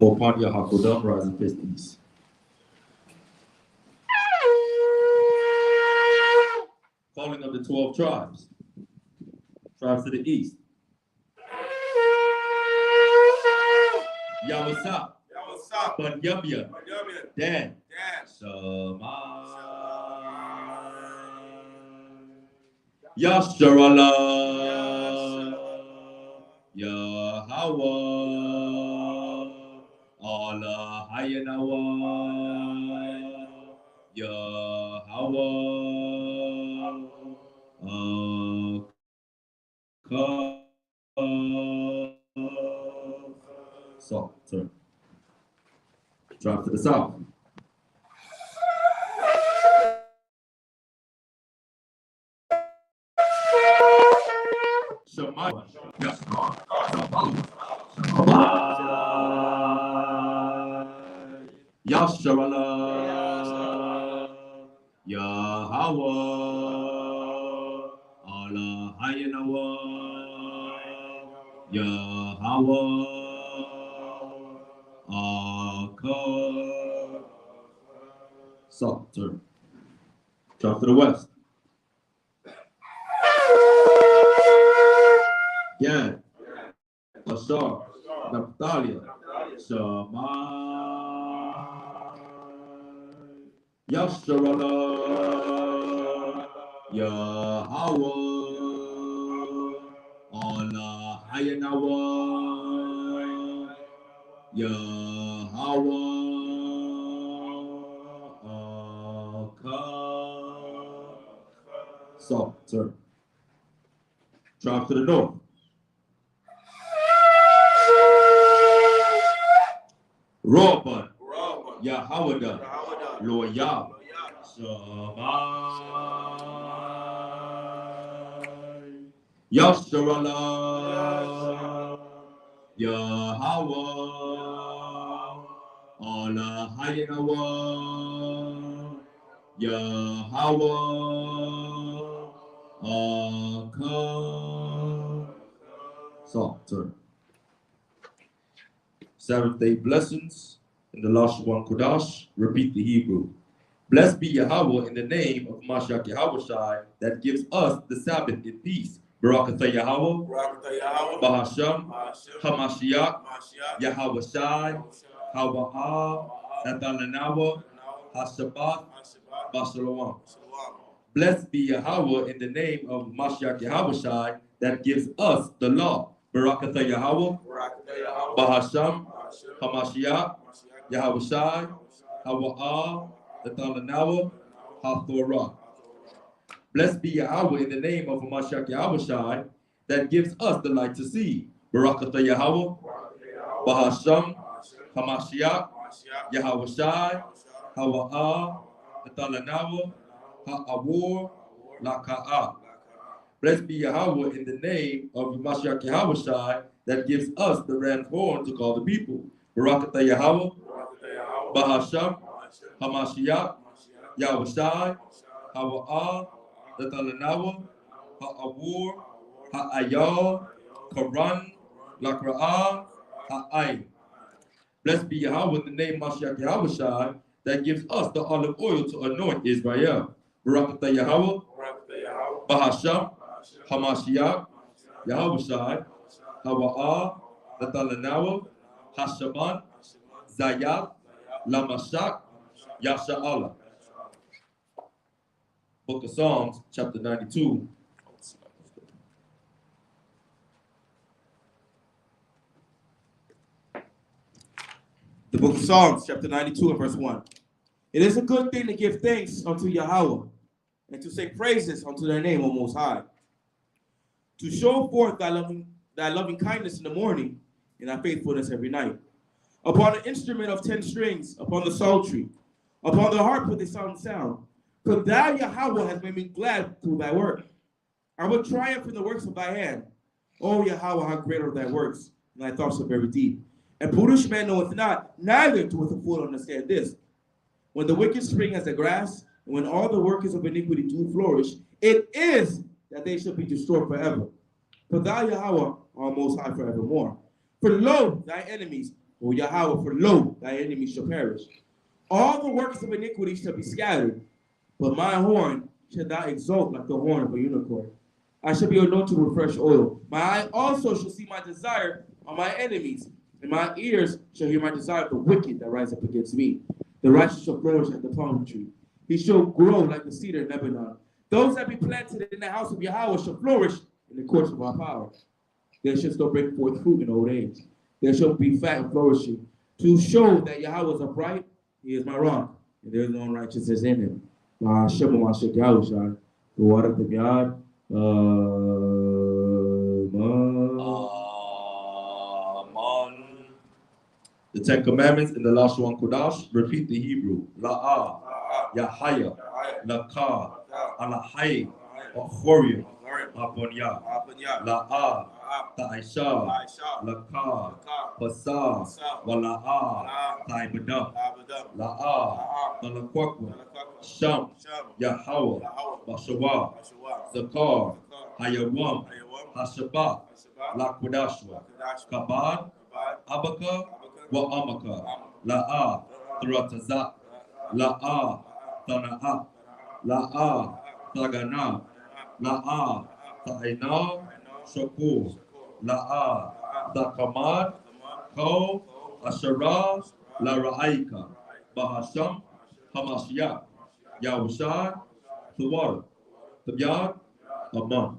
upon your Hakodam, rising fist east. Calling of the 12 tribes. Tribes to the east. Yawasa. Banyabia. Dan. Shema. Yasharala. Yahweh. Allah Hayanawa. Yahweh. So, turn. Drop to the south. Shemaiah. Yasharala. Yahweh. Allah Hayanawa. Yahweh. So, turn. Drop to the west. Gad. Ashar. Naphtali. Shammai. Yasharala. Yahweh. Allah Hayanawa. Yahweh. So, turn. Drop to the north. Robin. Yahweh. Lord Yah. Shammai. Yasharala. Yahweh. Allah Hayanawa. Yahweh. So, turn. Seventh day blessings in the last one Kodash. Repeat the Hebrew. Blessed be Yahweh in the name of Mashiach Yahushai that gives us the Sabbath in peace. Barakatah Yahweh. Bahasham. Hamashiach. Yahushai. Hawa'ah. Natalanawa. Hashabbat. Bashalom. Blessed be Yahweh in the name of Mashiach Yahushai that gives us the law. Barakatah Yahweh. Bahasham. Hamashiach. Yahushai. Hawa'ah. Natalanawa. Hathorah. Blessed be Yahweh in the name of Mashiach Yahushai that gives us the light to see. Barakatah Yahweh. Bahasham. Hamashiach. Yahushai. Hawa'ah. Natalanawa. Ha'awor. Laka'ah. Blessed be Yahweh in the name of Mashiach Yahushai that gives us the ram's horn to call the people. Barakatah Yahweh. Bahasham. Hamashiach. Yahushai. Hawa'ah. Natalanawa. Ha'awor. Ha'ayah. Karan. Lakra'ah. Ha'ay. Blessed be Yahweh in the name of Mashiach Yahushai that gives us the olive oil to anoint Israel. Barakatah Yahweh. Bahasham. Hamashiach. Yahushai. Hawa'ah. Natalanawa. Hashaman. Zayat. Lamashak. Yasha'Allah. Book of Psalms, chapter 92. The book of Psalms, chapter 92 and verse 1. It is a good thing to give thanks unto Yahweh and to sing praises unto their name, O Most High. To show forth thy loving kindness in the morning and thy faithfulness every night. Upon an instrument of 10 strings, upon the psaltery, upon the harp with a sound. For thou, Yahweh, hast made me glad through thy work. I will triumph in the works of thy hand. O Yahweh, how great are thy works, and thy thoughts are very deep. And foolish man knoweth not, neither doeth a fool understand this. When the wicked spring as the grass, and when all the workers of iniquity do flourish, it is that they shall be destroyed forever. For thou, Yahweh, art most high forevermore. For lo, thy enemies O Yahweh, for lo, thy enemies shall perish. All the works of iniquity shall be scattered, but my horn shall thou exalt like the horn of a unicorn. I shall be anointed with fresh oil. My eye also shall see my desire on my enemies, and my ears shall hear my desire of the wicked that rise up against me. The righteous shall flourish like the palm tree. He shall grow like the cedar in Lebanon. Those that be planted in the house of Yahweh shall flourish in the courts of our power. They shall still bring forth fruit in old age. They shall be fat and flourishing. To show that Yahweh is upright, he is my rock, and there is no unrighteousness in him. Shema Mashik Yahushai, the water of God. The Ten Commandments in the last one Kodash. Repeat the Hebrew. La'ah, Yahaya, Lakah, Alahai, Achorium, Aponya, La'ah, Ta'isha, Lakah, Pasah, Wala'ah, Taibada, La'ah, Talakwakwa, Sham, Yahweh, Bashawa, Zakar, Hayawam, Hashabah, Lakodashwa, Kabad, Abaka, wa amaka, la'a, thratazak, la'a, tana'a, la'a, tagana, la'a, ta'ina, shakur, la'a, takamad, kau, ashara, la ra'aika, bahasham, hamashiach, yahushai, thawar, tabyad, aman.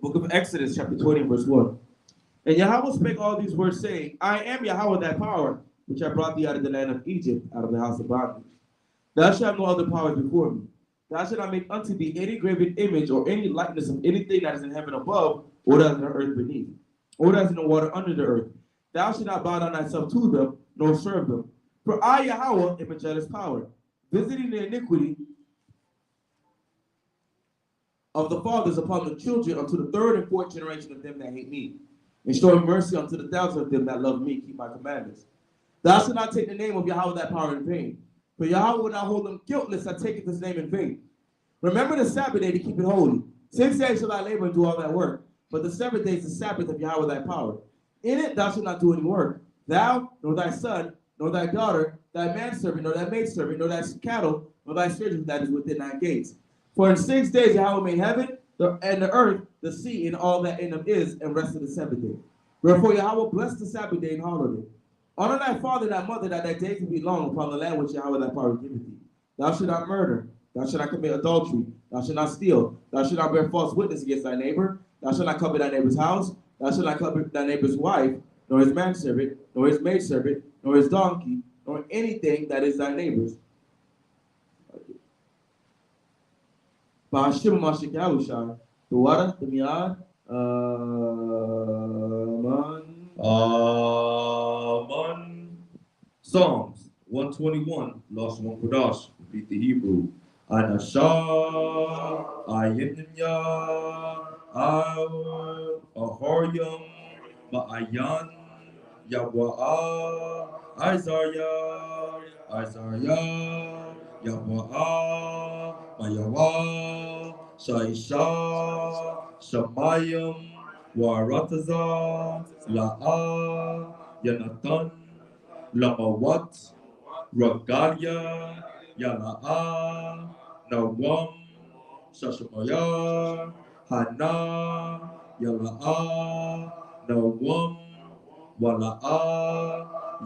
Book of Exodus, chapter 20, verse 1. And Yahweh spake all these words, saying, I am Yahweh thy power, which I brought thee out of the land of Egypt, out of the house of bondage. Thou shalt have no other powers before me. Thou shalt not make unto thee any graven image or any likeness of anything that is in heaven above, or that is in the earth beneath, or that is in the water under the earth. Thou shalt not bow down thyself to them, nor serve them. For I, Yahweh, am a jealous power, visiting the iniquity of the fathers upon the children unto the third and fourth generation of them that hate me, and showing mercy unto the thousands of them that love me, keep my commandments. Thou shalt not take the name of Yahweh thy power in vain, for Yahweh will not hold them guiltless that taketh his name in vain. Remember the Sabbath day to keep it holy. 6 days shall I labor and do all that work, but the seventh day is the Sabbath of Yahweh thy power. In it thou shalt not do any work, thou, nor thy son, nor thy daughter, thy manservant, nor thy maidservant, nor thy cattle, nor thy stranger that is within thy gates. For in 6 days Yahweh made heaven and the earth, the sea, and all that in them is, and rested the seventh day. Wherefore Yahweh blessed the Sabbath day and hallowed it. Honor thy father and thy mother, that thy days may be long upon the land which Yahweh thy power giveth thee. Thou shalt not murder. Thou shalt not commit adultery. Thou shalt not steal. Thou shalt not bear false witness against thy neighbor. Thou shalt not covet thy neighbor's house. Thou shalt not covet thy neighbor's wife, nor his manservant, nor his maidservant, nor his donkey, nor anything that is thy neighbor's. Ba'ashim Mashik Yahushai, the water, the miyad, Aman. Psalms 121, last one Kodash. Repeat the Hebrew. Anasha, Ayininya, Ahoryam, Ma'ayan, Yahweh, Isaiah, Yahweh, Mayawa, Shaisha, Shamayim, Warataza, La'a, Yanatan, Lamawat, Ragalia, Yala'a, Nawam, Shashamaya, Hana, Yala'a, Nawam, Wala'a,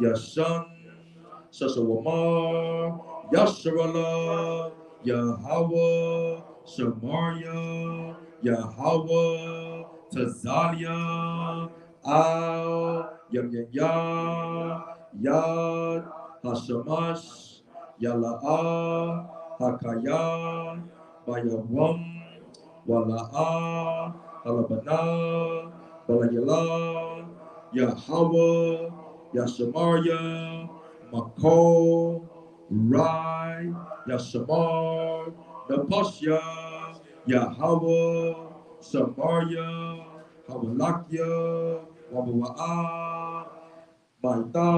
Yashan, Shashawamar, Yasharala, Yahweh, Shamaria, Yahweh, Tazalia, Al, Yad, Hashamash, Yala'a, Hakaya, Bayawam, Wala'a, Halabana, Balayala, Yahweh, Yashamaria, Mako, Rai, Yashamar, Napashya, Yahweh, Samaria, Hawalakia, Wabawa'a, Baita,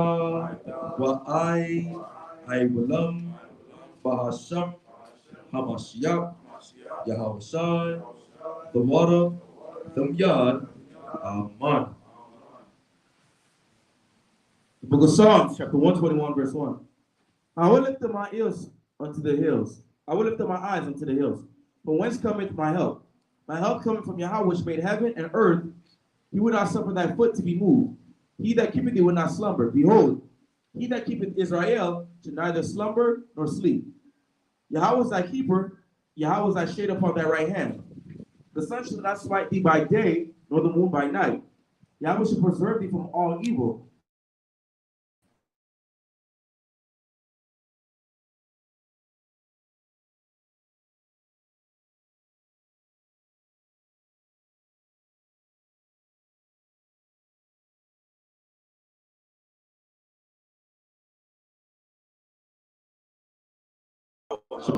Wa'ai, Walam, Bahasham, Hamashiach, Yahushai, the water, the Yad, Amen. The book of Psalms, chapter 121, verse 1. I will lift up my ears unto the hills. I will lift up my eyes unto the hills. From whence cometh my help? My help cometh from Yahweh, which made heaven and earth. He will not suffer thy foot to be moved. He that keepeth thee will not slumber. Behold, he that keepeth Israel shall neither slumber nor sleep. Yahweh is thy keeper. Yahweh is thy shade upon thy right hand. The sun shall not smite thee by day, nor the moon by night. Yahweh shall preserve thee from all evil.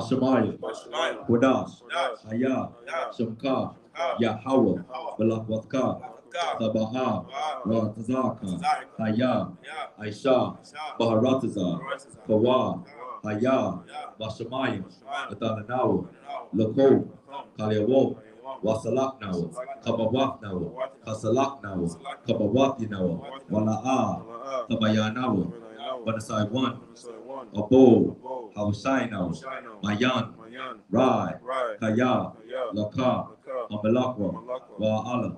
Shemaiah, Kodash, Hayah, Shemka, Yahweh, Balakwatka, Taba'ah, Ratazaka, Hayah, Aisha, Baharatazar, Kawa, Hayah, Bashamayim, Atananawa, Lako, Kaliawo, Wasalaknawa, Kabawatnawa, Kasalaknawa, Kabawatinawa, Wala'a, Tabayanawa, Banasai 1, Abo, Hawashainawa, Mayan, Rai, Kaya, Laka, Amalakwa, Wa'ala,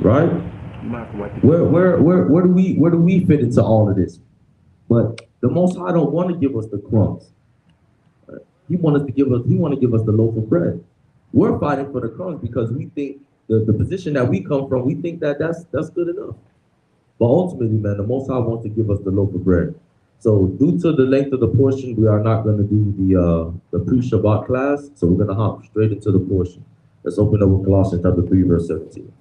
right? Where do we fit into all of this? But the Most High don't want to give us the crumbs. Right? He want to give us the loaf of bread. We're fighting for the crumbs because we think the position that we come from, we think that's good enough. But ultimately, man, the Most High wants to give us the loaf of bread. So due to the length of the portion, we are not going to do the pre-Shabbat class. So we're going to hop straight into the portion. Let's open up with Colossians chapter 3, verse 17.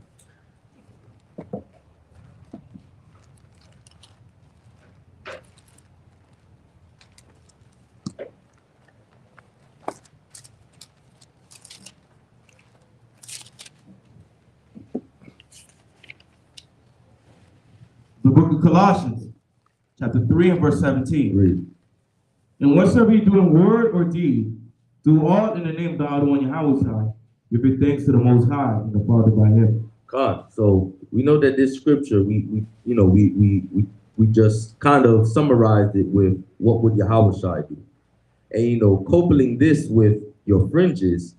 The book of Colossians, chapter 3 and verse 17. Read. And whatsoever you do in word or deed, do all in the name of the Adonai Yahweh, giving thanks to the Most High and the Father by Him. God. So we know that this scripture, we just kind of summarized it with what would Yahweh Shai do, and coupling this with your fringes,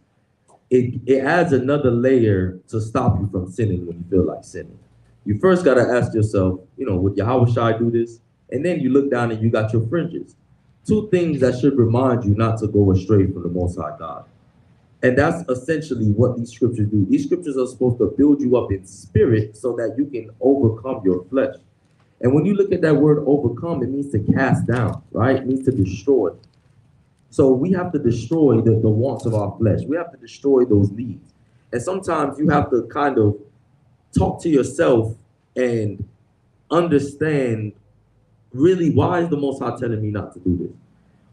it adds another layer to stop you from sinning when you feel like sinning. You first got to ask yourself, would Yahweh Shai do this? And then you look down and you got your fringes. Two things that should remind you not to go astray from the Most High God. And that's essentially what these scriptures do. These scriptures are supposed to build you up in spirit so that you can overcome your flesh. And when you look at that word overcome, it means to cast down, right? It means to destroy. So we have to destroy the wants of our flesh. We have to destroy those needs. And sometimes you have to kind of talk to yourself and understand, really, why is the Most High telling me not to do this?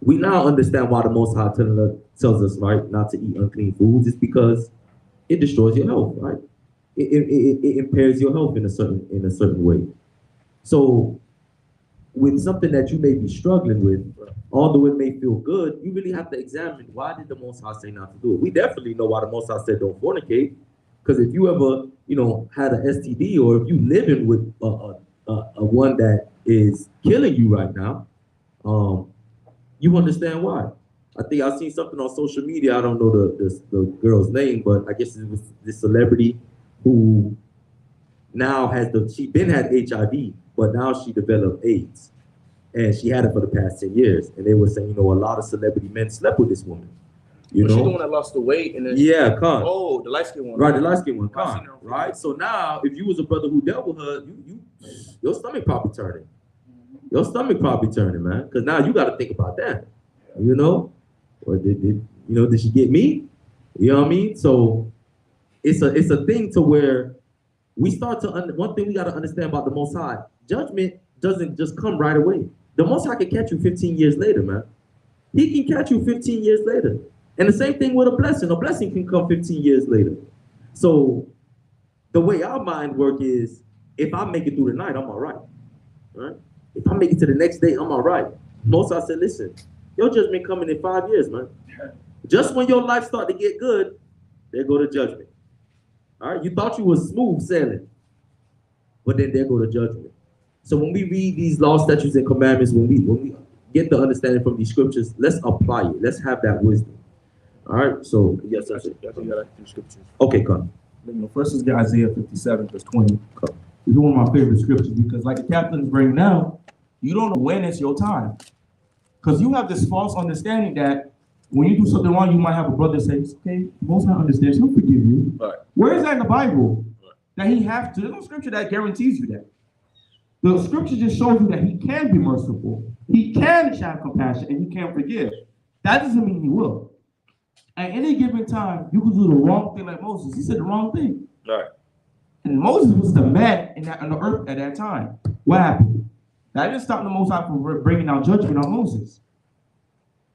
We now understand why the Most High tells us, right, not to eat unclean foods. It's because it destroys your health, right? It impairs your health in a certain way. So with something that you may be struggling with, although it may feel good, you really have to examine, why did the Most High say not to do it? We definitely know why the Most High said don't fornicate, because if you ever, had an STD, or if you living with a one that is killing you right now, you understand why. I think I've seen something on social media. I don't know the girl's name, but I guess it was this celebrity who now she been had HIV, but now she developed AIDS, and she had it for the past 10 years. And they were saying, a lot of celebrity men slept with this woman. Was she the one that lost the weight? And then Khan. Oh, the light skin one. Right, the light skin one, Khan. Right. So now, if you was a brother who dealt with her, your stomach probably turning. Your stomach probably turning, man, because now you got to think about that. Or did she get me? You know what I mean? So it's a thing to where we start to one thing we got to understand about the Most High: judgment doesn't just come right away. The Most High can catch you 15 years later, man. He can catch you 15 years later. And the same thing with a blessing. A blessing can come 15 years later. So the way our mind work is, if I make it through the night, I'm all right. Right? If I make it to the next day, I'm all right. Most I said, listen, your judgment coming in 5 years, man. Just when your life start to get good, there go the judgment. All right? You thought you was smooth sailing, but then there go the judgment. So when we read these laws, statutes, and commandments, when we get the understanding from these scriptures, let's apply it. Let's have that wisdom. All right, so yes, that's it. Scriptures. Okay, come. First is Isaiah 57, verse 20. It's one of my favorite scriptures because, like the captain is bringing down, you don't know when it's your time. Because you have this false understanding that when you do something wrong, you might have a brother say, okay, Most High understands, he'll forgive you. Right. Where is that in the Bible? Right. That he has to. There's no scripture that guarantees you that. The scripture just shows you that he can be merciful. He can have compassion and he can forgive. That doesn't mean he will. At any given time, you could do the wrong thing like Moses. He said the wrong thing. Right. And Moses was the man on the earth at that time. What happened? That didn't stop the Most High from bringing out judgment on Moses.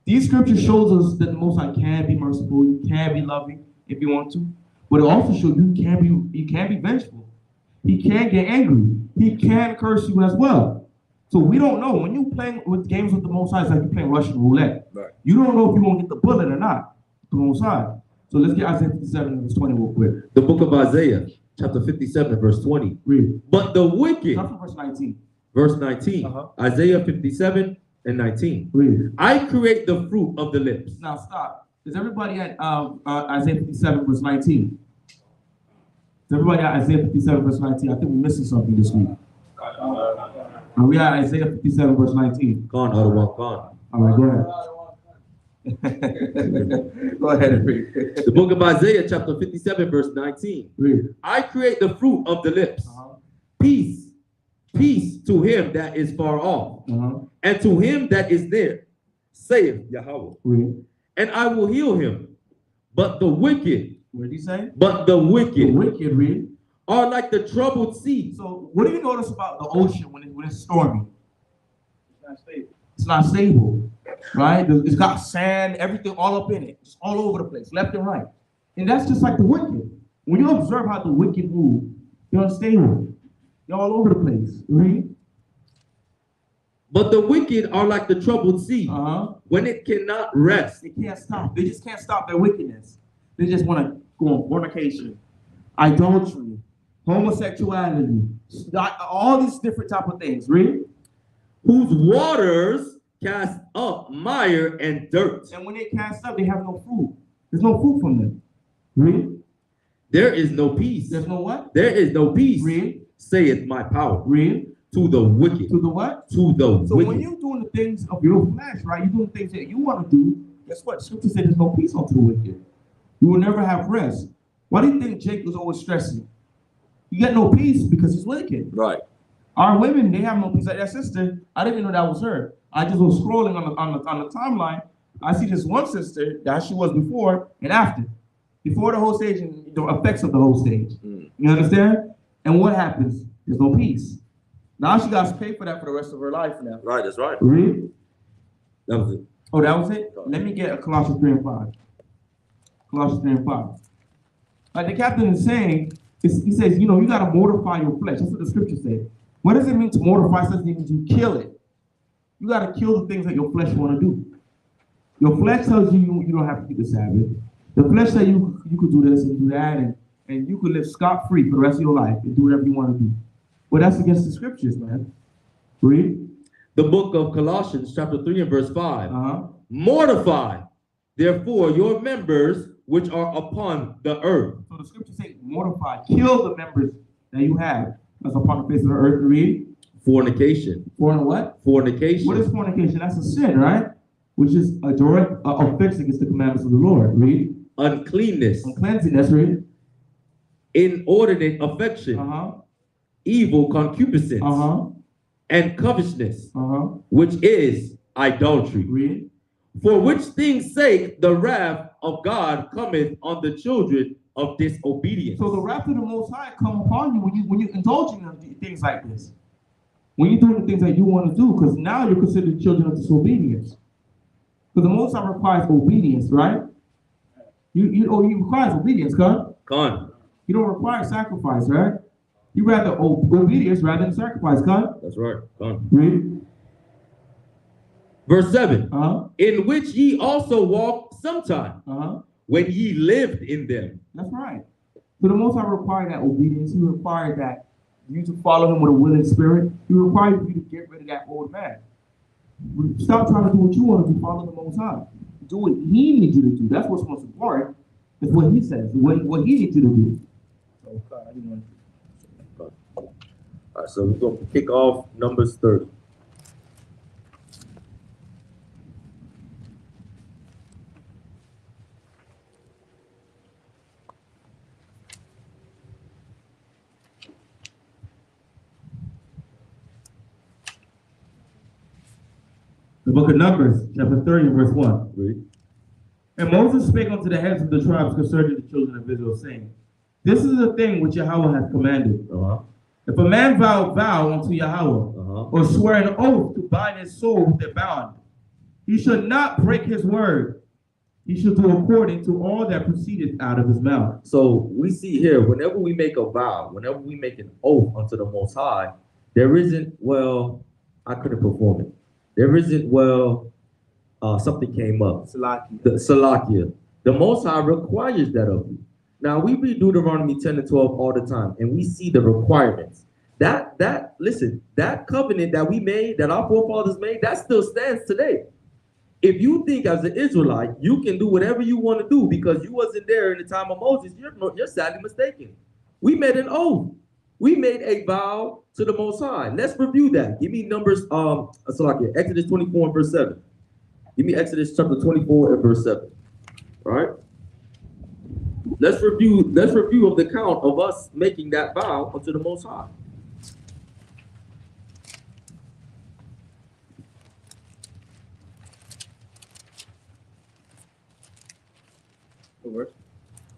These scriptures shows us that the Most High can be merciful, you can be loving if you want to, but it also shows you can be vengeful. He can get angry. He can curse you as well. So we don't know. When you playing with games with the Most High, it's like you're playing Russian roulette. Right. You don't know if you're going to get the bullet or not. The Most High. So let's get Isaiah 57, verse 20 real quick. The book of Isaiah, chapter 57, verse 20. Read. But the wicked. Start from verse 19. Verse 19. Isaiah 57 and 19. Read. I create the fruit of the lips. Now stop. Is everybody at Isaiah 57, verse 19? So everybody got Isaiah 57 verse 19. I think we're missing something this week. Are we at Isaiah 57 verse 19? Gone, other one, gone. All right, go ahead. Go ahead and read. The book of Isaiah, chapter 57, verse 19. Read. I create the fruit of the lips. Peace, peace to him that is far off, and to him that is near, saith Yahweh. Read. And I will heal him. But the wicked, What did he say? but the wicked, read. are like the troubled sea. So what do you notice about the ocean when it's stormy? It's not stable. It's not stable, right? It's got sand, everything all up in it, just all over the place, left and right. And that's just like the wicked. When you observe how the wicked move, they're unstable. They're all over the place. Right? But the wicked are like the troubled sea, when it cannot rest. They can't stop. They just can't stop their wickedness. They just want to go on fornication, idolatry, homosexuality, all these different type of things. Right? Whose waters cast up mire and dirt. And when they cast up, they have no fruit. There's no fruit from them. Read. There is no peace. There's no what? There is no peace. Read. Saith my power. Read. To the wicked. To the what? To the so wicked. When you're doing the things of your flesh, right? You're doing the things that you want to do. Guess what? Scripture said there's no peace unto the wicked. You will never have rest. Why do you think Jake was always stressing? You get no peace because he's wicked. Right. Our women, they have no peace. Like that sister, I didn't even know that was her. I just was scrolling on the timeline. I see this one sister that she was before and after. Before the whole stage and the effects of the whole stage. You understand? And what happens? There's no peace. Now she got to pay for that for the rest of her life now. Right, that's right. Really? That was it. Oh, that was it? Let me get a Colossians 3 and 5. Colossians 3 and 5. Like the captain is saying, he says, you got to mortify your flesh. That's what the scripture says. What does it mean to mortify? It means you kill it. You got to kill the things that your flesh want to do. Your flesh tells you you don't have to keep the Sabbath. The flesh says you could do this and do that, and you could live scot-free for the rest of your life and do whatever you want to do. Well, that's against the scriptures, man. Read. The book of Colossians, chapter 3 and verse 5. Mortify, therefore, your members which are upon the earth. So the scripture says, mortify, kill the members that you have that's upon the face of the earth. Read. Fornication. What? Fornication. What is fornication? That's a sin, right? Which is a direct offense against the commandments of the Lord. Read. Uncleanness. Uncleanness. Read. Inordinate affection. Evil concupiscence. And covetousness. Which is idolatry. Read. For which things sake the wrath of God cometh on the children of disobedience. So the wrath of the Most High come upon you when you indulging in things like this. When you're doing the things that you want to do, because now you're considered children of disobedience. Because the Most High requires obedience, right? He requires obedience, God. Con. You don't require sacrifice, right? You rather obedience rather than sacrifice, God. That's right. Con. Read. Verse 7. In which ye also walked sometime when ye lived in them. That's right. So the Most High required that obedience. He required that you to follow him with a willing spirit. He required you to get rid of that old man. Stop trying to do what you want to do. Follow the Most High. Do what he needs you to do. That's what's most important. That's what he says. What he needs you to do. All right, so we're going to kick off Numbers 30. The book of Numbers, chapter 30, verse 1. Read. And Moses spake unto the heads of the tribes concerning the children of Israel, saying, this is the thing which Yahweh hath commanded. If a man vow unto Yahweh, or swear an oath to bind his soul with a bond, he should not break his word. He should do according to all that proceedeth out of his mouth. So we see here, whenever we make a vow, whenever we make an oath unto the Most High, there isn't, well, I couldn't perform it. There isn't, well, something came up. Salakia. The Most High requires that of you. Now, we read Deuteronomy 10 and 12 all the time, and we see the requirements. Listen, that covenant that we made, that our forefathers made, that still stands today. If you think as an Israelite, you can do whatever you want to do because you wasn't there in the time of Moses, you're sadly mistaken. We made an oath. We made a vow to the Most High. Let's review that. Give me Numbers, Exodus 24 and verse 7. Give me Exodus chapter 24 and verse 7. All right? Let's review of the count of us making that vow unto the Most High.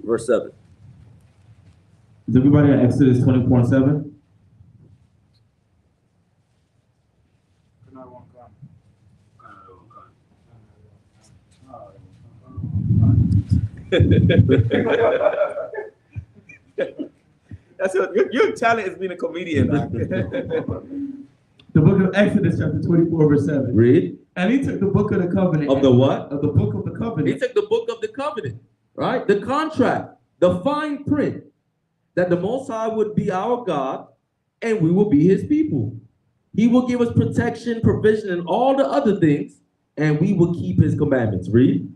Verse 7. Is everybody at Exodus 24 and 7? That's your talent is being a comedian. The book of Exodus, chapter 24, verse 7. Read. And he took the book of the covenant. Of the what? Of the book of the covenant. He took the book of the covenant, right? The contract, the fine print that the Most High would be our God and we will be his people. He will give us protection, provision, and all the other things, and we will keep his commandments. Read.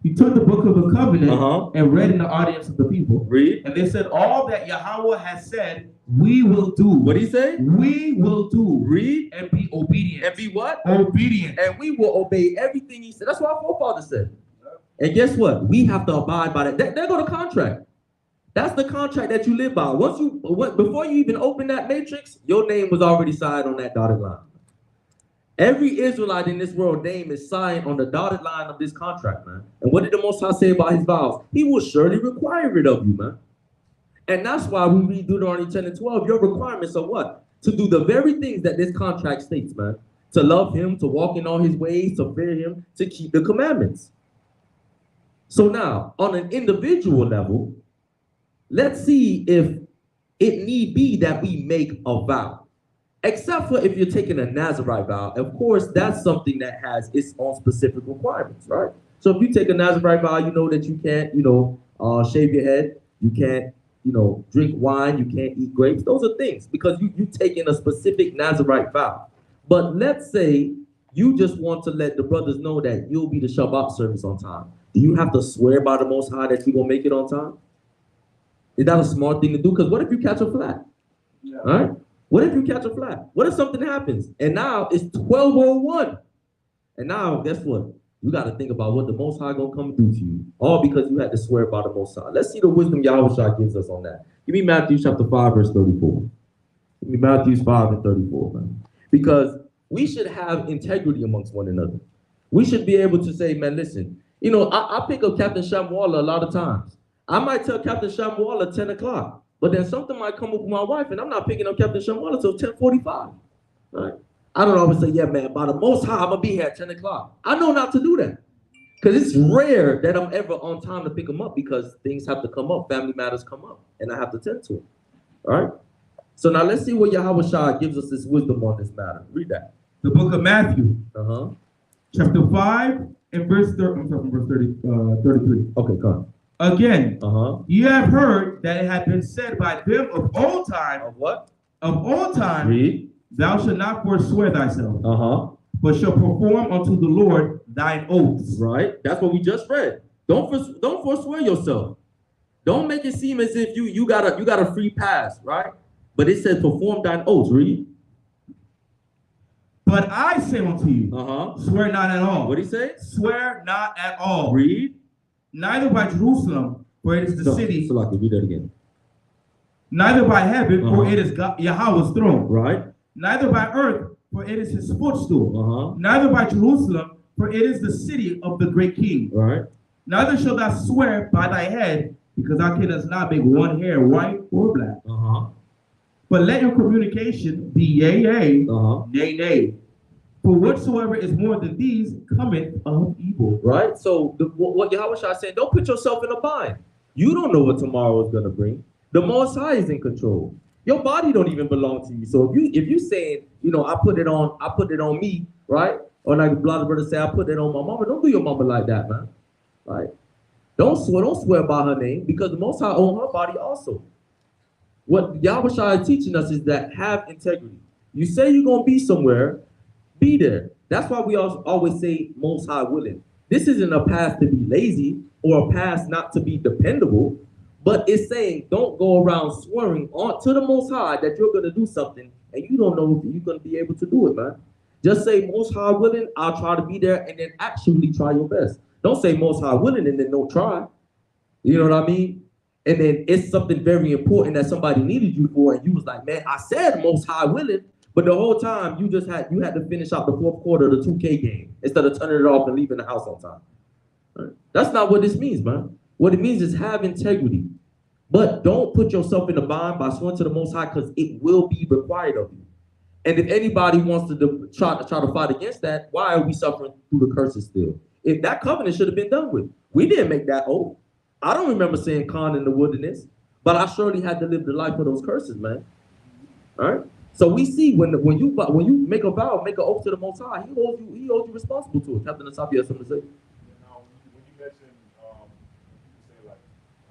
He took the book of the covenant and read in the audience of the people. Read. And they said, all that Yahweh has said, we will do. What did he say? We will do. Read. And be obedient. And be what? Obedient. And we will obey everything he said. That's what our forefathers said. And guess what? We have to abide by that. There go the contract. That's the contract that you live by. Before you even open that matrix, your name was already signed on that dotted line. Every Israelite in this world name is signed on the dotted line of this contract, man. And what did the Most High say about his vows? He will surely require it of you, man. And that's why we read Deuteronomy 10 and 12. Your requirements are what? To do the very things that this contract states, man. To love him, to walk in all his ways, to fear him, to keep the commandments. So now, on an individual level, let's see if it need be that we make a vow. Except for if you're taking a Nazirite vow. Of course, that's something that has its own specific requirements, right? So if you take a Nazirite vow, you know that you can't, shave your head. You can't, drink wine. You can't eat grapes. Those are things because you're taking a specific Nazirite vow. But let's say you just want to let the brothers know that you'll be the Shabbat service on time. Do you have to swear by the Most High that you're going to make it on time? Is that a smart thing to do? Because what if you catch a flat? Yeah. All right? What if you catch a flat? What if something happens? And now it's 12:01. And now, guess what? You got to think about what the Most High going to come do to you. All because you had to swear by the Most High. Let's see the wisdom Yahweh gives us on that. Give me Matthew chapter 5, verse 34. Give me Matthew 5 and 34, man. Because we should have integrity amongst one another. We should be able to say, man, listen, I pick up Captain Shamwalla a lot of times. I might tell Captain Shamwalla 10 o'clock. But then something might come up with my wife, and I'm not picking up Captain Shamwalla until 10:45. Right? I don't always say, yeah, man, by the Most High, I'm going to be here at 10 o'clock. I know not to do that. Because it's rare that I'm ever on time to pick them up because things have to come up. Family matters come up, and I have to tend to it. All right? So now let's see what Yahweh Shah gives us this wisdom on this matter. Read that. The book of Matthew, chapter 5 and verse 33. Okay, come on. Again, you have heard that it had been said by them of old time. Of what? Of old time. Read. Thou shalt not forswear thyself, but shall perform unto the Lord thine oaths. Right. That's what we just read. Don't forswear yourself. Don't make it seem as if you got a free pass, right? But it says perform thine oaths. Read. But I say unto you, swear not at all. What did he say? Swear not at all. Read. Neither by Jerusalem, for it is the city. So read that again. Neither by heaven, for it is God, Yahweh's throne. Right. Neither by earth, for it is his footstool. Neither by Jerusalem, for it is the city of the great king. Right. Neither shalt thou swear by thy head, because thou canst not make one hair white or black. But let your communication be yea, yea, nay, nay. For whatsoever is more than these cometh of evil. Right? So what Yahweh Shah said, don't put yourself in a bind. You don't know what tomorrow is going to bring. The Most High is in control. Your body don't even belong to you. So if you saying, I put it on me, right? Or like the brother say, I put it on my mama. Don't do your mama like that, man. Right? Don't swear by her name because the Most High owns her body also. What Yahweh Shah is teaching us is that have integrity. You say you're going to be somewhere, be there. That's why we always say Most High willing. This isn't a path to be lazy or a path not to be dependable, But it's saying don't go around swearing on to the Most High that you're going to do something and you don't know if you're going to be able to do it, man. Just say Most High willing, I'll try to be there, and then actually try your best. Don't say Most High willing and then don't try. You know what I mean? And then it's something very important that somebody needed you for, and you was like, man, I said Most High willing, but the whole time you had to finish out the fourth quarter of the 2K game instead of turning it off and leaving the house on time. Right? That's not what this means, man. What it means is have integrity, but don't put yourself in a bind by swearing to the Most High because it will be required of you. And if anybody wants to try to fight against that, why are we suffering through the curses still? If that covenant should have been done with, we didn't make that oath. I don't remember saying Khan in the wilderness, but I surely had to live the life of those curses, man. All right. So we see when you make a vow, make an oath to the Most High, He holds you responsible to it. Captain Asafi has something to say. You know, when you mentioned, you say like,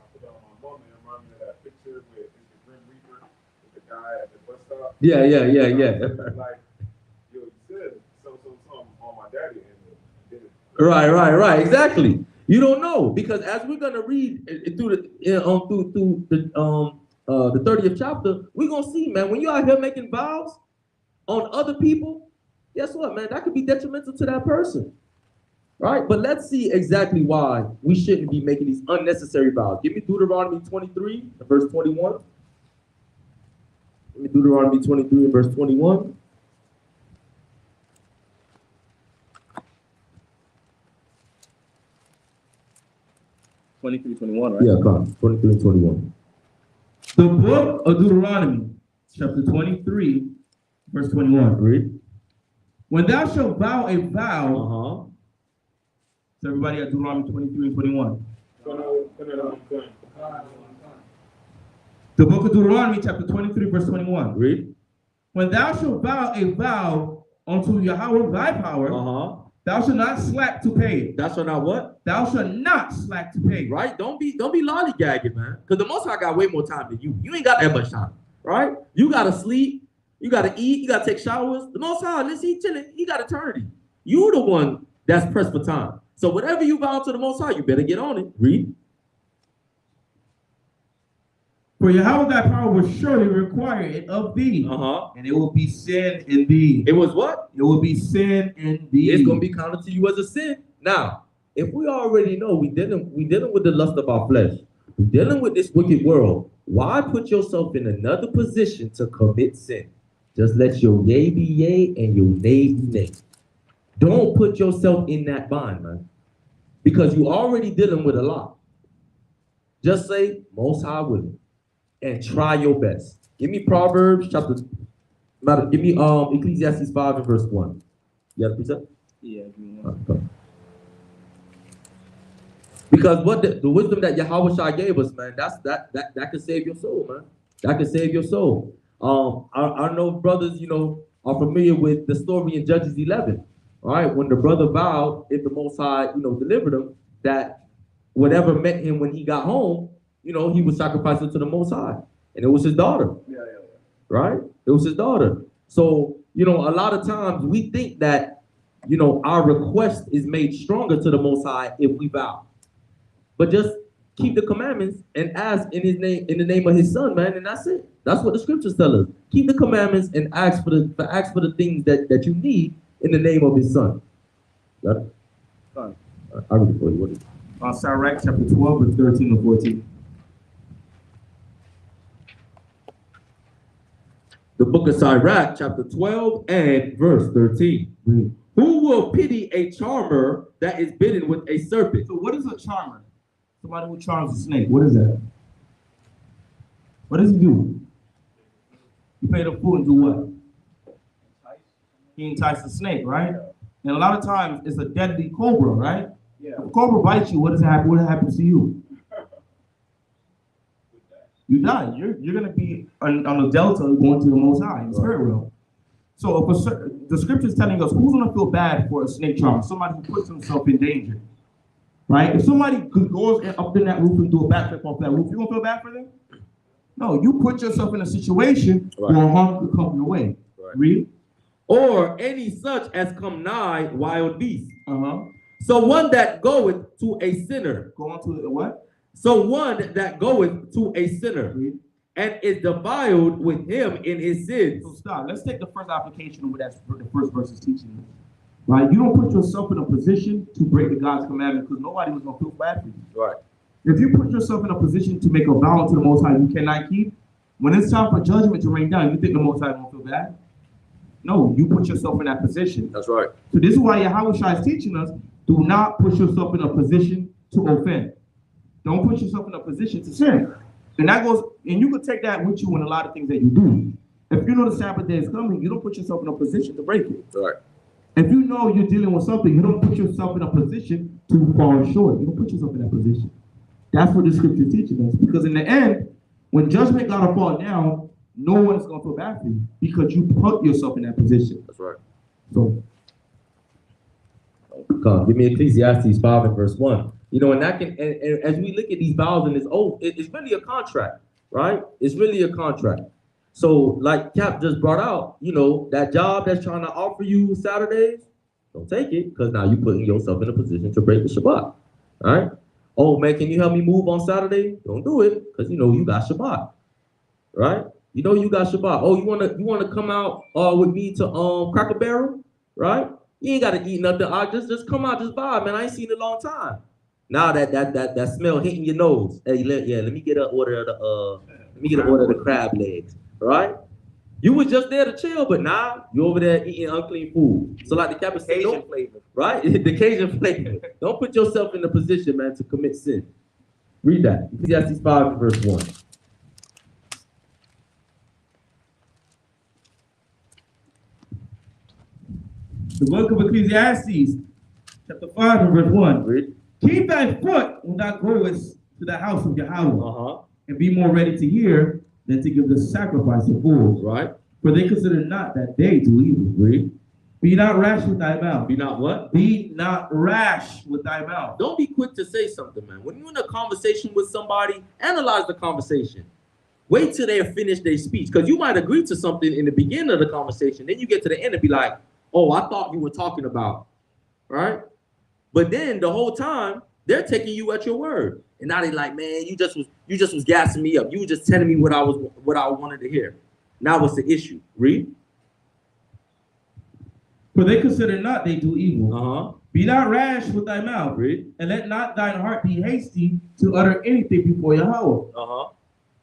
I put that on my mom, and it reminded me of that picture with the Grim Reaper with the guy at the bus stop. Yeah. Like, yo, you said something on my daddy, and did it. Right. Exactly. You don't know because as we're gonna read through the 30th chapter, we're gonna see, man, when you're out here making vows on other people, guess what, man? That could be detrimental to that person. Right? But let's see exactly why we shouldn't be making these unnecessary vows. Give me Deuteronomy 23, verse 21. Give me Deuteronomy 23 and verse 21. 23:21, right? Yeah, come. 23 and 21. The book of Deuteronomy, chapter 23, verse 21. Read. When thou shalt vow a vow, so everybody at Deuteronomy 23 and 21. The book of Deuteronomy, chapter 23, verse 21. Read. When thou shalt vow a vow unto Yahweh thy power, thou shalt not slack to pay it. Thou shalt not what? Thou shalt not slack to pay it. Right? Don't be lollygagging, man. Because the Most High got way more time than you. You ain't got that much time, right? You gotta sleep, you gotta eat, you gotta take showers. The Most High, let's see, chilling. He got eternity. You the one that's pressed for time. So whatever you vow to the Most High, you better get on it. Read. For Yahweh thy power will surely require it of thee, and it will be sin in thee. It was what? It will be sin in thee. It's gonna be counted to you as a sin. Now, if we already know we dealing with the lust of our flesh, we dealing with this wicked world, why put yourself in another position to commit sin? Just let your yea be yea and your nay be nay. Don't put yourself in that bind, man, because you already dealing with a lot. Just say Most High willing and try your best. Give me Proverbs chapter. Give me Ecclesiastes 5 and verse 1. You have a precept? Yeah. Because what the wisdom that Yahweh Shai gave us, man, that can save your soul, man. That can save your soul. I know brothers, are familiar with the story in Judges 11. All right, when the brother vowed, if the Most High, delivered him, that whatever met him when he got home, he would sacrifice it to the Most High, and it was his daughter. Yeah. Right? It was his daughter. So, a lot of times we think that, our request is made stronger to the Most High if we vow. But just keep the commandments and ask in His name, in the name of His Son, man, and that's it. That's what the scriptures tell us. Keep the commandments and ask for the things that you need in the name of His Son. Got it? Fine. I'll read it for you. What is it? Sirach chapter 12, verse 13 and 14. The book of Sirach, chapter 12 and verse 13. Who will pity a charmer that is bitten with a serpent? So what is a charmer? Somebody who charms a snake. What is that? What does he do? You pay the fool and do what? He entices the snake, right? And a lot of times it's a deadly cobra, right? Yeah. If a cobra bites you, what does happen? What happens to you? You die. You're gonna be on the delta going to the Most High in the spirit realm. So if the scripture's telling us who's gonna feel bad for a snake charmer, somebody who puts himself in danger, right? If somebody goes up in that roof and do a backflip off that roof, you gonna feel bad for them? No, you put yourself in a situation where harm could come your way. Right. Read. Or any such as come nigh wild beasts. So one that goeth to a sinner. Go on to what? So one that goeth to a sinner and is defiled with him in his sins. So stop. Let's take the first application of what the first verse is teaching us. Right? You don't put yourself in a position to break the God's commandment because nobody was going to feel bad for you. Right. If you put yourself in a position to make a vow to the Most High you cannot keep, when it's time for judgment to rain down, you think the Most High won't feel bad? No, you put yourself in that position. That's right. So this is why Yahweh Shai is teaching us, do not put yourself in a position to offend. Don't put yourself in a position to sin. And that goes, and you can take that with you in a lot of things that you do. If you know the Sabbath day is coming, you don't put yourself in a position to break it. Right. If you know you're dealing with something, you don't put yourself in a position to fall short. You don't put yourself in that position. That's what the scripture teaches us. Because in the end, when judgment gotta fall down, no one's gonna feel bad for you because you put yourself in that position. That's right. So, come, give me Ecclesiastes 5 and verse 1. You know, and that can, and as we look at these vows and this oath, it's really a contract, right? It's really a contract. So, like Cap just brought out, you know, that job that's trying to offer you Saturdays, don't take it, because now you're putting yourself in a position to break the Shabbat, all right? Oh, man, can you help me move on Saturday? Don't do it, because you know you got Shabbat, right? You know you got Shabbat. Oh, you wanna come out with me to Cracker Barrel, right? You ain't gotta eat nothing. Just come out, just vibe, man. I ain't seen it in a long time. Now that smell hitting your nose. Hey, let me get an order of the crab legs, right? You was just there to chill, but now you're over there eating unclean food. So like the captain said, Cajun flavor, right? The Cajun flavor. Don't put yourself in the position, man, to commit sin. Read that. Ecclesiastes 5 verse 1. the book of Ecclesiastes, chapter 5 and verse 1. Read. Keep thy foot when thou goest to the house of Yahweh, Uh-huh. and be more ready to hear than to give the sacrifice of fools. Right. For they consider not that they do evil. Read. Be not rash with thy mouth. Be not what? Be not rash with thy mouth. Don't be quick to say something, man. When you're in a conversation with somebody, analyze the conversation. Wait till they finish their speech, because you might agree to something in the beginning of the conversation. Then you get to the end and be like, oh, I thought you were talking about, right? But then the whole time, they're taking you at your word. And now they like, man, you just was gassing me up. You were just telling me what I wanted to hear. Now what's the issue? Read. For they consider not they do evil. Uh-huh. Be not rash with thy mouth. Read. And let not thine heart be hasty to utter anything before Yahweh. Uh-huh.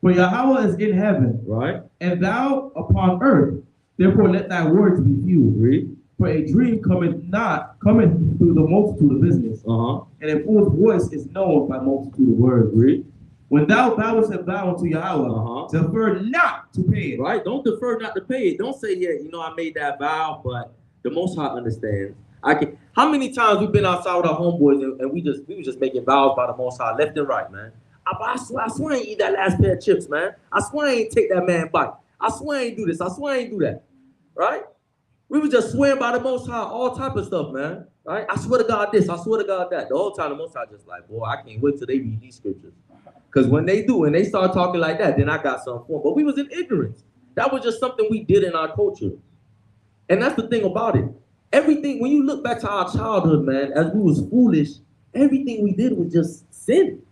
For Yahweh is in heaven, Right. and thou upon earth. Therefore let thy words be few. Read. For a dream cometh through the multitude of business. Uh-huh. And a fool's voice is known by multitude of words. Read. When thou vowest a vow unto Yahweh, Uh-huh. defer not to pay it. Right? Don't defer not to pay it. Don't say, yeah, you know, I made that vow, but the Most High understands. How many times we've been outside with our homeboys and we were just making vows by the Most High, left and right, man. I swear I ain't eat that last pair of chips, man. I swear I ain't take that man bite. I swear I ain't do this. I swear I ain't do that. Right? We were just swearing by the Most High, all type of stuff, man. Right? I swear to God this, I swear to God that. The whole time the Most High just like, boy, I can't wait till they read these scriptures. Because when they do, and they start talking like that, then I got something for them. But we was in ignorance. That was just something we did in our culture. And that's the thing about it. Everything, when you look back to our childhood, man, as we was foolish, everything we did was just sin.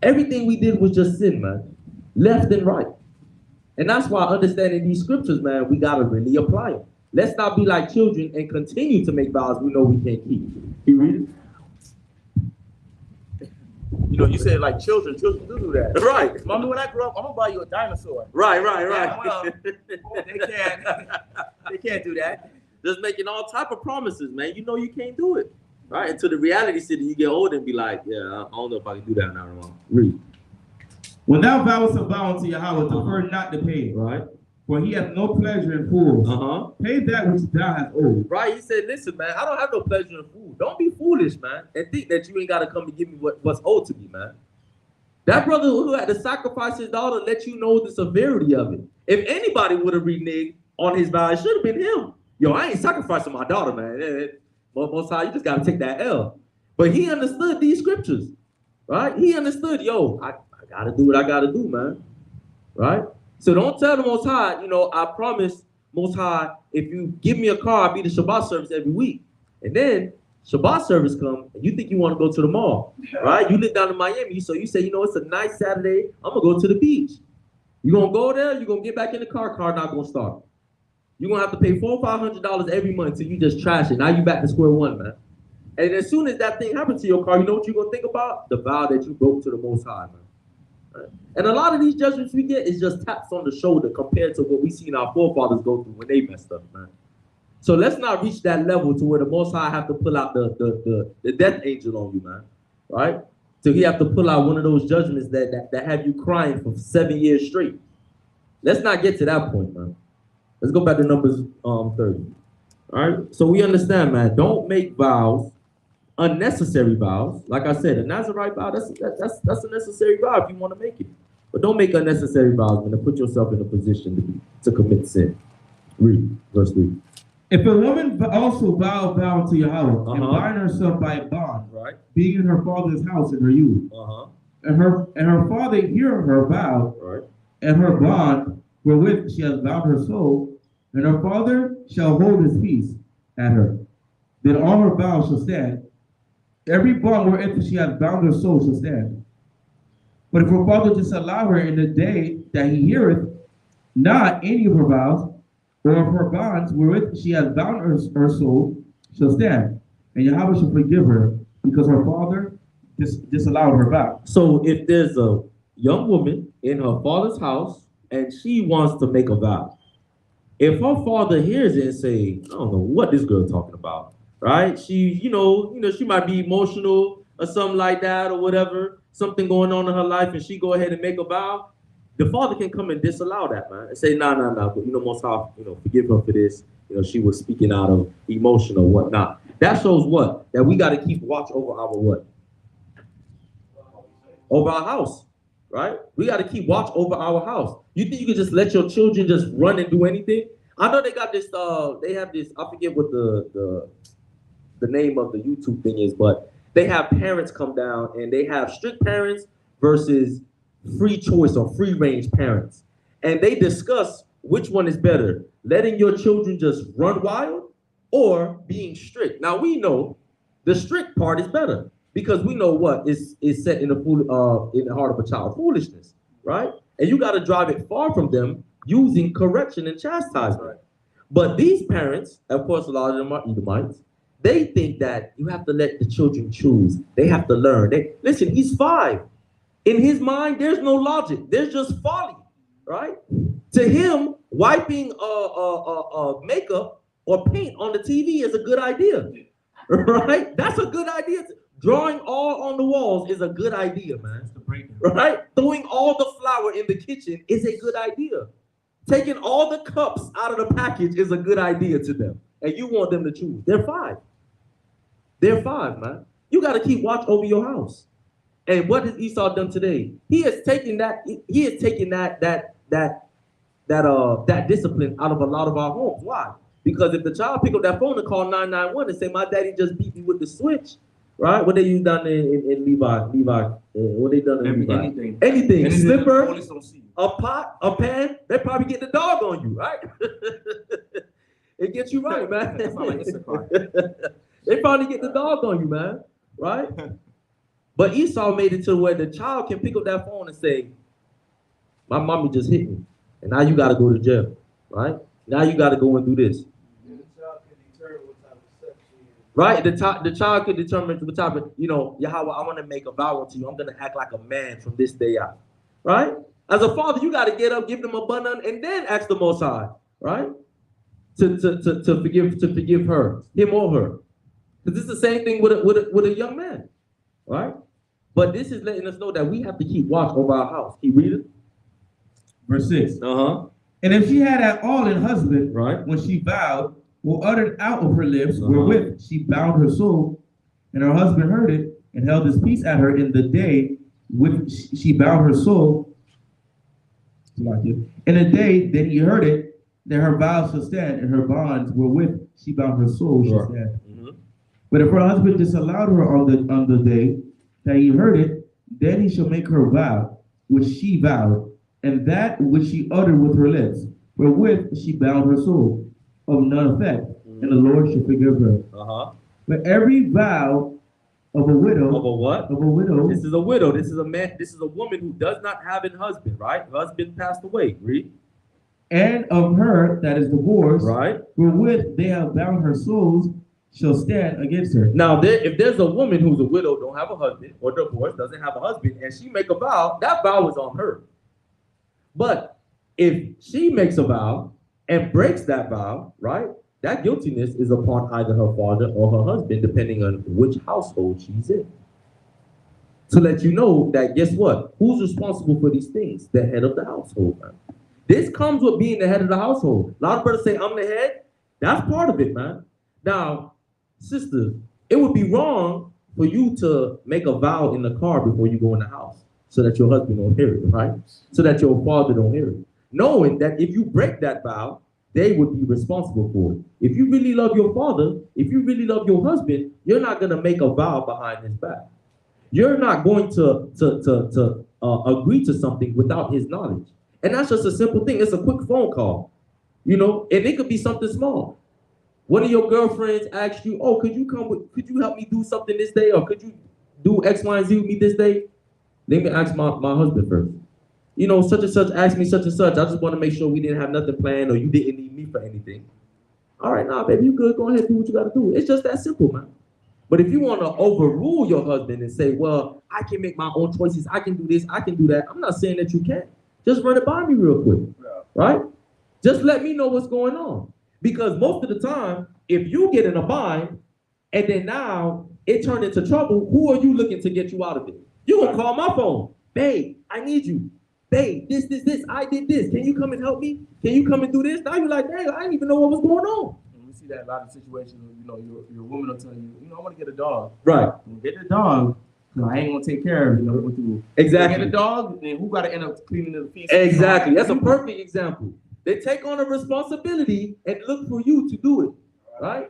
Everything we did was just sin, man. Left and right. And that's why understanding these scriptures, man, we got to really apply them. Let's not be like children and continue to make vows we know we can't keep. You read it? You know, you said like children do that. Right. Remember when I grew up, I'm gonna buy you a dinosaur. Right. Yeah, well, they can't do that. Just making all type of promises, man. You know you can't do it. Right? Until the reality city, you get older and be like, yeah, I don't know if I can do that now. Read. When thou vowest a vow unto Yahweh, defer not to pay it. Right. For he hath no pleasure in fools. Uh-huh. Pay that which thou hast owed. Right, he said, listen, man, I don't have no pleasure in food. Don't be foolish, man, and think that you ain't got to come and give me what's owed to me, man. That brother who had to sacrifice his daughter let you know the severity of it. If anybody would have reneged on his vow, it should have been him. Yo, I ain't sacrificing my daughter, man. Most high, you just got to take that L. But he understood these scriptures, right? He understood, yo, I got to do what I got to do, man, right? So don't tell the Most High, you know, I promise, Most High, if you give me a car, I'll be the Shabbat service every week. And then Shabbat service come, and you think you want to go to the mall, right? You live down in Miami, so you say, you know, it's a nice Saturday, I'm gonna go to the beach. You're gonna go there, you're gonna get back in the car not gonna start. You're gonna have to pay $400 or $500 every month till you just trash it. Now you back to square one, man. And as soon as that thing happens to your car, you know what you're gonna think about? The vow that you broke to the Most High, man. Right? And a lot of these judgments we get is just taps on the shoulder compared to what we seen our forefathers go through when they messed up, man. So let's not reach that level to where the Most High have to pull out the death angel on you, man. Right? So he have to pull out one of those judgments that have you crying for 7 years straight. Let's not get to that point, man. Let's go back to Numbers 30. All right? So we understand, man, don't make vows, unnecessary vows. Like I said, a Nazirite vow, that's a necessary vow if you want to make it. But don't make unnecessary vows, man, to put yourself in a position to commit sin. Read, verse 3. If a woman also vow to Yahweh and bind herself by a bond, right, being in her father's house in her youth, and her father hear her vow, right, and her bond wherewith she has bound her soul, and her father shall hold his peace at her, then all her vows shall stand. Every bond wherein she has bound her soul shall stand. But if her father disallow her in the day that he heareth not any of her vows, or of her bonds wherewith she has bound her soul shall stand, and Yahweh shall forgive her, because her father disallowed her vow. So if there's a young woman in her father's house and she wants to make a vow, if her father hears it and say, I don't know what this girl talking about, right? She, you know, she might be emotional or something like that or whatever, something going on in her life, and she go ahead and make a vow. The father can come and disallow that, man, and say, no, but Most High, forgive her for this. She was speaking out of emotion or whatnot. That shows what? That we got to keep watch over our what? Over our house, right? We got to keep watch over our house. You think you can just let your children just run and do anything? I know they got this, they have this, I forget what the name of the YouTube thing is, but they have parents come down and they have strict parents versus free choice or free range parents. And they discuss which one is better, letting your children just run wild or being strict. Now we know the strict part is better because we know what is set in the heart of a child, foolishness, right? And you got to drive it far from them using correction and chastisement. But these parents, of course, a lot of them are Edomites. They think that you have to let the children choose. They have to learn. Listen, he's 5. In his mind, there's no logic. There's just folly, right? To him, wiping makeup or paint on the TV is a good idea, right? That's a good idea. Drawing all on the walls is a good idea, man. Right? Throwing all the flour in the kitchen is a good idea. Taking all the cups out of the package is a good idea to them. And you want them to choose. They're 5. They're 5, man. You got to keep watch over your house. And what has Esau done today? He has taken that discipline out of a lot of our homes. Why? Because if the child pick up that phone and call 991 and say, my daddy just beat me with the switch, right? What they use down in Levi? What they done in Levi? Anything. Slipper, a pot, a pan, they probably get the dog on you, right? It gets you right, man. They probably get the dog on you, man, right? But Esau made it to where the child can pick up that phone and say, my mommy just hit me, and now you got to go to jail, right? Now you got to go and do this. And the child can determine what type of sex she is. Right? The child can determine what type of, Yahweh, I want to make a vow to you. I'm going to act like a man from this day out, right? As a father, you got to get up, give them a bun, and then ask the Most High, right? To forgive her, him or her. Because it's the same thing with a young man, right? But this is letting us know that we have to keep watch over our house. Keep reading. Verse 6. Uh-huh. And if she had at all an husband, right, when she vowed, or uttered out of her lips, wherewith she bound her soul, and her husband heard it, and held his peace at her in the day which she bound her soul, in the day that he heard it, then her vows shall stand, and her bonds wherewith she bound her soul shall stand. Mm-hmm. But if her husband disallowed her on the day that he heard it, then he shall make her vow, which she vowed, and that which she uttered with her lips, wherewith she bound her soul, of none effect, and the Lord shall forgive her. But every vow of a widow, Of a what? of a widow, This is a widow. This is a man. This is a woman who does not have a husband, right? Husband passed away. Read. and of her that is divorced, Right. wherewith they have bound her souls, shall stand against her. Now, if there's a woman who's a widow, don't have a husband, or divorced, doesn't have a husband, and she make a vow, that vow is on her. But if she makes a vow and breaks that vow, right, that guiltiness is upon either her father or her husband, depending on which household she's in. To let you know that, guess what? Who's responsible for these things? The head of the household, man. This comes with being the head of the household. A lot of brothers say, I'm the head. That's part of it, man. Now, sisters, it would be wrong for you to make a vow in the car before you go in the house so that your husband don't hear it, right? So that your father don't hear it. Knowing that if you break that vow, they would be responsible for it. If you really love your father, if you really love your husband, you're not going to make a vow behind his back. You're not going to agree to something without his knowledge. And that's just a simple thing. It's a quick phone call, you know, and it could be something small. One of your girlfriends asks you, oh, could you help me do something this day? Or could you do X, Y, and Z with me this day? Let me ask my husband first. You know, such and such asked me such and such. I just want to make sure we didn't have nothing planned or you didn't need me for anything. All right, nah, baby, you good. Go ahead and do what you got to do. It's just that simple, man. But if you want to overrule your husband and say, well, I can make my own choices. I can do this. I can do that. I'm not saying that you can't. Just run it by me real quick, right? Just let me know what's going on. Because most of the time, if you get in a bind and then now it turned into trouble, who are you looking to get you out of it? You're going to call my phone. Babe, I need you. Babe, this, I did this. Can you come and help me? Can you come and do this? Now you're like, dang, I didn't even know what was going on. And we see that a lot of situations where, you know, your woman will tell you, you know, I want to get a dog. Right. Get the dog. No, I ain't gonna take care of it. You know what to do. Exactly. Get a dog, then who gotta end up cleaning the feet? Exactly. That's a perfect example. They take on a responsibility and look for you to do it, right?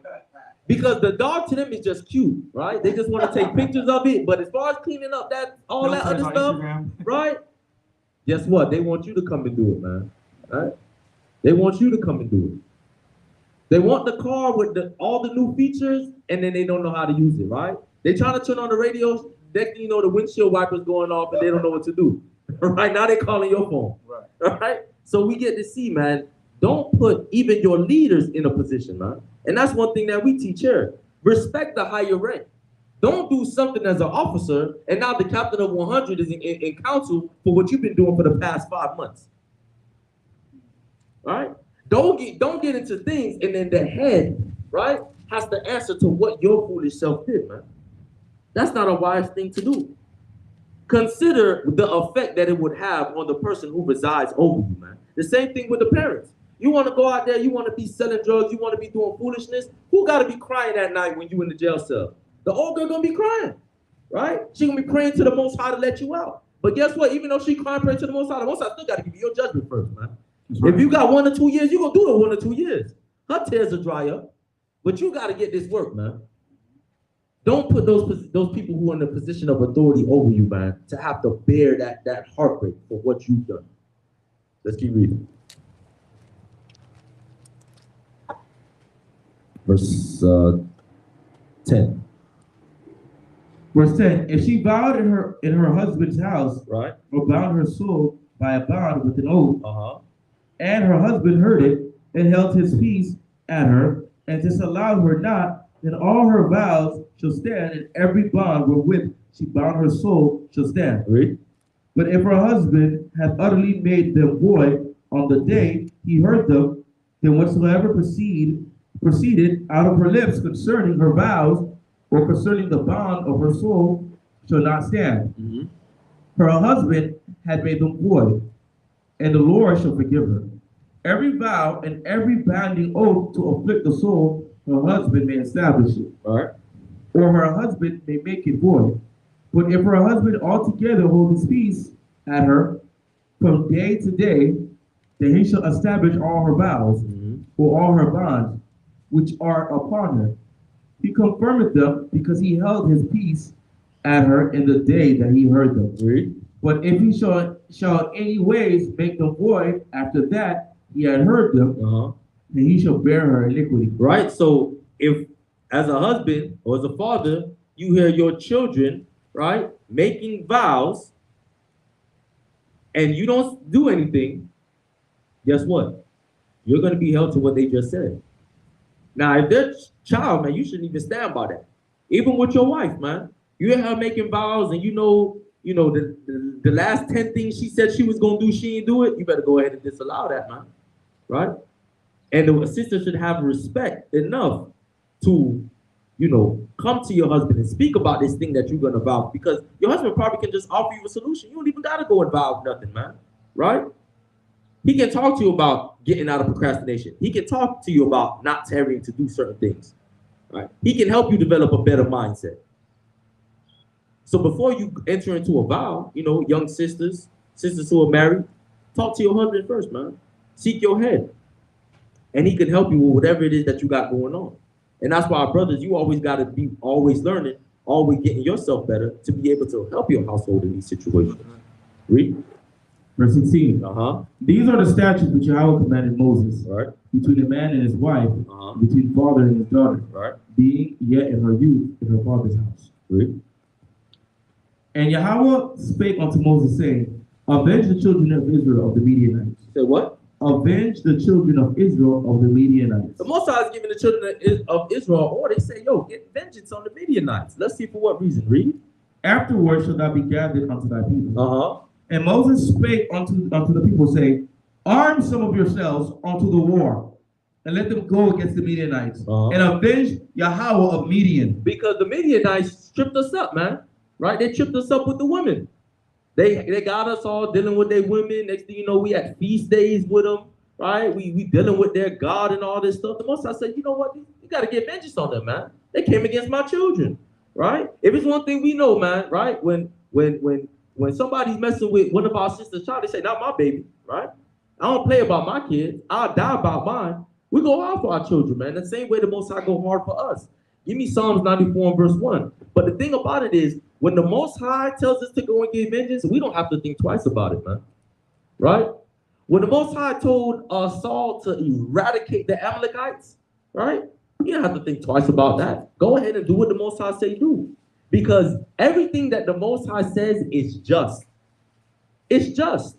Because the dog to them is just cute, right? They just want to take pictures of it. But as far as cleaning up that all that other stuff, right? Guess what? They want you to come and do it, man. Right? They want you to come and do it. They want the car with all the new features, and then they don't know how to use it, right? They trying to turn on the radio. Next thing you know, the windshield wipers going off, and they don't know what to do. Right now, they calling your phone. Right. Right. So we get to see, man. Don't put even your leaders in a position, man. And that's one thing that we teach here. Respect the higher rank. Don't do something as an officer, and now the captain of 100 is in council for what you've been doing for the past 5 months. Right? Don't get into things, and then the head, right, has to answer to what your foolish self did, man. That's not a wise thing to do. Consider the effect that it would have on the person who resides over you, man. The same thing with the parents. You want to go out there, you want to be selling drugs, you want to be doing foolishness. Who got to be crying at night when you in the jail cell? The old girl going to be crying, right? She going to be praying to the Most High to let you out. But guess what? Even though she crying, praying to the Most High still got to give you your judgment first, man. Right. If you got 1 or 2 years, you're going to do the 1 or 2 years. Her tears will dry up. But you got to get this work, man. Don't put those people who are in a position of authority over you, man, to have to bear that heartbreak for what you've done. Let's keep reading. Verse 10. Verse 10. If she vowed in her husband's house, right, or bound her soul by a bond with an oath, and her husband heard it and held his peace at her, and disallowed her not, then all her vows shall stand, and every bond wherewith she bound her soul shall stand. Read. But if her husband hath utterly made them void on the day he heard them, then whatsoever proceeded out of her lips concerning her vows, or concerning the bond of her soul, shall not stand. Mm-hmm. Her husband had made them void, and the Lord shall forgive her. Every vow and every binding oath to afflict the soul, her husband may establish it. All right. Or her husband may make it void. But if her husband altogether hold his peace at her from day to day, then he shall establish all her vows, or all her bonds, which are upon her. He confirmeth them, because he held his peace at her in the day that he heard them. Read. But if he shall any ways make them void after that he had heard them, then he shall bear her iniquity. Right. So if as a husband or as a father, you hear your children, right, making vows, and you don't do anything, guess what? You're going to be held to what they just said. Now, if they're child, man, you shouldn't even stand by that. Even with your wife, man. You hear her making vows and you know the last 10 things she said she was going to do, she didn't do it, you better go ahead and disallow that, man. Right? And the sister should have respect enough to, come to your husband and speak about this thing that you're going to vow. Because your husband probably can just offer you a solution. You don't even got to go and vow nothing, man. Right? He can talk to you about getting out of procrastination. He can talk to you about not tarrying to do certain things. Right? He can help you develop a better mindset. So before you enter into a vow, young sisters who are married, talk to your husband first, man. Seek your head. And he can help you with whatever it is that you got going on. And that's why, brothers, you always got to be always learning, always getting yourself better to be able to help your household in these situations. Read. Verse 16. These are the statutes which Yahweh commanded Moses, right, between a man and his wife, between father and his daughter, right, being yet in her youth in her father's house. Read. And Yahweh spake unto Moses, saying, avenge the children of Israel of the Midianites. Say what? Avenge the children of Israel of the Midianites. The Most High is giving the children of Israel order. They say, yo, get vengeance on the Midianites. Let's see for what reason. Read. Afterward shall thou be gathered unto thy people. And Moses spake unto the people, saying, arm some of yourselves unto the war, and let them go against the Midianites, and avenge Yahweh of Midian. Because the Midianites tripped us up, man. Right? They tripped us up with the women. They got us all dealing with their women. Next thing you know, we had feast days with them. Right? We dealing with their God and all this stuff. The Most High said, you know what? You got to get vengeance on them, man. They came against my children. Right? If it's one thing we know, man, right? When somebody's messing with one of our sister's child, they say, not my baby, right? I don't play about my kids. I'll die about mine. We go hard for our children, man. The same way the Most High go hard for us. Give me Psalms 94 and verse 1. But the thing about it is, when the Most High tells us to go and get vengeance, we don't have to think twice about it, man. Right? When the Most High told Saul to eradicate the Amalekites, right? You don't have to think twice about that. Go ahead and do what the Most High say do. Because everything that the Most High says is just. It's just.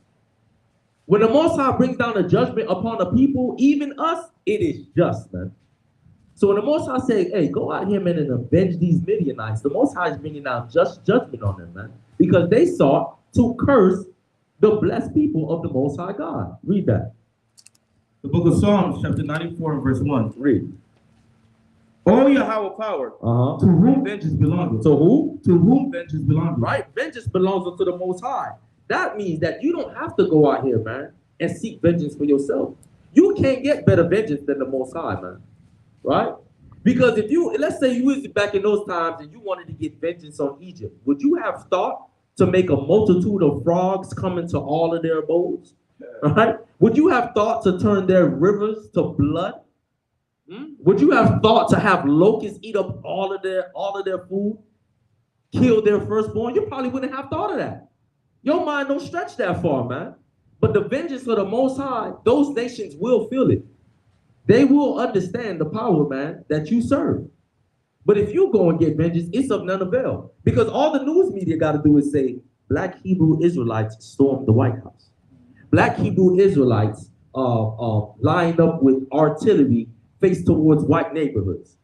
When the Most High brings down a judgment upon the people, even us, it is just, man. So when the Most High says, hey, go out here, man, and avenge these Midianites, the Most High is bringing down just judgment on them, man. Because they sought to curse the blessed people of the Most High God. Read that. The book of Psalms, chapter 94 and verse 1. Read. O Yahweh power, to whom vengeance belongeth. To who? To whom vengeance belongeth. Right, vengeance belongs unto the Most High. That means that you don't have to go out here, man, and seek vengeance for yourself. You can't get better vengeance than the Most High, man. Right? Because if you, let's say you was back in those times and you wanted to get vengeance on Egypt, would you have thought to make a multitude of frogs come into all of their abodes? Right? Would you have thought to turn their rivers to blood? Would you have thought to have locusts eat up all of their food, kill their firstborn? You probably wouldn't have thought of that. Your mind don't stretch that far, man. But the vengeance of the Most High, those nations will feel it. They will understand the power, man, that you serve. But if you go and get vengeance, it's of none avail. Because all the news media got to do is say, Black Hebrew Israelites stormed the White House. Black Hebrew Israelites lined up with artillery faced towards white neighborhoods.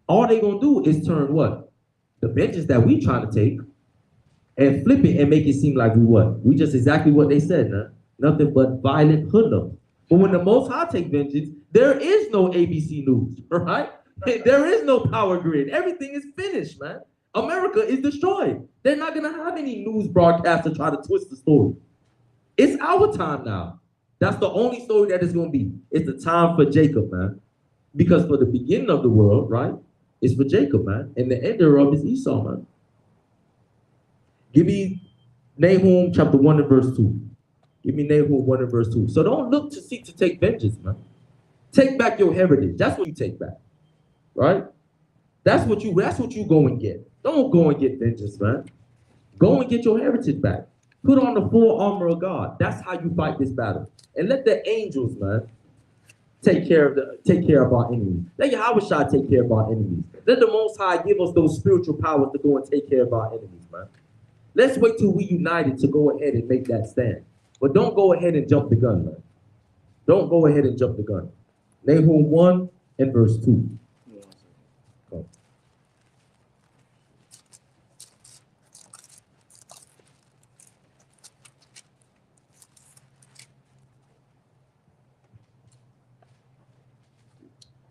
All they gonna do is turn what? The vengeance that we trying to take and flip it and make it seem like we what? We just exactly what they said, man. Nothing but violent hoodlums. But when the Most High take vengeance, there is no ABC News, right? There is no power grid. Everything is finished, man. America is destroyed. They're not gonna have any news broadcasts to try to twist the story. It's our time now. That's the only story that is going to be. It's the time for Jacob, man. Because for the beginning of the world, right, it's for Jacob, man. And the end thereof is Esau, man. Give me Nahum chapter 1 and verse 2. Give me Nahum 1 and verse 2. So don't look to seek to take vengeance, man. Take back your heritage. That's what you take back, right? That's what you go and get. Don't go and get vengeance, man. Go and get your heritage back. Put on the full armor of God. That's how you fight this battle. And let the angels, man, take care of our enemies. Let Yahushua take care of our enemies. Let the Most High give us those spiritual powers to go and take care of our enemies, man. Let's wait till we united to go ahead and make that stand. But don't go ahead and jump the gun, man. Don't go ahead and jump the gun. Nahum 1 and verse 2. Come.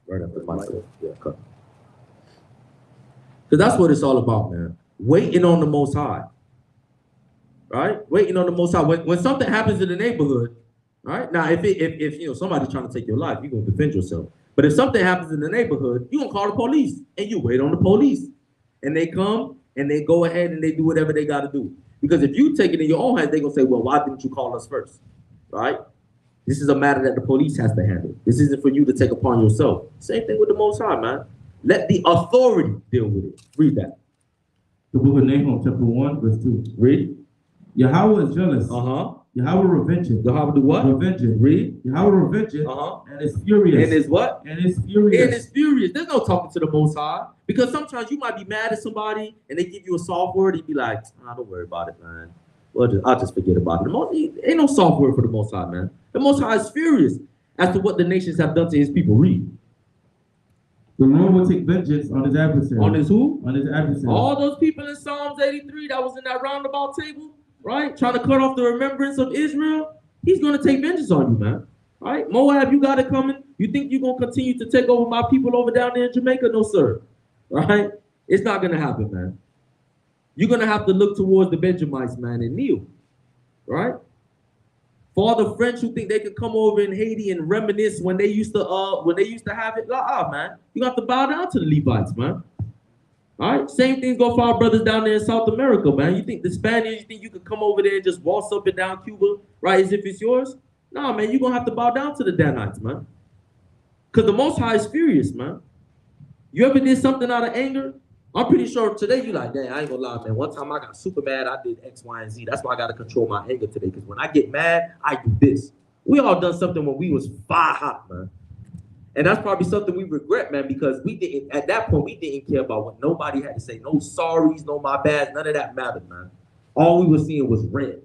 Right after myself. Yeah, come. Because that's what it's all about, man. Waiting on the Most High. Right? Waiting on the Most High. When something happens in the neighborhood, right? Now, if somebody's trying to take your life, you're going to defend yourself. But if something happens in the neighborhood, you're going to call the police. And you wait on the police. And they come and they go ahead and they do whatever they got to do. Because if you take it in your own hands, they're going to say, well, why didn't you call us first? Right? This is a matter that the police has to handle. This isn't for you to take upon yourself. Same thing with the Most High, man. Let the authority deal with it. Read that. The book of Nahum, chapter 1, verse 2. Read. Yahweh is jealous. Yahweh revengeth. Yahweh do what? Revengeth. Read. Yahweh revengeth. And is furious. And is what? And is furious. And is furious. There's no talking to the Most High. Because sometimes you might be mad at somebody and they give you a soft word and you be like, don't worry about it, man. Well, I'll just forget about it. Ain't no soft word for the Most High, man. The Most High is furious as to what the nations have done to his people. Read. The Lord will take vengeance on his adversary. On his who? On his adversary. All those people in Psalms 83 that was in that roundabout table, right? Trying to cut off the remembrance of Israel. He's going to take vengeance on you, man. Right? Moab, you got it coming. You think you're going to continue to take over my people over down there in Jamaica? No, sir. Right? It's not going to happen, man. You're going to have to look towards the Benjamites, man, and kneel. Right? For all the French who think they could come over in Haiti and reminisce when they used to have it, man. You have to bow down to the Levites, man. All right? Same thing go for our brothers down there in South America, man. You think the Spaniards, you think you could come over there and just waltz up and down Cuba, right, as if it's yours? No, man, you're going to have to bow down to the Danites, man. Because the Most High is furious, man. You ever did something out of anger? I'm pretty sure today you like, dang, I ain't gonna lie, man. One time I got super mad, I did X, Y, and Z. That's why I gotta control my anger today. Because when I get mad, I do this. We all done something when we was fire hot, man. And that's probably something we regret, man, because we didn't, at that point, we didn't care about what nobody had to say. No sorries, no my bads, none of that mattered, man. All we were seeing was red.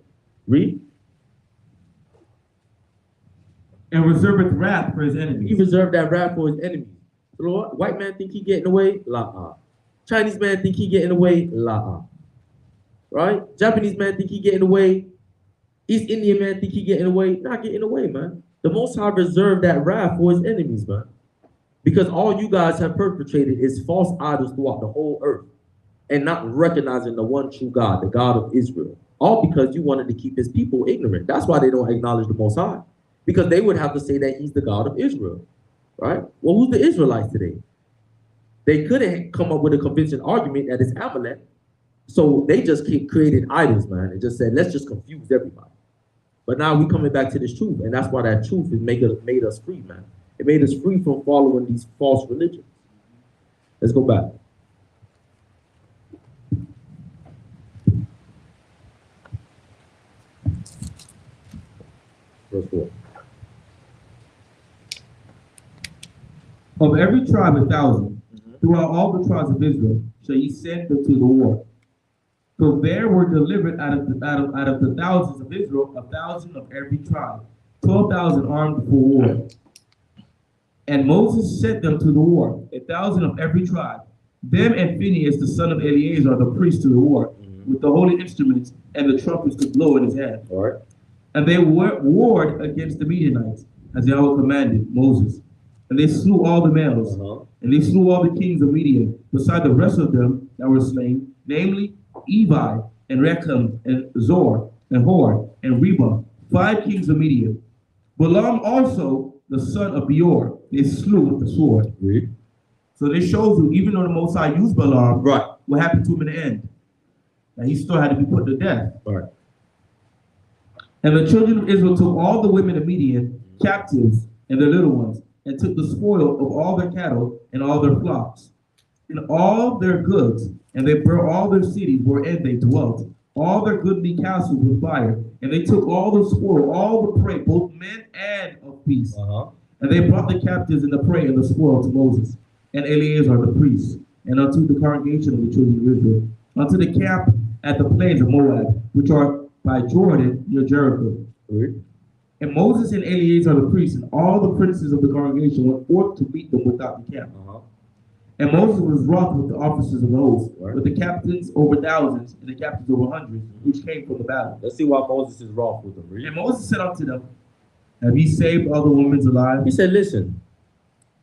Read. And reserveth wrath for his enemies. He reserved that wrath for his enemies. Lord, white man think he getting away? La. Chinese man think he getting away? La. Right? Japanese man think he getting away? East Indian man think he getting away? Not getting away, man. The Most High reserved that wrath for his enemies, man. Because all you guys have perpetrated is false idols throughout the whole earth and not recognizing the one true God, the God of Israel. All because you wanted to keep his people ignorant. That's why they don't acknowledge the Most High. Because they would have to say that he's the God of Israel. Right? Well, who's the Israelites today? They couldn't come up with a convincing argument that it's Amalek. So they just created idols, man, and just said, let's just confuse everybody. But now we're coming back to this truth, and that's why that truth has made us free, man. It made us free from following these false religions. Let's go back. Verse 4. Of every tribe 1,000, throughout all the tribes of Israel, shall ye send them to the war. So there were delivered out of the thousands of Israel 1,000 of every tribe, 12,000 armed for war. And Moses sent them to the war, 1,000 of every tribe, them and Phinehas the son of Eleazar the priest to the war, with the holy instruments and the trumpets to blow in his hand. All right. And they warred against the Midianites, as Yahweh commanded Moses. And they slew all the males, and they slew all the kings of Midian, beside the rest of them that were slain, namely Evi, and Rechem, and Zor, and Hor, and Reba, 5 kings of Midian. Balaam also, the son of Beor, they slew with the sword. So this shows you, even though the Most High used Balaam, right, what happened to him in the end? And he still had to be put to death. Right. And the children of Israel took all the women of Midian captives and their little ones, and took the spoil of all their cattle and all their flocks, and all their goods, and they burnt all their cities wherein they dwelt, all their goodly castles with fire, and they took all the spoil, all the prey, both men and of beasts. And they brought the captives and the prey and the spoil to Moses, and Eleazar the priest, and unto the congregation of the children of Israel, unto the camp at the plains of Moab, which are by Jordan near Jericho. And Moses and Eleazar the priest and all the princes of the congregation went forth to meet them without the camp. And Moses was wroth with the officers of the host, with the captains over thousands and the captains over hundreds, which came from the battle. Let's see why Moses is wroth with them. Read. And Moses said unto them, have ye saved all the women alive? He said, listen,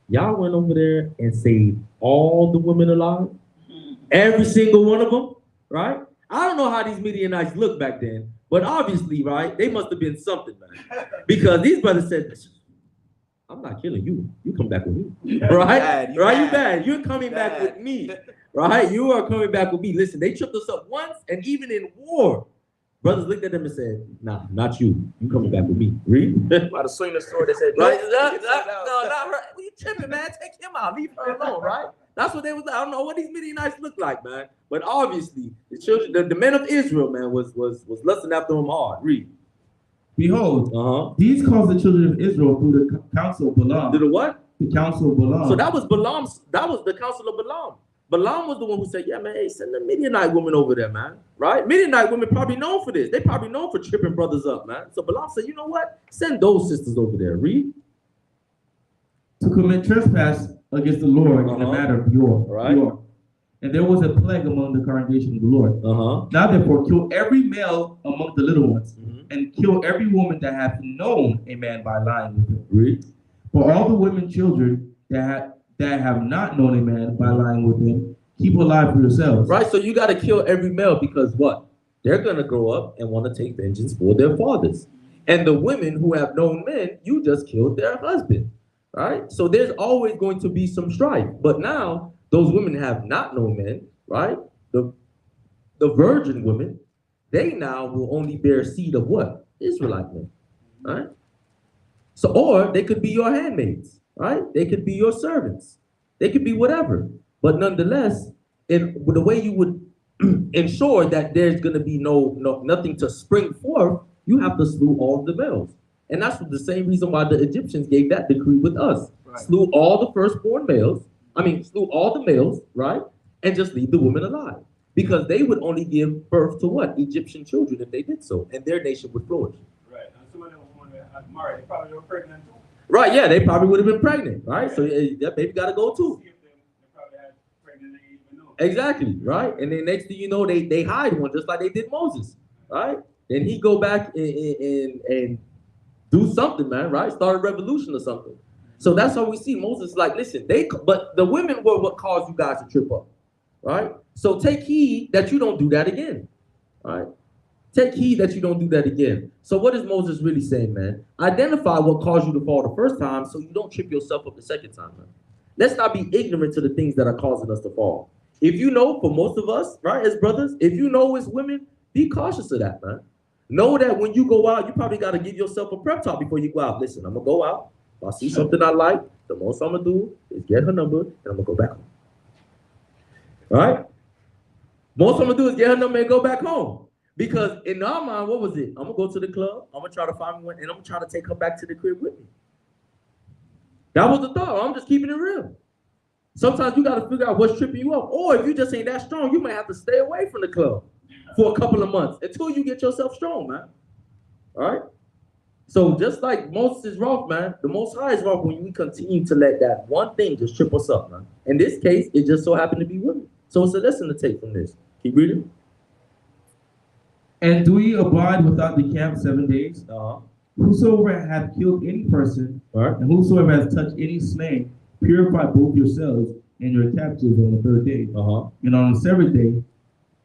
y'all went over there and saved all the women alive? Every single one of them, right? I don't know how these Midianites looked back then, but obviously, right, they must have been something, man. Because these brothers said, I'm not killing you. You come back with me, right? You bad. You're coming back with me, right? You are coming back with me. Listen, they tripped us up once, and even in war, brothers looked at them and said, nah, not you. You coming back with me. Read. About to swing the sword, they said, right? No, not her. You tripping, man. Take him out. Leave her alone, right? That's what they was. I don't know what these Midianites look like, man. But obviously, the children, the men of Israel, man, was lusting after them hard. Read. Behold, these caused the children of Israel through the counsel of Balaam. Through the what? The counsel of Balaam. So that was Balaam's. That was the counsel of Balaam. Balaam was the one who said, yeah, man, hey, send the Midianite woman over there, man. Right? Midianite women probably known for this. They probably known for tripping brothers up, man. So Balaam said, you know what? Send those sisters over there. Read. To commit trespass against the Lord in the matter of Peor. Right. Peor. And there was a plague among the congregation of the Lord. Now therefore kill every male among the little ones, and kill every woman that hath known a man by lying with him. Read. For all the women children that have not known a man by lying with him, keep alive for yourselves. Right, so you got to kill every male because what? They're going to grow up and want to take vengeance for their fathers. And the women who have known men, you just killed their husband. Right? So there's always going to be some strife. But now, those women have not known men, right? The virgin women, they now will only bear seed of what? Israelite men. Right? So, or they could be your handmaids. Right? They could be your servants. They could be whatever. But nonetheless, the way you would ensure that there's going to be nothing to spring forth, you have to slew all the males. And that's the same reason why the Egyptians gave that decree with us. Right. Slew all the firstborn males. Slew all the males, right? And just leave the women alive. Because they would only give birth to what? Egyptian children if they did so. And their nation would flourish. Right. And some of them women that married, they probably were pregnant too. Right, yeah, they probably would have been pregnant, right? So that baby got to go too. Exactly, right? And then next thing you know, they hide one just like they did Moses, right? Then he go back and do something, man, right? Start a revolution or something. So that's how we see Moses like, listen, but the women were what caused you guys to trip up, right? So take heed that you don't do that again, right? Take heed that you don't do that again. So what is Moses really saying, man? Identify what caused you to fall the first time so you don't trip yourself up the second time, man. Let's not be ignorant to the things that are causing us to fall. If you know, for most of us, right, as brothers, if you know as women, be cautious of that, man. Know that when you go out, you probably got to give yourself a prep talk before you go out. Listen, I'm going to go out. If I see something I like, the most I'm going to do is get her number and I'm going to go back home. All right? Most I'm going to do is get her number and go back home. Because in our mind, what was it? I'm going to go to the club. I'm going to try to find one, and I'm going to try to take her back to the crib with me. That was the thought. I'm just keeping it real. Sometimes you got to figure out what's tripping you up. Or if you just ain't that strong, you might have to stay away from the club for a couple of months until you get yourself strong, man. All right? So just like Moses is wrong, man, the Most High is wrong when we continue to let that one thing just trip us up, man. In this case, it just so happened to be women. So it's a lesson to take from this. Keep reading. And do ye abide without the camp 7 days? Whosoever hath killed any person, and whosoever has touched any slain, purify both yourselves and your captives on the 3rd day. And on the 7th day,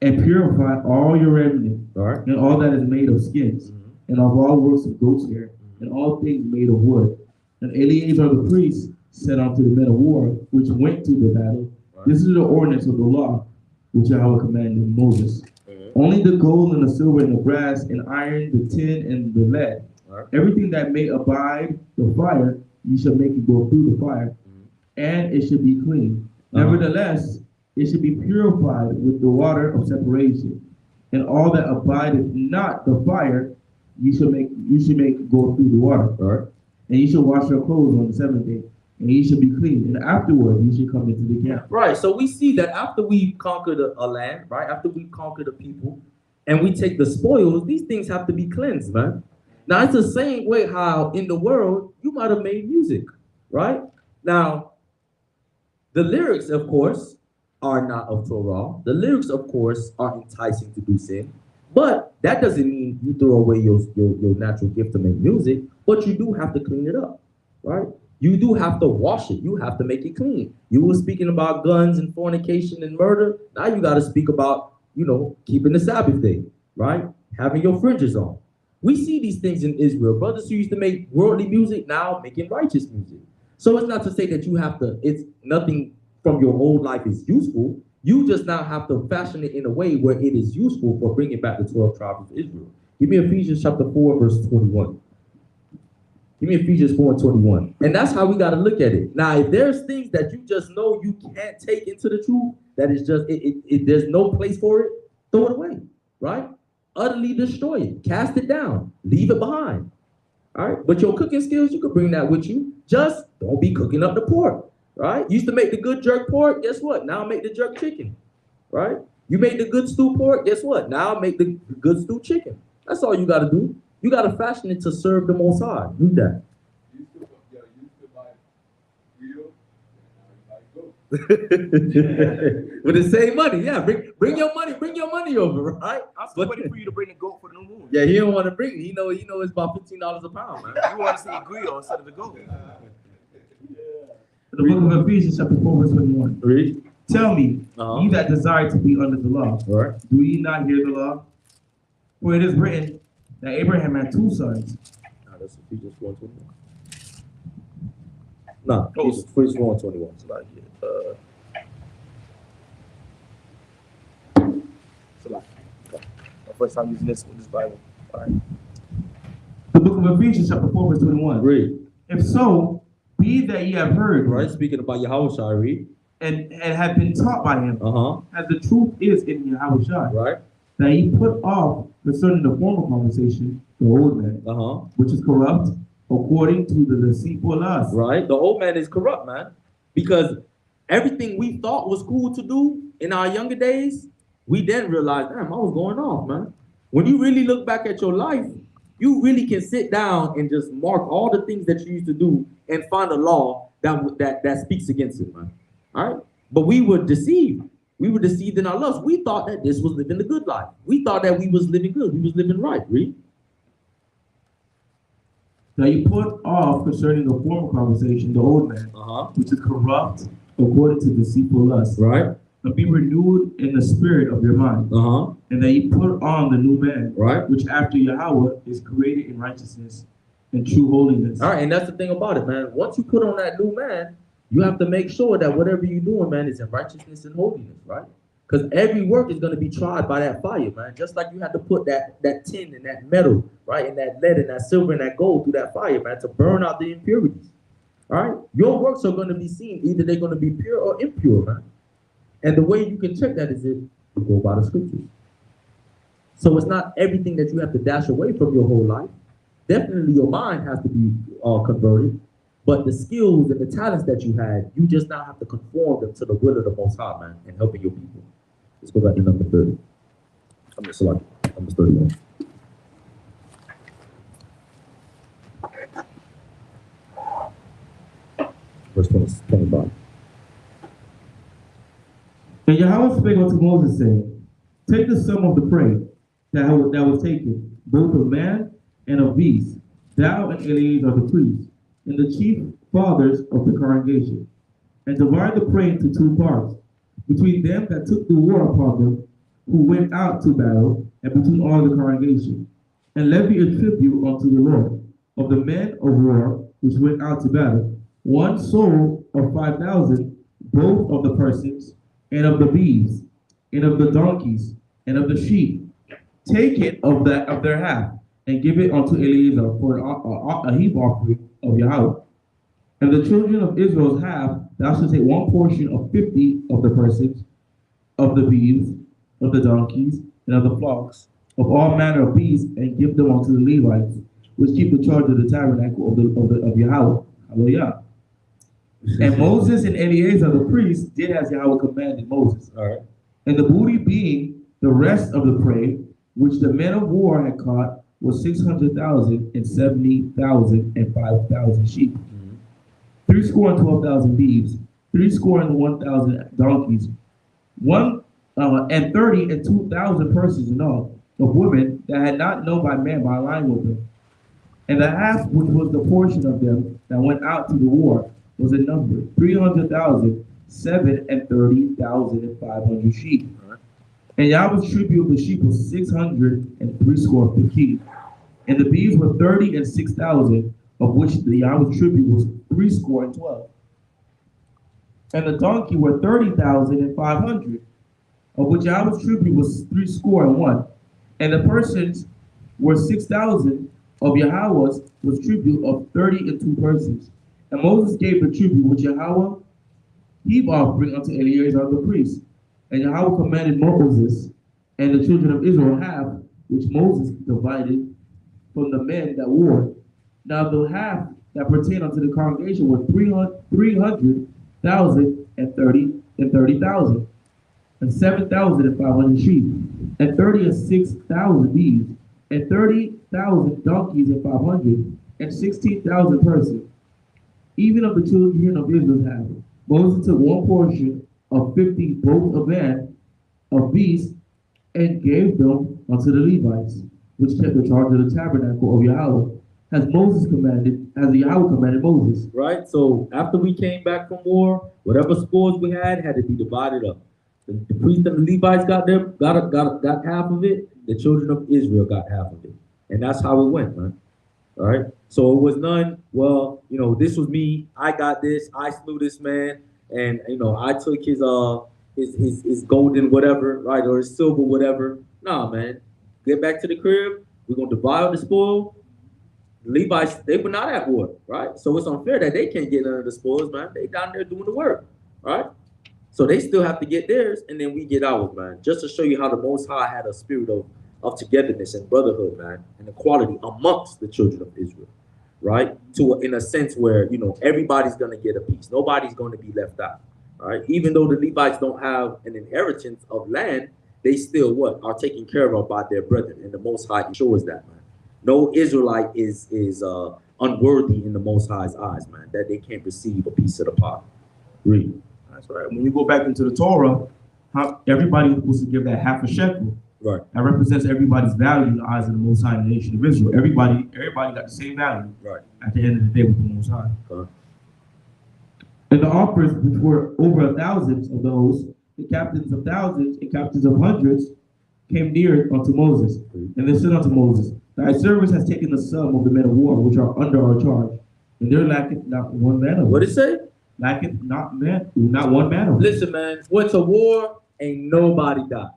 and purify all your remnant, and all that is made of skins, and of all works of goat's hair, and all things made of wood. And Eleazar the priest said unto the men of war, which went to the battle, this is the ordinance of the law, which Yahweh commanded Moses. Only the gold and the silver and the brass and iron, the tin and the lead, everything that may abide the fire, you shall make it go through the fire, and it should be clean. Nevertheless, it should be purified with the water of separation. And all that abideth not the fire, you should make go through the water. And ye shall wash your clothes on the seventh day, and ye shall be clean. And afterward ye shall come into the camp. Right. So we see that after we conquer a land, right? After we conquer the people, and we take the spoils, these things have to be cleansed, man. Now it's the same way how in the world you might have made music, right? Now, the lyrics, of course, are not of Torah. The lyrics, of course, are enticing to do sin. But that doesn't mean you throw away your natural gift to make music, but you do have to clean it up, right? You do have to wash it. You have to make it clean. You were speaking about guns and fornication and murder. Now you got to speak about, keeping the Sabbath day, right? Having your fringes on. We see these things in Israel. Brothers who used to make worldly music now making righteous music. So it's not to say that you have to, it's nothing from your old life is useful. You just now have to fashion it in a way where it is useful for bringing back the 12 tribes of Israel. Give me Ephesians chapter 4, verse 21. Give me Ephesians 4 and 21. And that's how we got to look at it. Now, if there's things that you just know you can't take into the truth, that is just, there's no place for it, throw it away, right? Utterly destroy it. Cast it down. Leave it behind. All right? But your cooking skills, you can bring that with you. Just don't be cooking up the pork, right? Used to make the good jerk pork. Guess what? Now make the jerk chicken, right? You make the good stew pork. Guess what? Now make the good stew chicken. That's all you got to do. You got to fashion it to serve the Most High. Do that. You used to buy real, and now you buy goat. With the same money, yeah. Bring your money over, right? I'm still waiting for you to bring the goat for the new moon. Yeah, he don't want to bring it. He know it's about $15 a pound, man. You want to see a grill instead of the goat. The book of Ephesians, chapter 4, verse 21. Read. Tell me, ye that desire to be under the law, Right. do ye not hear the law? For it is written that Abraham had two sons. No, that's Ephesians 4:21. No, Ephesians 4:21. So like, So like, my first time using this Bible. All right. The book of Ephesians, chapter 4, verse 21. read. If so, be that ye have heard, Right, speaking about Yahushua, read. and have been taught by him, Uh-huh. as the truth is in Yahushua, Right. that ye put off concerning the former conversation, the old man, Uh-huh. which is corrupt, according to the deceitful lust. Right. The old man is corrupt, man. Because everything we thought was cool to do in our younger days, we then realized, damn, I was going off, man. When you really look back at your life, you really can sit down and just mark all the things that you used to do and find a law that speaks against it, man. All right? But we were deceived. We were deceived in our lust. We thought that this was living the good life. We thought that we was living good. We was living right. Read. That you put off concerning the former conversation, the old man, Uh-huh. which is corrupt, according to deceitful lust. Right. And be renewed in the spirit of your mind. Uh-huh. And that you put on the new man, Right. which after Yahweh is created in righteousness and true holiness. All right, and that's the thing about it, man. Once you put on that new man, you have to make sure that whatever you're doing, man, is in righteousness and holiness, right? Because every work is going to be tried by that fire, man. Just like you had to put that tin and that metal, right, and that lead and that silver and that gold through that fire, man, to burn out the impurities. All right? Your works are going to be seen. Either they're going to be pure or impure, man. And the way you can check that is if you go by the scriptures. So it's not everything that you have to dash away from your whole life. Definitely your mind has to be converted. But the skills and the talents that you had, you just now have to conform them to the will of the Most High, man, and helping your people. Let's go back to number 30. I'm just like, number 31. Verse 25. And Yahweh spake unto Moses, saying, take the sum of the prey that was taken, both of man and of beast, thou and Eleazar the priest, and the chief fathers of the congregation, and divide the prey into two parts, between them that took the war upon them, who went out to battle, and between all the congregation. And levy a tribute unto the Lord, of the men of war which went out to battle, 1 soul of 5,000, both of the persons, and of the beeves, and of the donkeys, and of the sheep. Take it of their half, and give it unto Eleazar for a heap offering of Yahweh. And the children of Israel's half, thou shalt take 1 portion of 50 of the persons, of the beeves, of the donkeys, and of the flocks, of all manner of beasts, and give them unto the Levites, which keep the charge of the tabernacle of Yahweh. Hallelujah. And Moses and Eleazar the priest did as Yahweh commanded Moses. All right. And the booty being the rest of the prey, which the men of war had caught, was 600,000 and 70,000 and 5,000 sheep, threescore and 12,000 beeves, threescore and 1,000 donkeys, and 30 and 2,000 persons in all, of women that had not known by man by lying with them. And the half which was the portion of them that went out to the war was in number 300,000, 7 and 30,000 and 500 sheep. And Yahweh's tribute of the sheep was 600 and threescore 15. And the beeves were 30 and 6,000, of which the Yahweh's tribute was threescore and 12. And the donkey were 30,000 and 500, of which Yahweh's tribute was threescore and 1. And the persons were 6,000, of Yahweh's was tribute of 30 and 2 persons. And Moses gave the tribute which Yahweh heave offering unto Eleazar the priest. And Yahweh commanded Moses and the children of Israel half, which Moses divided from the men that warred. Now the half that pertained unto the congregation were 300,000 and 30,000, and 7,500 sheep, and 36,000 beeves, and 30,000 donkeys and 500, and 16,000 persons. Even of the children of Israel's half, Moses took one portion of 50 both of man of beasts, and gave them unto the Levites, which kept the charge of the tabernacle of Yahweh, as Moses commanded, as Yahweh commanded Moses. Right? So after we came back from war, whatever spoils we had to be divided up. The priests and the Levites got half of it. The children of Israel got half of it. And that's how it went, man. All right? So it was none, well, this was me. I got this. I slew this man. And, I took his golden whatever, right? Or his silver whatever. Nah, man. Get back to the crib. We're going to divide the spoil. The Levites, they were not at war, right? So it's unfair that they can't get none of the spoils, man. They down there doing the work, right? So they still have to get theirs, and then we get ours, man. Just to show you how the Most High had a spirit of togetherness and brotherhood, man, and equality amongst the children of Israel, right? In a sense where, everybody's going to get a piece. Nobody's going to be left out, right? Even though the Levites don't have an inheritance of land, they still are taken care of by their brethren, and the Most High ensures that, man. No Israelite is unworthy in the Most High's eyes, man, that they can't receive a piece of the pot. Read. That's right. When you go back into the Torah, everybody was supposed to give that half a shekel. Right. That represents everybody's value in the eyes of the Most High nation of Israel. Everybody got the same value. Right. At the end of the day with the Most High. Okay. And the offers, which were over 1,000 of those, the captains of thousands and captains of hundreds, came near unto Moses. And they said unto Moses, Thy servant has taken the sum of the men of war which are under our charge, and there lacketh not one man of them. What did it say? Lacketh not one man of them. Listen, man, went to war, ain't nobody died.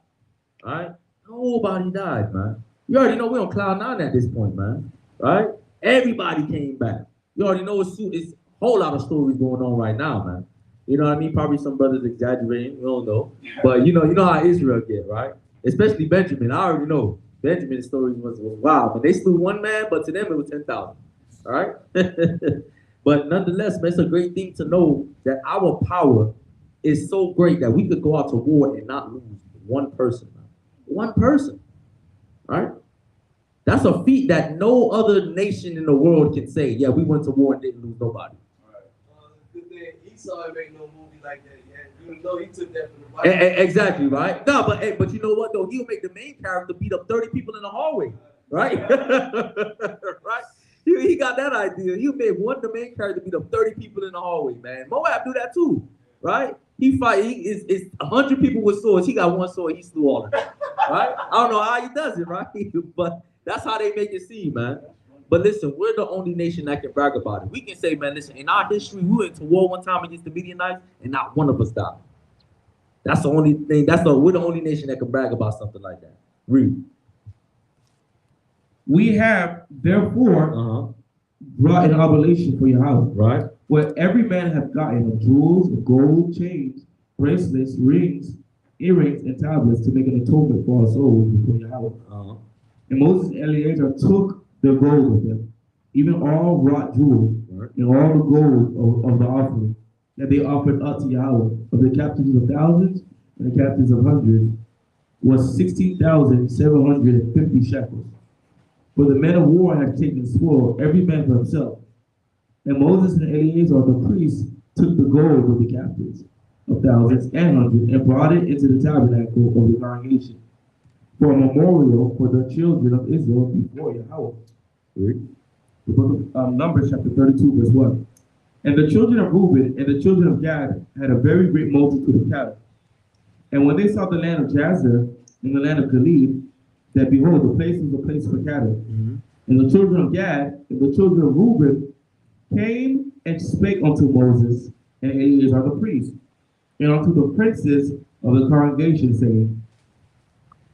All right? Nobody died, man. You already know we're on cloud 9 at this point, man. Right? Everybody came back. You already know it's a whole lot of stories going on right now, man. You know what I mean? Probably some brothers exaggerating. We don't know. But you know how Israel get, right? Especially Benjamin. I already know. Benjamin's story was wild. But they slew one man, but to them it was 10,000. All right? But nonetheless, man, it's a great thing to know that our power is so great that we could go out to war and not lose one person. Man. One person. Right? That's a feat that no other nation in the world can say, yeah, we went to war and didn't lose nobody. Good thing Esau ain't make no movie like that yet, even though he took that from the Bible. Exactly, right? No, but you know what, though? He'll make the main character beat up 30 people in the hallway, right? Right? He got that idea. He'll make the main character beat up 30 people in the hallway, man. Moab do that too, right? It's 100 people with swords. He got one sword. He slew all of them, right? I don't know how he does it, right? But that's how they make it seem, man. But listen, we're the only nation that can brag about it. We can say, man, listen, in our history, we went to war one time against the Midianites, and not one of us died. That's the only thing. We're the only nation that can brag about something like that. Read. We have, therefore, brought an oblation for Yahweh. Right. Where every man hath gotten of jewels, of gold, chains, bracelets, rings, earrings, and tablets to make an atonement for our souls before Yahweh. And Moses and Eleazar took the gold of them, even all wrought jewels, and all the gold of the offering that they offered up to Yahweh, of the captains of thousands and the captains of hundreds, was 16,750 shekels. For the men of war had taken spoil, every man for himself. And Moses and Eleazar the priests took the gold of the captains of thousands and hundreds, and brought it into the tabernacle of the congregation, for a memorial for the children of Israel before Yahweh. The book of Numbers chapter 32 verse 1. And the children of Reuben and the children of Gad had a very great multitude of cattle. And when they saw the land of Jazer and the land of Gilead, that behold, the place was a place for cattle. And the children of Gad and the children of Reuben came and spake unto Moses and Eleazar the priest, and unto the princes of the congregation, saying,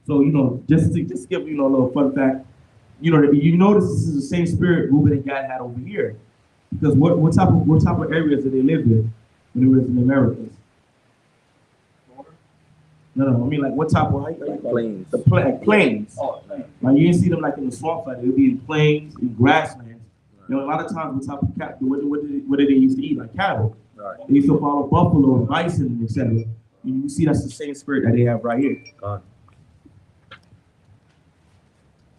so, just to give, a little fun fact, you notice this is the same spirit Reuben and Gad had over here. Because what type of areas did they live in when they were in the Americas? No, I mean like what type of Plains. The plains. Oh, plains. Like you didn't see them like in the swamp, like they'd be in plains, in grasslands. A lot of times what type of cattle, what did they used to eat? Like cattle. Right. They used to follow buffalo and bison, etc. You see that's the same spirit that they have right here.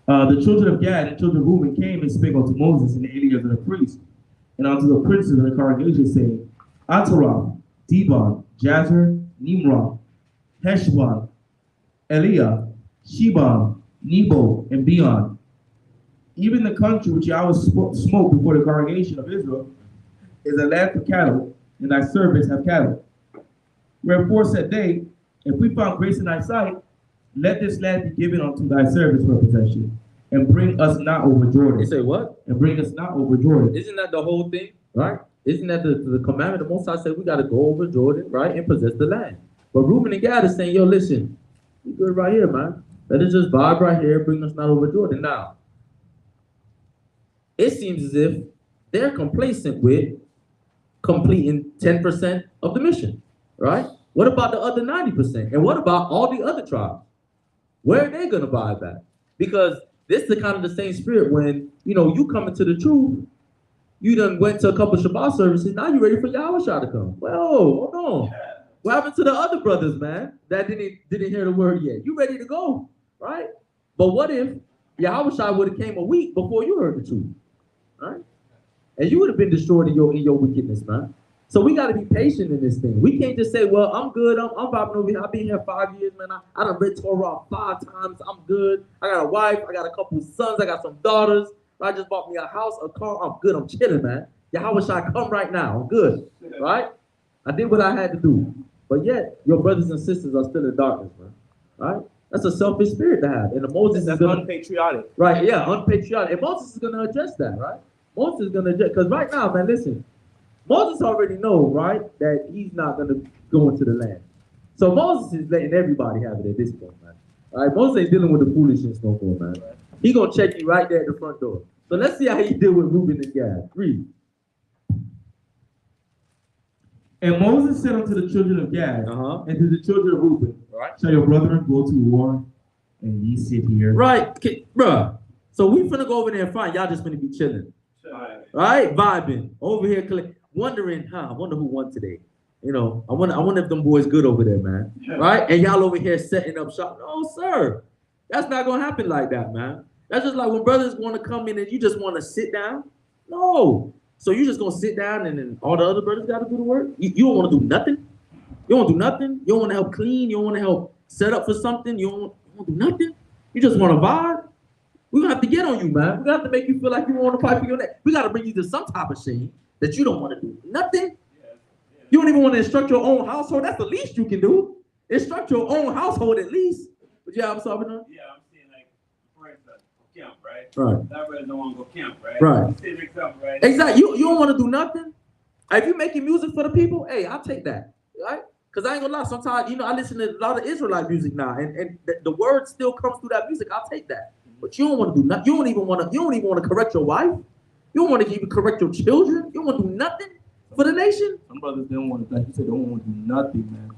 The children of Gad and children of Reuben came and spake unto Moses and Eleazar the priest, and unto the princes of the congregation, saying, Ataroth, Dibon, Jazer, Nimrod, Heshbon, Eliah, Shebon, Nebo, and Beon, even the country which Yahweh smote before the congregation of Israel, is a land for cattle, and thy servants have cattle. Wherefore said they, if we found grace in thy sight, let this land be given unto thy servants for possession, and bring us not over Jordan. You say what? And bring us not over Jordan. Isn't that the whole thing, right? Isn't that the commandment? The Most High said we got to go over Jordan, right, and possess the land. But Reuben and Gad is saying, yo, listen, we good right here, man. Let us just vibe right here, bring us not over Jordan. Now, it seems as if they're complacent with completing 10% of the mission, right? What about the other 90%? And what about all the other tribes? Where are they going to vibe at? Because this is kind of the same spirit when, you come into the truth, you done went to a couple Shabbat services, now you're ready for Yahweh to come. Well, hold on. What happened to the other brothers, man, that didn't hear the word yet? You ready to go, right? But what if Yahweh would have came a week before you heard the truth, right? And you would have been destroyed in your wickedness, man. So we got to be patient in this thing. We can't just say, well, I'm good. I'm vibing over here. I've been here 5 years, man. I done read Torah 5 times. I'm good. I got a wife. I got a couple sons. I got some daughters. I just bought me a house, a car. I'm good. I'm chilling, man. Yahweh come right now. I'm good, right? I did what I had to do. But yet, your brothers and sisters are still in darkness, man. Right? That's a selfish spirit to have. And Moses is gonna, unpatriotic. Right, yeah, unpatriotic. And Moses is going to address that, right? Moses is going to address, because right now, man, listen, Moses already knows, right, that he's not going to go into the land. So Moses is letting everybody have it at this point, man. All right, Moses ain't dealing with the foolishness no more, man. He going to check you right there at the front door. So let's see how he deal with Reuben and Gad. Read. And Moses said unto the children of Gad and to the children of Reuben, shall your brethren go to war, and ye sit here? Right, bruh. So we finna go over there and find y'all just finna be chilling. Right? Vibing. Over here, wondering, I wonder who won today. I wonder if them boys good over there, man. Right? And y'all over here setting up shop. No, sir. That's not gonna happen like that, man. That's just like when brothers want to come in and you just want to sit down. No. So you just gonna sit down and then all the other brothers gotta do the work? You don't want to do nothing? You don't want to do nothing? You don't want to help clean? You don't want to help set up for something? You don't want to do nothing? You just want to vibe? We're gonna have to get on you, man. We're gonna have to make you feel like you want to fight for your neck. We gotta bring you to some type of shame that you don't want to do nothing. You don't even want to instruct your own household. That's the least you can do. Instruct your own household at least. But yeah, I'm sorry, no? Yeah, I'm saying like, for instance, camp, right? Right. That brother don't want to go camp, right? Right. Right? Exactly. You don't want to do nothing. If you making music for the people, hey, I'll take that, right? Because I ain't gonna lie. Sometimes, I listen to a lot of Israelite music now, and the word still comes through that music. I'll take that. But you don't want to do nothing. You don't even want to correct your wife. You don't want to even correct your children. You don't want to do nothing for the nation. Some brothers don't want to, like you said, don't want to do nothing, man.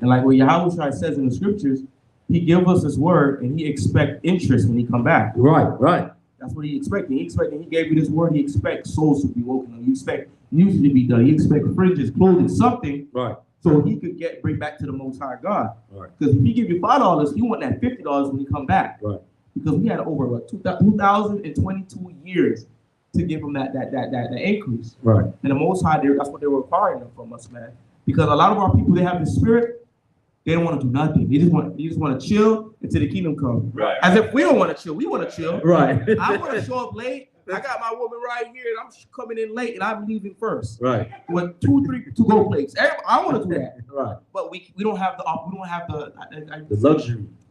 And like what Yahweh says in the scriptures, he gives us his word and he expects interest when he come back. Right. That's what he expected. He gave you this word. He expects souls to be woken up. You expect music to be done. You expect fringes, clothing, something. Right. So he could bring back to the Most High God. Right. Because if he give you $5, you want that $50 when he come back. Right. Because we had over 2,022 years to give him that increase. Right. And the Most High, that's what they were requiring from us, man. Because a lot of our people, they have the spirit. They don't want to do nothing. They just want to chill until the kingdom comes. Right. As if we don't want to chill. We want to chill. Right. I want to show up late. I got my woman right here, and I'm coming in late, and I'm leaving first. Right. With 2-3 to-go plates. I want to do that. Right. But we don't have the The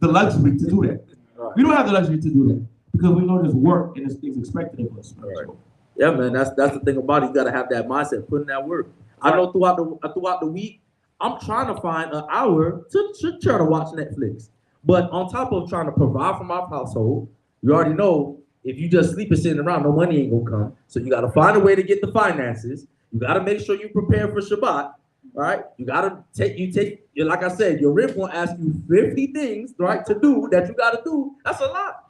luxury to do that. Right. We don't have the luxury to do that because we know there's work and there's things expected of us. Right. Yeah, man. That's the thing about it. You gotta have that mindset, putting that work. I know throughout the week, I'm trying to find an hour to try to watch Netflix. But on top of trying to provide for my household, you already know if you just sleep and sitting around, no money ain't gonna come. So you gotta find a way to get the finances. You gotta make sure you prepare for Shabbat. Right? You gotta take like I said, your rib gonna ask you 50 things, right, to do that you gotta do. That's a lot.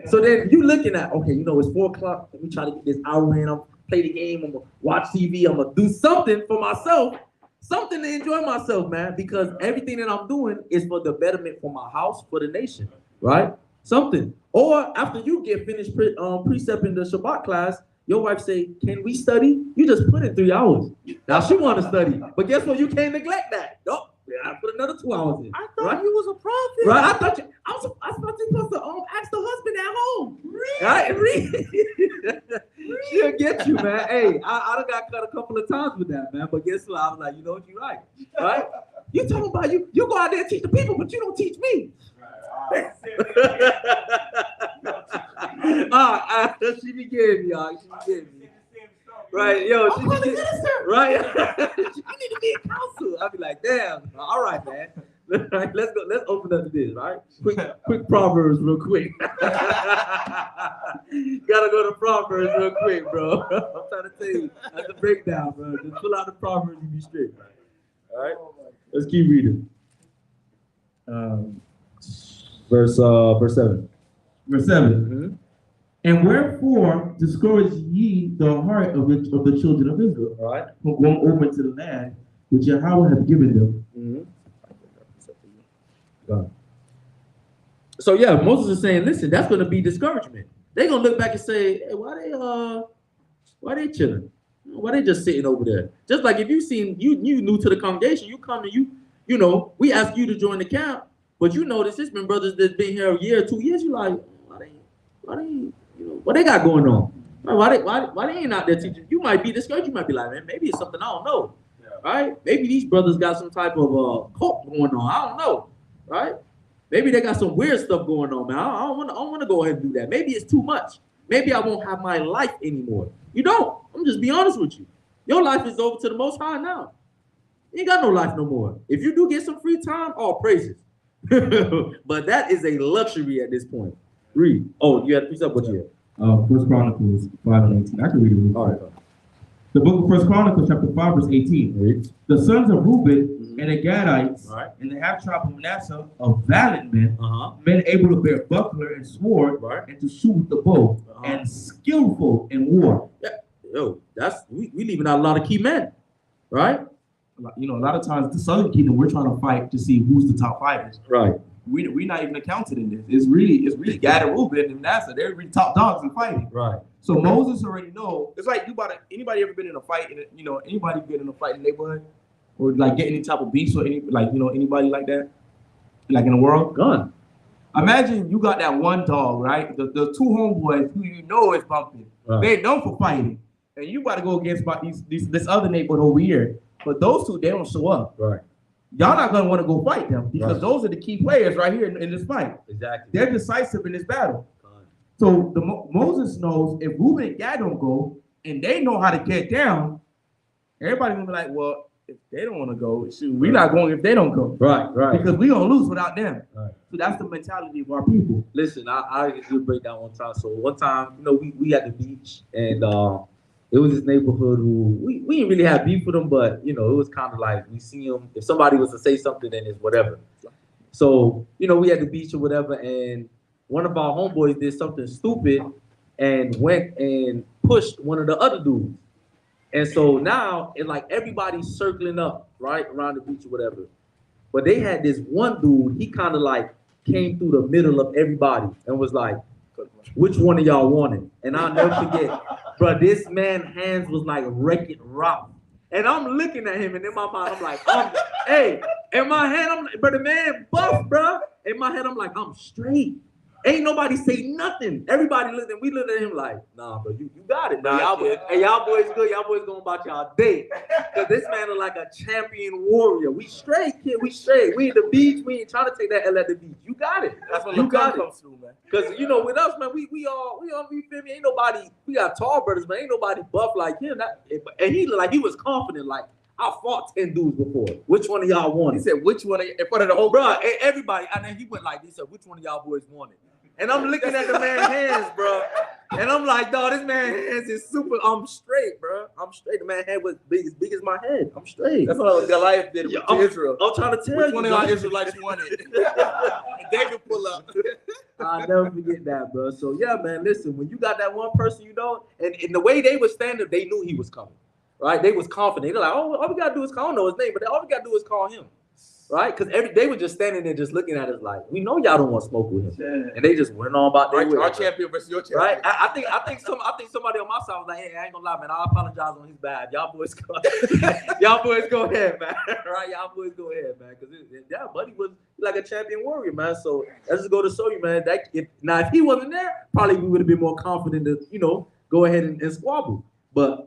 So then you looking at, okay, it's 4:00. Let me try to get this hour in. I'm play the game. I'm gonna watch TV. I'm gonna do something for myself, something to enjoy myself, man. Because everything that I'm doing is for the betterment for my house, for the nation, right? Something. Or after you get finished precepting the Shabbat class, your wife say, "Can we study?" You just put in 3 hours. Now she want to study, but guess what? You can't neglect that. Nope. I put another 2 hours in. I thought you was a prophet. Right? I thought I was supposed to ask the husband at home. Right? She'll get you, man. Hey, I done got cut a couple of times with that, man. But guess what? I was like, you know what, you're right. Right? You talking about you go out there and teach the people, but you don't teach me. She be getting me, y'all. She be getting me. Right, yo, she be getting right. I need to be a counselor. I'll be like, damn. All right, man. Let's go. Let's open up to this, right? Quick Proverbs, real quick. Gotta go to Proverbs real quick, bro. I'm trying to tell you, that's the breakdown, bro. Just pull out the Proverbs and be straight. All right, let's keep reading. Verse 7. Verse 7. Mm-hmm. And wherefore discourage ye the heart of the children of Israel, All right. from going over into the land which Yahweh hath given them. Mm-hmm. So yeah, Moses is saying, listen, that's going to be discouragement. They're going to look back and say, hey, why they chilling? Why they just sitting over there? Just like if you new to the congregation, you come and we ask you to join the camp, but you notice there's been brothers that's been here a year, 2 years. You like, what they got going on? Why they ain't out there teaching? You might be discouraged. You might be like, man, maybe it's something I don't know, right? Maybe these brothers got some type of cult going on. I don't know, right? Maybe they got some weird stuff going on, man. I don't want to go ahead and do that. Maybe it's too much. Maybe I won't have my life anymore. You don't. I'm just be honest with you. Your life is over to the Most High now. You ain't got no life no more. If you do get some free time, all praises. But that is a luxury at this point. Read. Oh, you had what you had? First Chronicles 5:18. I can read it. All right. The book of First Chronicles, chapter 5, verse 18. Read. The sons of Reuben and the Gadites Right. and the half tribe of Manasseh, of valiant men, Uh-huh. men able to bear buckler and sword, Right. and to shoot with the bow, Uh-huh. and skillful in war. Yeah. Yo, that's we leaving out a lot of key men, right? A lot of times the Southern Kingdom, we're trying to fight to see who's the top fighters. Right. We're not even accounted in this. It's really Gad and Reuben and Manasseh. They're really top dogs in fighting. Right. So Moses already know. It's like anybody ever been in a fight? Anybody been in a fight in the neighborhood, or like get any type of beef or anybody like that, like in the world? Gun. Imagine you got that one dog, right? The two homeboys who you know is bumping. Right. They're known for fighting, and you got to go against this other neighborhood over here. But those two, they don't show up. Right. Y'all not gonna want to go fight them because Right. those are the key players right here in this fight. Exactly. They're decisive in this battle. So Moses knows if Reuben and Gad don't go and they know how to get down, everybody gonna be like, well, if they don't want to go, shoot, we're not going if they don't go. Right. Right. Because we're gonna lose without them. Right. So that's the mentality of our people. Listen, I get you a breakdown one time. So one time, we at the beach, and it was this neighborhood who we didn't really have beef with them, but it was kind of like we see them. If somebody was to say something, then it's whatever. So we at the beach or whatever, and one of our homeboys did something stupid, and went and pushed one of the other dudes. And so now it's like everybody's circling up right around the beach or whatever. But they had this one dude, he kind of like came through the middle of everybody and was like, which one of y'all want it? And I'll never forget, bro, this man's hands was like Wreck-It Ralph. And I'm looking at him, and in my mind, I'm like, hey, in my head, I'm like, but the man buff, bro. In my head, I'm like, I'm straight. Ain't nobody say nothing. Everybody looked at, we looked at him like, nah, bro, you got it, man. Y'all boys, hey, y'all boys good. Y'all boys going about y'all day. Because this man is like a champion warrior. We straight, kid. We straight. We at the beach. We ain't trying to take that L at the beach. You got it. That's when you got it. Comes through, man. Because, you know, with us, man, we all, you feel me? Ain't nobody, we got tall brothers, man. Ain't nobody buff like him. And he looked like he was confident, like, I fought 10 dudes before. Which one of y'all wanted? He said, which one? In front of the whole bro, everybody. And then he went like this. He said, which one of y'all boys wanted? And I'm looking at the man's hands, bro. And I'm like, dog, this man's hands is super. I'm straight, bro. I'm straight. The man's head was big as my head. I'm straight. That's what Goliath did to Israel. I'm trying to tell you. Which one of y'all Israelites wanted? David pull up. I'll never forget that, bro. So, yeah, man, listen, when you they one person, you know, and the way they were standing, they knew he was coming. Right? They was confident. They're like, oh, all we gotta do is call. I don't know his name, but all we gotta do is call him. Right? Because they were just standing there just looking at us like, we know y'all don't want to smoke with him. Yeah. And they just went on about their way. Our champion versus your champion. Right? I think somebody on my side was like, hey, I ain't gonna lie, man. I apologize on his bad. Y'all boys go y'all boys go ahead, man. Right? Y'all boys go ahead, man. Because buddy was like a champion warrior, man. So let's just go to show you, man. If he wasn't there, probably we would have been more confident to, you know, go ahead and squabble. But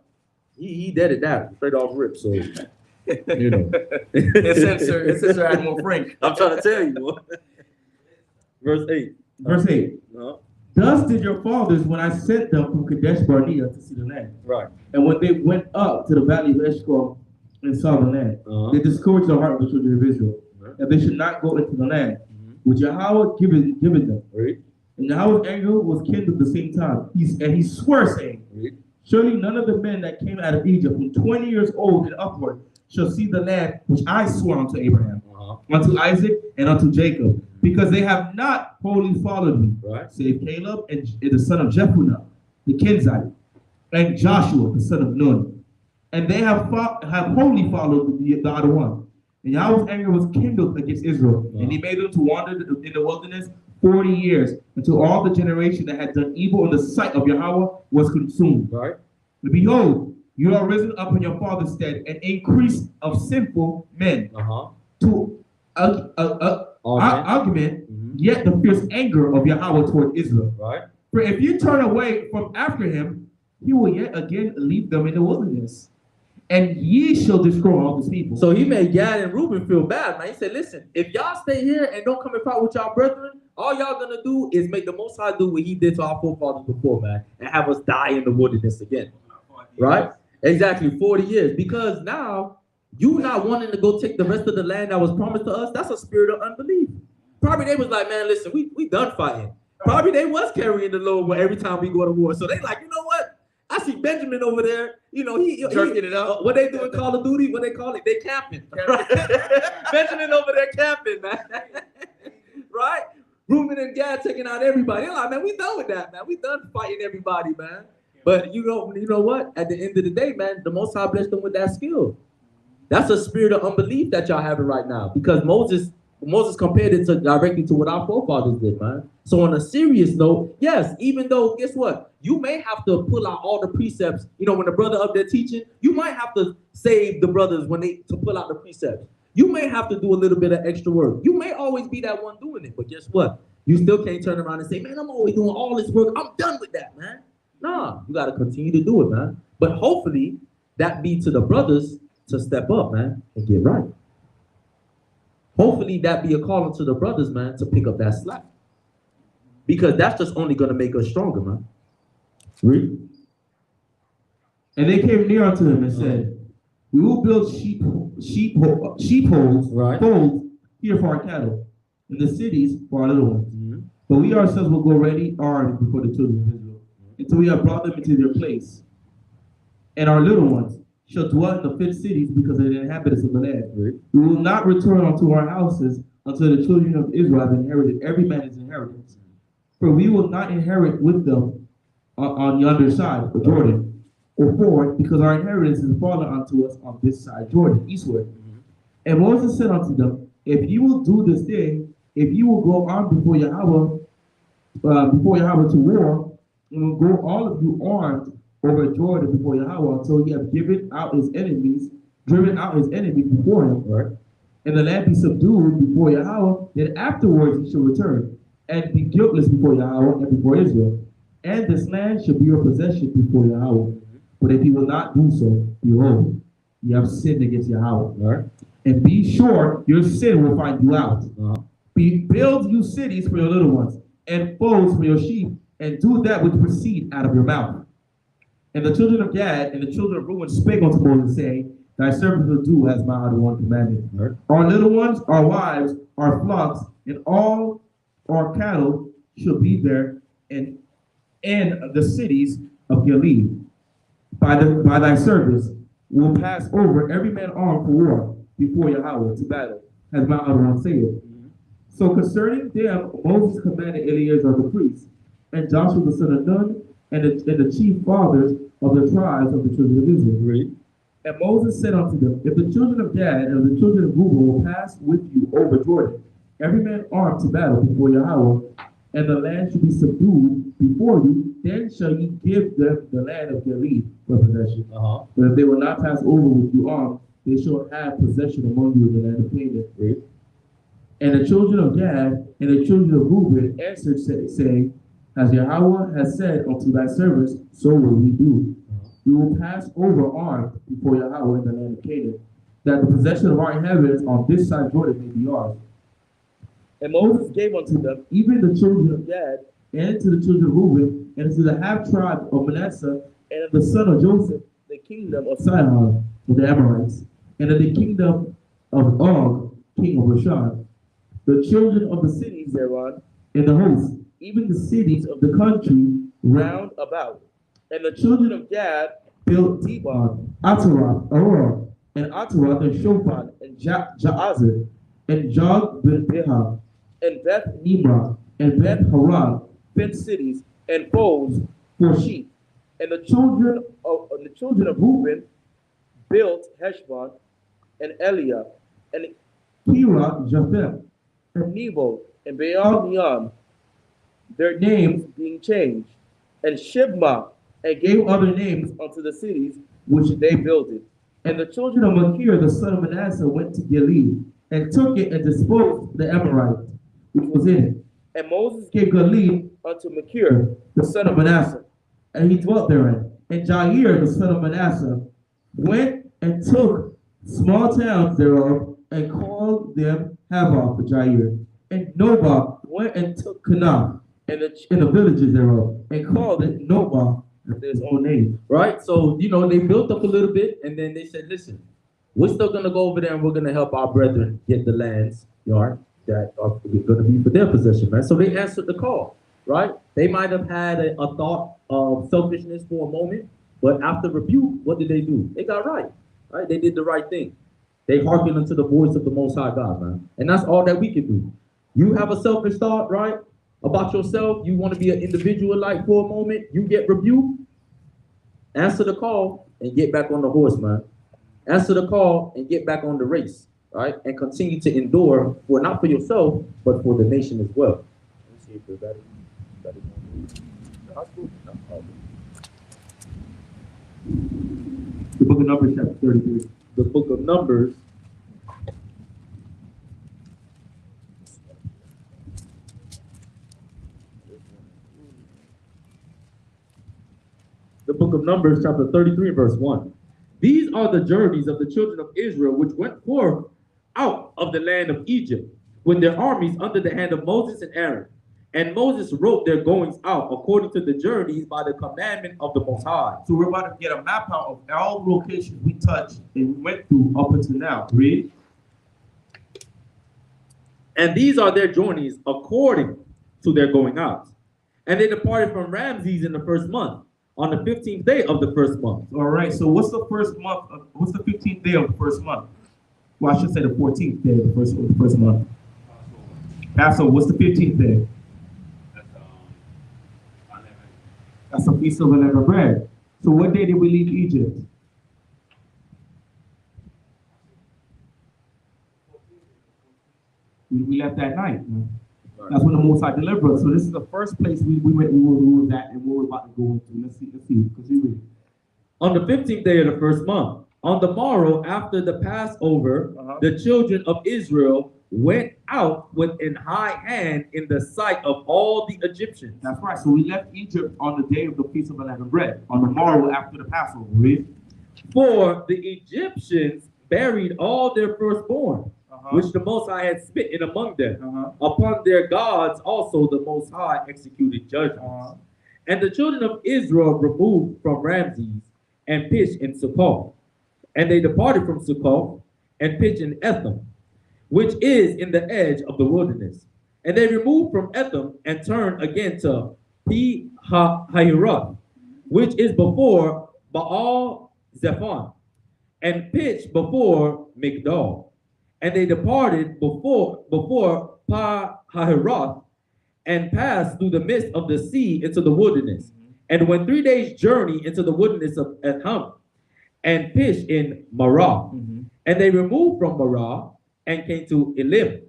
he did it that straight off rip. So you know, his censor had more frank. I'm trying to tell you, boy. Verse 8. Verse 8. Thus did your fathers when I sent them from Kadesh Barnea to see the land. Right. And when they went up to the valley of Eshcol and saw the land, they discouraged the heart of the children of Israel, that they should not go into the land, which Yahweh given them. Right. And Yahweh's anger was kindled at the same time. He swore, saying, surely none of the men that came out of Egypt from 20 years old and upward shall see the land which I swore unto Abraham, unto Isaac, and unto Jacob, because they have not wholly followed me, save Caleb and the son of Jephunneh, the Kenizzite, and Joshua, the son of Nun. And they have wholly followed the other one. And Yahweh's anger was kindled against Israel, and he made them to wander in the wilderness 40 years, until all the generation that had done evil in the sight of Yahweh was consumed. Right. But behold, you are risen up in your father's stead, an increase of sinful men, to argument, yet the fierce anger of Yahweh toward Israel. Right. For if you turn away from after him, he will yet again leave them in the wilderness, and ye shall destroy all these people. So he made Gad and Reuben feel bad, man. He said, listen, if y'all stay here and don't come and fight with y'all brethren, all y'all gonna do is make the Most High do what he did to our forefathers before, man, and have us die in the wilderness again. Right? Exactly, 40 years. Because now, you not wanting to go take the rest of the land that was promised to us, that's a spirit of unbelief. Probably they was like, man, listen, we done fighting. Probably they was carrying the load every time we go to war. So they like, you know what? I see Benjamin over there, you know, he jerking it up. What they do in Call of Duty, what they call it, they camping. Right? Benjamin over there camping, man. Right? Reuben and Gad taking out everybody. They're like, man, we done with that, man. We done fighting everybody, man. But you know what? At the end of the day, man, the Most High blessed them with that skill. That's a spirit of unbelief that y'all having right now. Because Moses compared it directly to what our forefathers did, man. So on a serious note, yes, even though, guess what? You may have to pull out all the precepts. You know, when the brother up there teaching, you might have to save the brothers to pull out the precepts. You may have to do a little bit of extra work. You may always be that one doing it. But guess what? You still can't turn around and say, man, I'm always doing all this work. I'm done with that, man. Nah, you got to continue to do it, man. But hopefully, that be to the brothers to step up, man, and get right. Hopefully, that be a calling to the brothers, man, to pick up that slack. Because that's just only going to make us stronger, man. Read. And they came near unto him and said, we will build sheepfolds, folds here for our cattle, and the cities for our little ones. But we ourselves will go ready armed before the children of Israel, until we have brought them into their place. And our little ones shall dwell in the fit cities because of the inhabitants of the land. We will not return unto our houses until the children of Israel have inherited every man his inheritance. For we will not inherit with them on the underside of Jordan, or forward, because our inheritance is fallen unto us on this side Jordan, eastward. And Moses said unto them, if you will do this thing, if you will go armed before Yahweh to war, and will go all of you armed over Jordan before Yahweh until he have driven out his enemies before him, right? And the land be subdued before Yahweh, then afterwards he shall return, and be guiltless before Yahweh and before Israel. And this land shall be your possession before Yahweh. But if he will not do so, behold, you have sinned against Yahweh. Right? And be sure your sin will find you out. Build you cities for your little ones, and folds for your sheep, and do that which proceed out of your mouth. And the children of Gad and the children of Reuben spake unto Moses, saying, thy servants will do as my other one commanded. Right. Our little ones, our wives, our flocks, and all our cattle shall be there in the cities of Gilead. By thy service will pass over every man armed for war before Yahweh to battle, as my other one saith. So concerning them, Moses commanded Eleazar the priest, and Joshua the son of Nun, and the chief fathers of the tribes of the children of Israel. Read. And Moses said unto them, if the children of Gad and the children of Reuben will pass with you over Jordan, every man armed to battle before Yahweh, and the land shall be subdued before you, then shall ye give them the land of Gilead for possession. But if they will not pass over with you armed, they shall have possession among you in the land of Canaan. Right. And the children of Gad and the children of Reuben answered, saying, as Yahweh has said unto thy servants, so will we do. We will pass over armed before Yahweh in the land of Canaan, that the possession of our inheritance on this side Jordan may be ours. And Moses gave unto them even the children of Gad, and to the children of Reuben, and to the half tribe of Manasseh, and of the son of Joseph, the kingdom of Sihon, of the Amorites, and of the kingdom of Og, king of Bashan, the children of the cities thereon, and the host, even the cities of the country round about. And the children of Gad built Dibon, Ataroth, Aurora, and Ataroth, and Shofan, and Jaazah, and Jog-Beha, and Beth Nimrah, and Beth Haran, fenced cities, and folds for sheep. And the children of Reuben built Heshbon, and Eliah, and Kirath Japheth, and Nebo, and Baal Meon, their names being changed, and Shibmah, and gave other names unto the cities which they builded. And the children of Machir, the son of Manasseh, went to Gilead, and took it and disposed the Amorite, which was in it. And Moses gave Gilead unto Machir, the son of Manasseh, and he dwelt therein. And Jair, the son of Manasseh, went and took small towns thereof, and called them Havoth for Jair. And Nobah went and took Kanah, and the villages thereof, and called it Nobah after his own name. Right? So, they built up a little bit, and then they said, listen, we're still going to go over there, and we're going to help our brethren get the lands, that are going to be for their possession, man. So they answered the call, right? They might have had a thought of selfishness for a moment, but after rebuke, what did they do? They got right? They did the right thing. They hearkened unto the voice of the Most High God, man. And that's all that we can do. You have a selfish thought, right, about yourself. You want to be an individual like for a moment. You get rebuked. Answer the call and get back on the horse, man. Answer the call and get back on the race, right? And continue to endure not for yourself, but for the nation as well. Let me see if there's that. The book of Numbers, chapter 33. The book of Numbers. The book of Numbers, chapter 33, verse 1. These are the journeys of the children of Israel, which went forth out of the land of Egypt, with their armies under the hand of Moses and Aaron. And Moses wrote their goings out according to the journeys by the commandment of the Most High. So we're about to get a map out of all the locations we touched and we went through up until now. Read. And these are their journeys according to their going out. And they departed from Ramses in the first month, on the 15th day of the first month. All right, so what's the first month? What's the 15th day of the first month? Well, I should say the 14th day of the first month. Passover, what's the 15th day? That's a Feast of Unleavened Bread. So what day did we leave Egypt? We left that night. That's when the Most High delivered us. So this is the first place we went, we was at, and what we're about to go into. Let's see, because we read. On the 15th day of the first month, on the morrow after the Passover, the children of Israel went out with an high hand in the sight of all the Egyptians. That's right. So we left Egypt on the day of the Feast of Unleavened Bread, on the morrow after the Passover. Read. For the Egyptians buried all their firstborn, which the Most High had smitten among them. Upon their gods also the Most High executed judgments. And the children of Israel removed from Ramses and pitched in Succoth. And they departed from Succoth and pitched in Etham, which is in the edge of the wilderness. And they removed from Etham and turned again to Pi-hahiroth, which is before Baal-Zephon, and pitched before Migdol. And they departed before Pi-hahiroth and passed through the midst of the sea into the wilderness, and went 3 days' journey into the wilderness of Etham, and pitched in Marah. And they removed from Marah and came to Elim.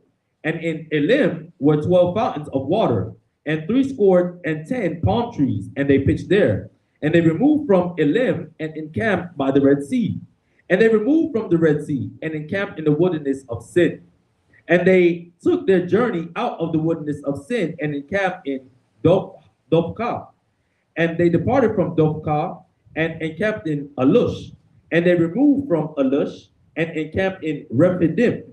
And in Elim were 12 fountains of water, and 10 palm trees, and they pitched there. And they removed from Elim and encamped by the Red Sea. And they removed from the Red Sea and encamped in the wilderness of Sin. And they took their journey out of the wilderness of Sin and encamped in Dophkah. And they departed from Dophkah and encamped in Alush. And they removed from Alush and encamped in Rephidim,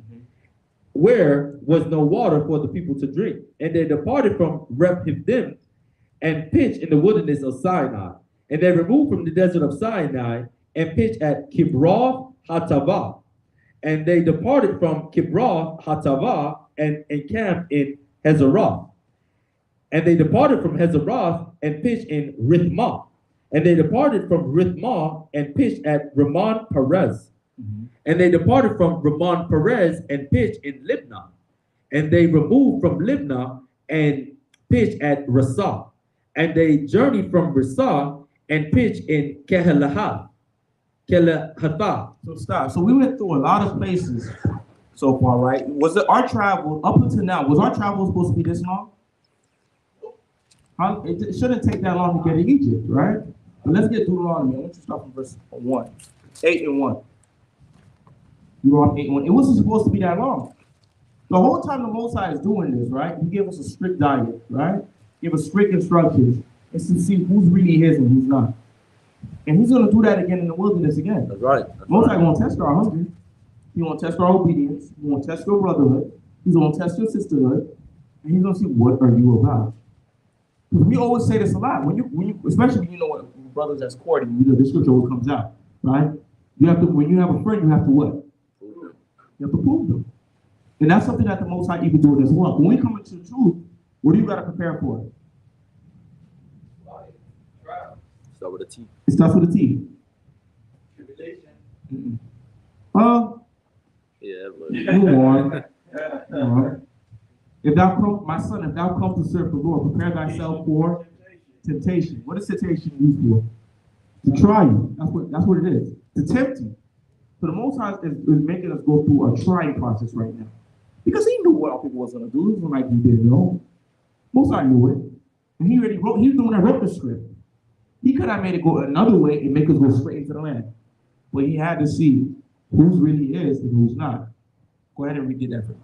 where was no water for the people to drink. And they departed from Rephidim and pitched in the wilderness of Sinai. And they removed from the desert of Sinai and pitched at Kibroth Hatavah. And they departed from Kibroth Hatavah and encamped in Hazeroth. And they departed from Hazeroth and pitched in Rithmah. And they departed from Rithmah and pitched at Ramon Perez. And they departed from Ramon Perez and pitched in Libnah. And they removed from Libnah and pitched at Rasah. And they journeyed from Rasah and pitched in Kehelahath. So stop. So we went through a lot of places so far, right? Was it our travel up until now? Was our travel supposed to be this long? It shouldn't take that long to get to Egypt, right? But let's get Deuteronomy. I want you to start from verse 1, 8 and 1. Deuteronomy 8 and 1. It wasn't supposed to be that long. The whole time the Most High is doing this, right? He gave us a strict diet, right? Give us strict instructions. It's to see who's really his and who's not. And he's going to do that again in the wilderness again. That's right. Most High going to test our hunger. He's going to test our obedience. He's going to test your brotherhood. He's going to test your sisterhood. And he's going to see, what are you about? Because we always say this a lot. When you, especially when you know what brothers that's courting, you know the scripture what comes out, right? You have to, when you have a friend, you have to what? You have to prove them. And that's something that the Most High even do as well. When we come into the truth, what do you got to prepare for? Start with a T. It starts with a T. Tribulation. Yeah, move on. If thou come, my son, if thou come to serve the Lord, prepare thyself for temptation. What is temptation used for? To try you. That's what it is. To tempt you. So the Most High is making us go through a trying process right now. Because he knew what our people was going to do. It wasn't like we didn't know. Most High knew it. And he already wrote, he was the one that wrote the script. He could have made it go another way and make us go straight into the land. But he had to see who's really is and who's not. Go ahead and read that for me.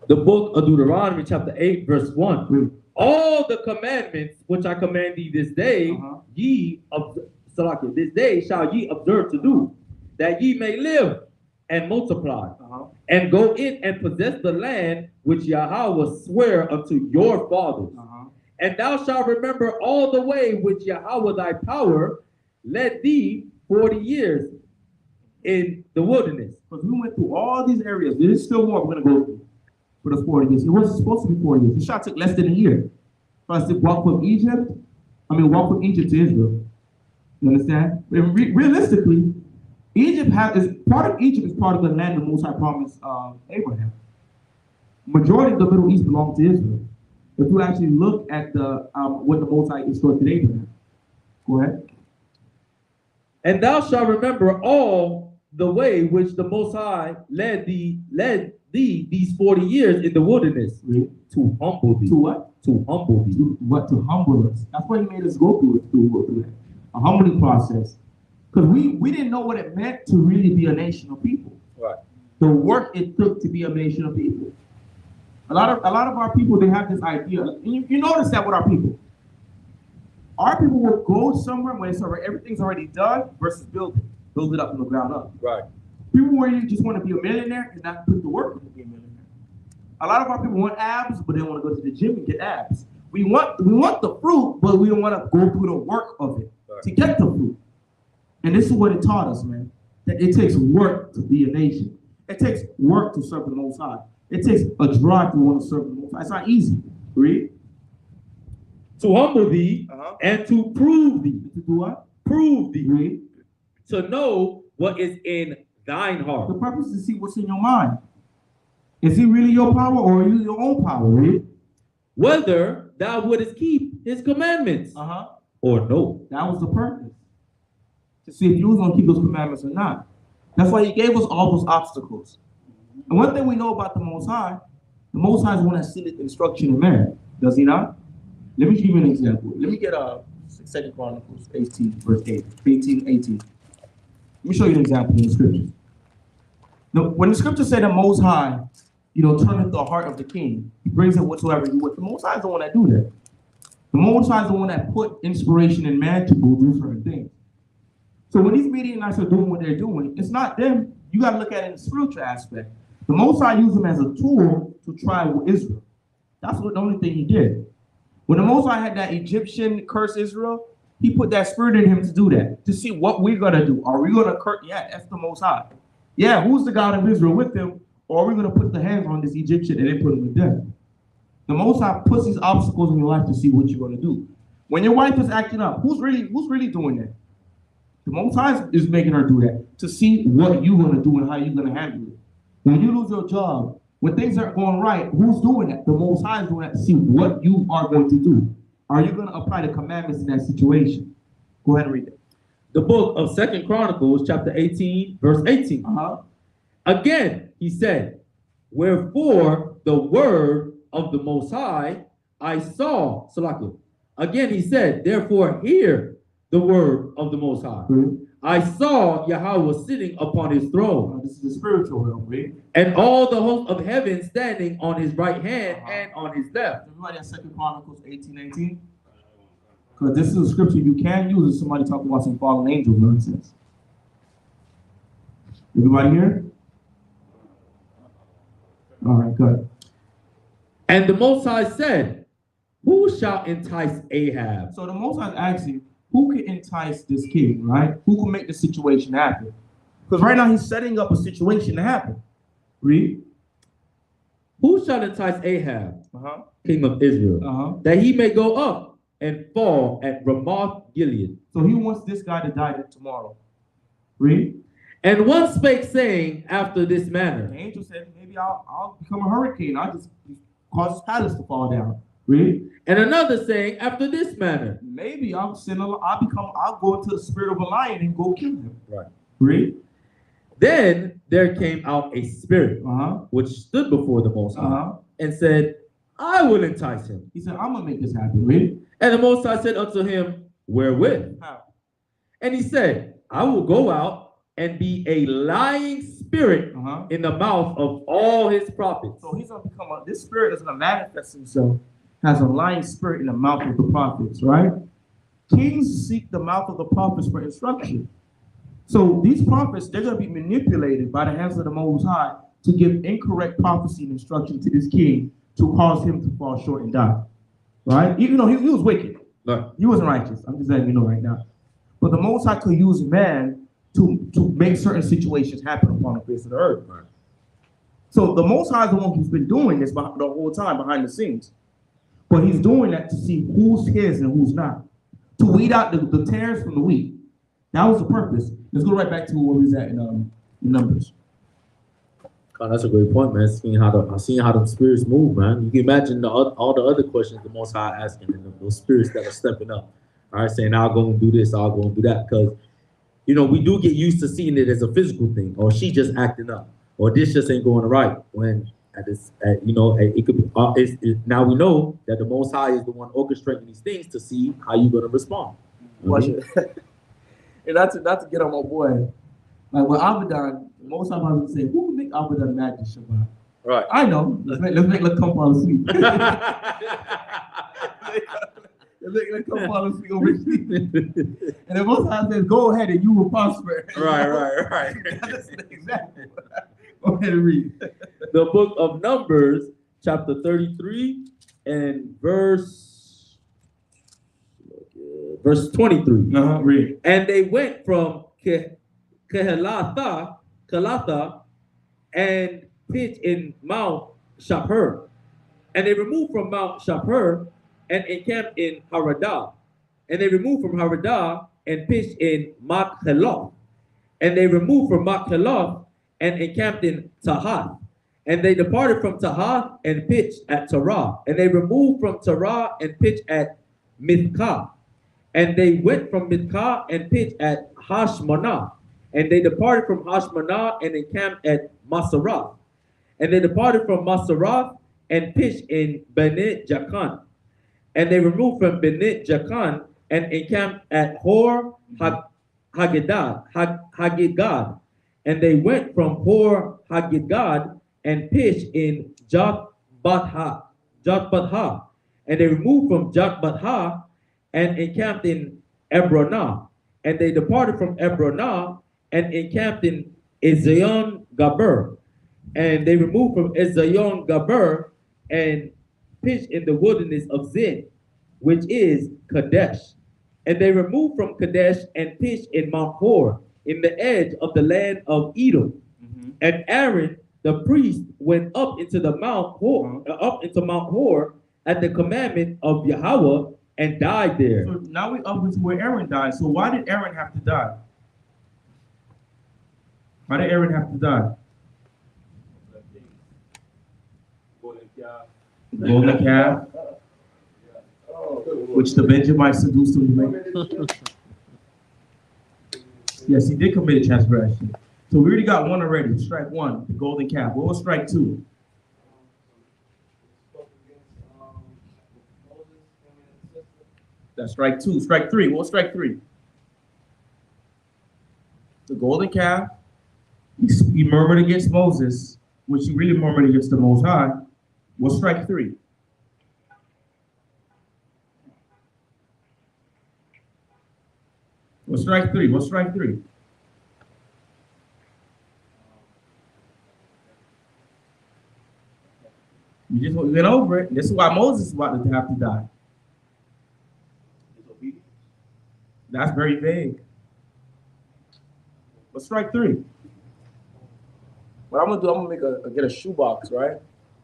The book of Deuteronomy, chapter 8, verse 1. All the commandments which I command thee this day, this day shall ye observe to do, that ye may live and multiply, and go in and possess the land which Yahweh sware unto your fathers. And thou shalt remember all the way which Yahweh thy power led thee 40 years in the wilderness. Because we went through all these areas. There's still more we're going to go through for the 40 years. It wasn't supposed to be 40 years. The shot took less than a year for us to walk from Egypt to Israel. You understand? Realistically, part of Egypt is part of the land the Most High promised Abraham. Majority of the Middle East belongs to Israel. If you actually look at the what the Most High instructed Abraham, Go ahead. And thou shalt remember all the way which the Most High led thee these 40 years in the wilderness Read. to humble thee. To what? To humble thee. To what? To humble us. That's why he made us go through it. A humbling process. Because we didn't know what it meant to really be a nation of people. Right. The work it took to be a nation of people. A lot of our people, they have this idea. You notice that with our people. Our people will go somewhere when everything's already done versus build it up from the ground up. Right. People where you just want to be a millionaire and not put the work to be a millionaire. A lot of our people want abs, but they want to go to the gym and get abs. We want the fruit, but we don't want to go through the work of it to get the fruit. And this is what it taught us, man. That it takes work to be a nation. It takes work to serve the Most High. It takes a drive to want to serve the Most High. It's not easy. Read. To humble thee and to prove thee. To do what? Prove thee. Read. To know what is in thine heart. The purpose is to see what's in your mind. Is he really your power or are you your own power? Read. Whether thou wouldest keep his commandments or no. That was the purpose. To see if you was going to keep those commandments or not. That's why he gave us all those obstacles. And one thing we know about the Most High is the one that sealeth instruction in man. Does he not? Let me give you an example. Let me get 2 Chronicles 18, verse 8. 18. Let me show you an example in the scriptures. Now, when the scriptures say the Most High, turneth the heart of the king, he brings it whatsoever he would. The Most High is the one that do that. The Most High is the one that put inspiration in man to go do certain things. So when these Midianites are doing what they're doing, it's not them. You got to look at it in the spiritual aspect. The Most High used them as a tool to try with Israel. That's the only thing he did. When the Most High had that Egyptian curse Israel, he put that spirit in him to do that, to see what we're going to do. Are we going to curse? Yeah, that's the Most High. Yeah, who's the God of Israel with them? Or are we going to put the hands on this Egyptian and then put him to death? The Most High puts these obstacles in your life to see what you're going to do. When your wife is acting up, who's really doing that? The Most High is making her do that to see what you're going to do and how you're going to handle it. When you lose your job, when things aren't going right, who's doing that? The Most High is doing that to see what you are going to do. Are you going to apply the commandments in that situation? Go ahead and read it. The book of 2 Chronicles, chapter 18, verse 18. Again, he said, wherefore the word of the Most High I saw. Salakia. Again, he said, therefore hear the word of the Most High. I saw Yahweh sitting upon his throne. This is the spiritual realm, right? And all the host of heaven standing on his right hand and on his left. Everybody at 2 Chronicles 18:18? Because this is a scripture you can use if somebody talking about some fallen angel nonsense. Everybody here? All right, good. And the Most High said, who shall entice Ahab? So the Most High is asking, who can entice this king, right? Who can make the situation happen? Because right now he's setting up a situation to happen. Read. Who shall entice Ahab, king of Israel, that he may go up and fall at Ramoth Gilead? So he wants this guy to die tomorrow. Read. And one spake, saying, after this manner. The angel said, maybe I'll become a hurricane. I'll just cause his palace to fall down. Read. And another saying, after this manner. Maybe I'll go into the spirit of a lion and go kill him. Right. Read. Then there came out a spirit, which stood before the Most High, and said, I will entice him. He said, I'm going to make this happen. Read. And the Most High said unto him, wherewith? How? And he said, I will go out and be a lying spirit in the mouth of all his prophets. So he's going to become this spirit is going to manifest himself as a lying spirit in the mouth of the prophets, right? Kings seek the mouth of the prophets for instruction. So these prophets, they're going to be manipulated by the hands of the Most High to give incorrect prophecy and instruction to this king to cause him to fall short and die, right? Even though he was wicked. No. He wasn't righteous. I'm just letting you know right now. But the Most High could use man to make certain situations happen upon the face of the earth. Right. So the Most High is the one who's been doing this the whole time behind the scenes. But he's doing that to see who's his and who's not. To weed out the tares from the wheat. That was the purpose. Let's go right back to where we was at in Numbers. God, that's a great point, man. Seeing how the spirits move, man. You can imagine all the other questions the Most High asking, and those spirits that are stepping up. All right, saying I'll go and do this, I'll go and do that, because you know we do get used to seeing it as a physical thing, or she just acting up, or this just ain't going right. When it could be. Now we know that the Most High is the one orchestrating these things to see how you're gonna respond. Watch it. And not to get on my boy. Like when Abaddon, most of I would say, who would make Abaddon mad this Shabbat? Right. I know. Let's make come fall asleep. Let's come fall asleep over sleep. And the Most High says, go ahead and you will prosper. Right. That's exactly. Go ahead and read. The book of Numbers, chapter 33, and verse 23. Read. And they went from Kehelatha, and pitched in Mount Shapur. And they removed from Mount Shapur and encamped in Haradah. And they removed from Haradah and pitched in Makheloth. And they removed from Makheloth and encamped in Tahath. And they departed from Tahath and pitched at Terah. And they removed from Terah and pitched at Mithkah. And they went from Mithkah and pitched at Hashmonah. And they departed from Hashmonah and encamped at Masarath. And they departed from Masarath and pitched in Bene Jakan. And they removed from Bene Jakan and encamped at Hor Haggidgad. And they went from Hor Haggidgad and pitched in Jotbatha. And they removed from Jotbatha and encamped in Ebronah. And they departed from Ebronah and encamped in Ezion Gaber. And they removed from Ezion Gaber and pitched in the wilderness of Zin, which is Kadesh. And they removed from Kadesh and pitched in Mount Hor, in the edge of the land of Edom. And Aaron the priest went up into Mount Hor at the commandment of Yahweh and died there. So now we up into where Aaron died. So why did Aaron have to die? Why did Aaron have to die? Golden calf, which the Benjamites seduced him to make. Yes, he did commit a transgression. So we already got one already. Strike one, the golden calf. What was strike two? That's strike two. Strike three. What was strike three? The golden calf. He murmured against Moses, which he really murmured against the Most High. What's strike three? What's strike three? What's strike three? We just went over it. This is why Moses is about to have to die. That's very vague. What's strike three? What I'm gonna do, I'm gonna get a shoebox, right?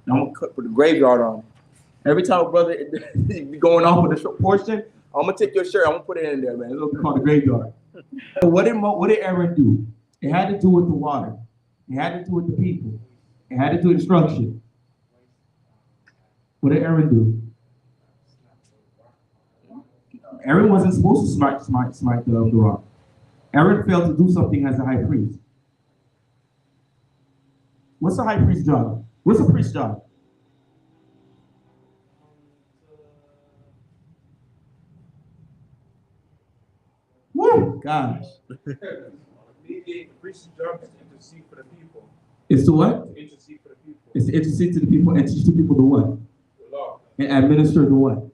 And I'm gonna put the graveyard on. Every time a brother be going off with the short portion, I'm gonna take your shirt, I'm gonna put it in there, man. It's gonna be called the graveyard. What did Aaron do? It had to do with the water. It had to do with the people. It had to do with instruction. What did Aaron do? Aaron wasn't supposed to smite the rock. Aaron failed to do something as a high priest. What's the high priest's job? What's the priest's job? Woo! Gosh. The priest's job is to intercede for the people. It's to what? To intercede for the people. It's to intercede to the people and teach the people the what? The law. And administer the what?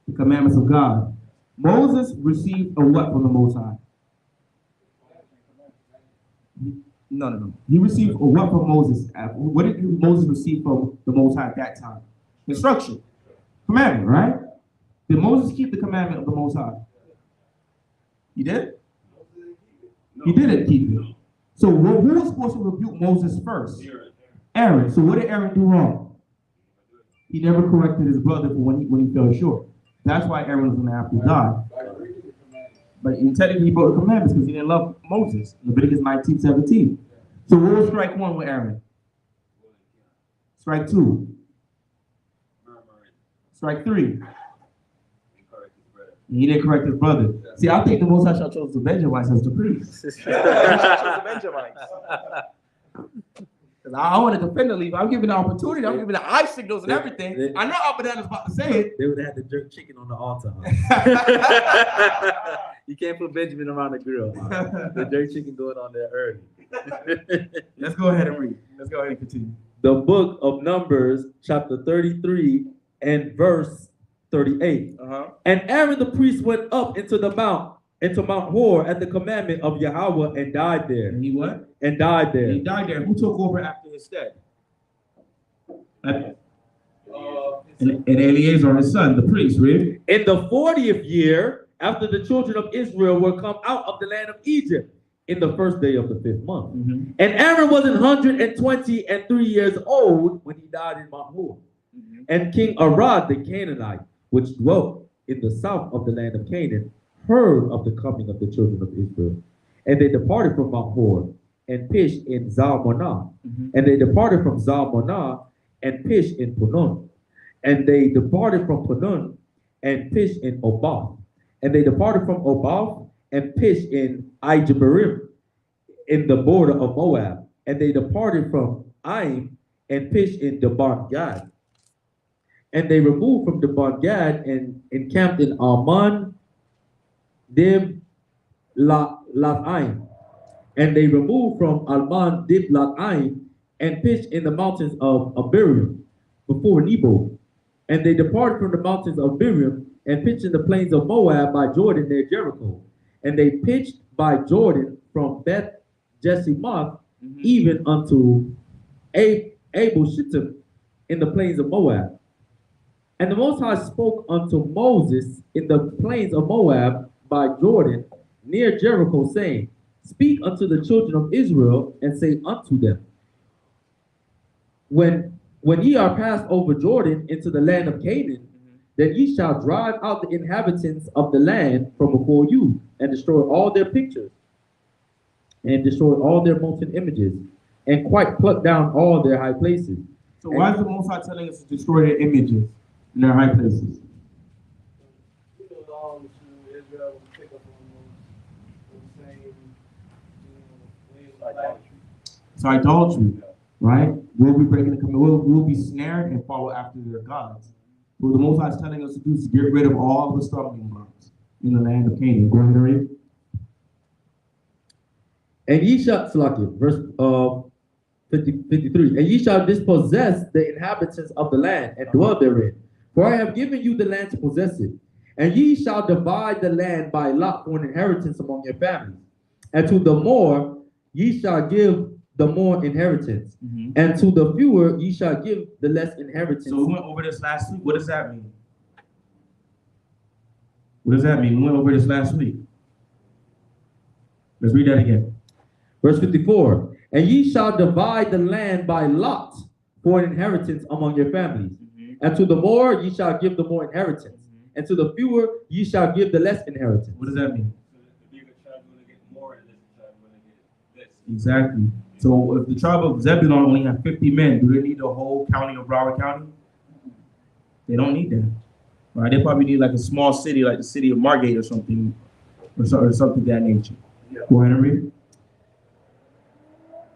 The commandments of God. Moses received a what from the Most High? No. He received a what from Moses? What did Moses receive from the Most High at that time? Instruction. Commandment, right? Did Moses keep the commandment of the Most High? He did? He didn't keep it. So who was supposed to rebuke Moses first? Aaron. So what did Aaron do wrong? He never corrected his brother for when he fell short. That's why Aaron was going to have to die. But technically he broke the commandments because he didn't love Moses. Leviticus 19:17. So what was strike one with Aaron? Strike two. Strike three. He didn't correct his brother. See, I think the Most High shall chose the Benjamites as the priests. He shall chose the Benjamites. Because I want to defend the Levi. I'm giving the opportunity. I'm giving the eye signals and everything. I know Abadan is about to say it. They would have had the jerk chicken on the altar. Huh? You can't put Benjamin around the grill. Huh? The jerk chicken going on there early. Let's go ahead and read. Let's go ahead and continue. The book of Numbers, chapter 33 and verse 38. And Aaron the priest went up into Mount Hor at the commandment of Yahweh and died there. And he what? And died there. He died there. Who took over after his stead? And Eleazar, his son, the priest, read. In the 40th year, after the children of Israel were come out of the land of Egypt, in the first day of the 5th month. And Aaron was 123 years old when he died in Mount Hor. And King Arad the Canaanite, which dwelt in the south of the land of Canaan, heard of the coming of the children of Israel. And they departed from Mount Hor and pitched in Zalmonah. And they departed from Zalmonah and pitched in Punon. And they departed from Punon and pitched in Obath. And they departed from Obath and pitched in Ijeberim in the border of Moab. And they departed from Aim and pitched in Deban Gad. And they removed from Deban Gad and encamped in Alman Dib Lat-Aim. And they removed from Alman Dib Lat-Aim and pitched in the mountains of Abiram before Nebo. And they departed from the mountains of Abiram and pitched in the plains of Moab by Jordan near Jericho. And they pitched by Jordan from Beth Jeshimoth even unto Abel Shittim in the plains of Moab. And the Most High spoke unto Moses in the plains of Moab by Jordan near Jericho, saying, Speak unto the children of Israel and say unto them, When ye are passed over Jordan into the land of Canaan, then ye shall drive out the inhabitants of the land from before you, and destroy all their pictures, and destroy all their molten images, and quite pluck down all their high places. So why is the Most High telling us to destroy their images in their high places? Israel will pick up on the same It's idolatry, right? We'll be breaking the commandment. We'll be snared and follow after their gods. What the Most High is telling us to do is get rid of all the stumbling blocks in the land of Canaan. Go ahead and read. And ye shall, verse 53, and ye shall dispossess the inhabitants of the land and dwell therein. For I have given you the land to possess it. And ye shall divide the land by lot for an inheritance among your families. And to the more ye shall give the more inheritance. And to the fewer ye shall give the less inheritance. So we went over this last week. What does that mean? What does that mean? We went over this last week. Let's read that again. Verse 54, and ye shall divide the land by lot for an inheritance among your families. And to the more ye shall give the more inheritance. And to the fewer ye shall give the less inheritance. What does that mean? The bigger tribe going to get more, and the lesser tribe going to get less. Exactly. So if the tribe of Zebulun only have 50 men, do they need the whole county of Broward County? They don't need that. Right? They probably need like a small city, like the city of Margate or something of that nature. Go ahead and read.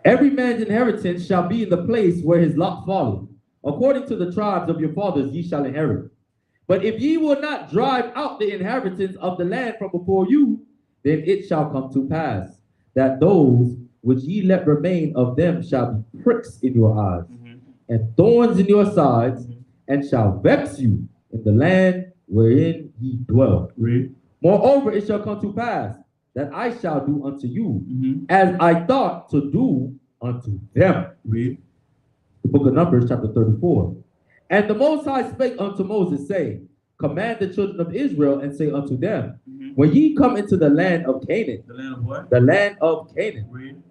Every man's inheritance shall be in the place where his lot falleth. According to the tribes of your fathers ye shall inherit. But if ye will not drive out the inhabitants of the land from before you, then it shall come to pass that those which ye let remain of them shall be pricks in your eyes, and thorns in your sides, and shall vex you in the land wherein ye dwell. Read. Moreover, it shall come to pass that I shall do unto you as I thought to do unto them. Read. The book of Numbers, chapter 34. And the Most High spake unto Moses, saying, Command the children of Israel, and say unto them, When ye come into the land of Canaan, The land of what? the land of Canaan, Read.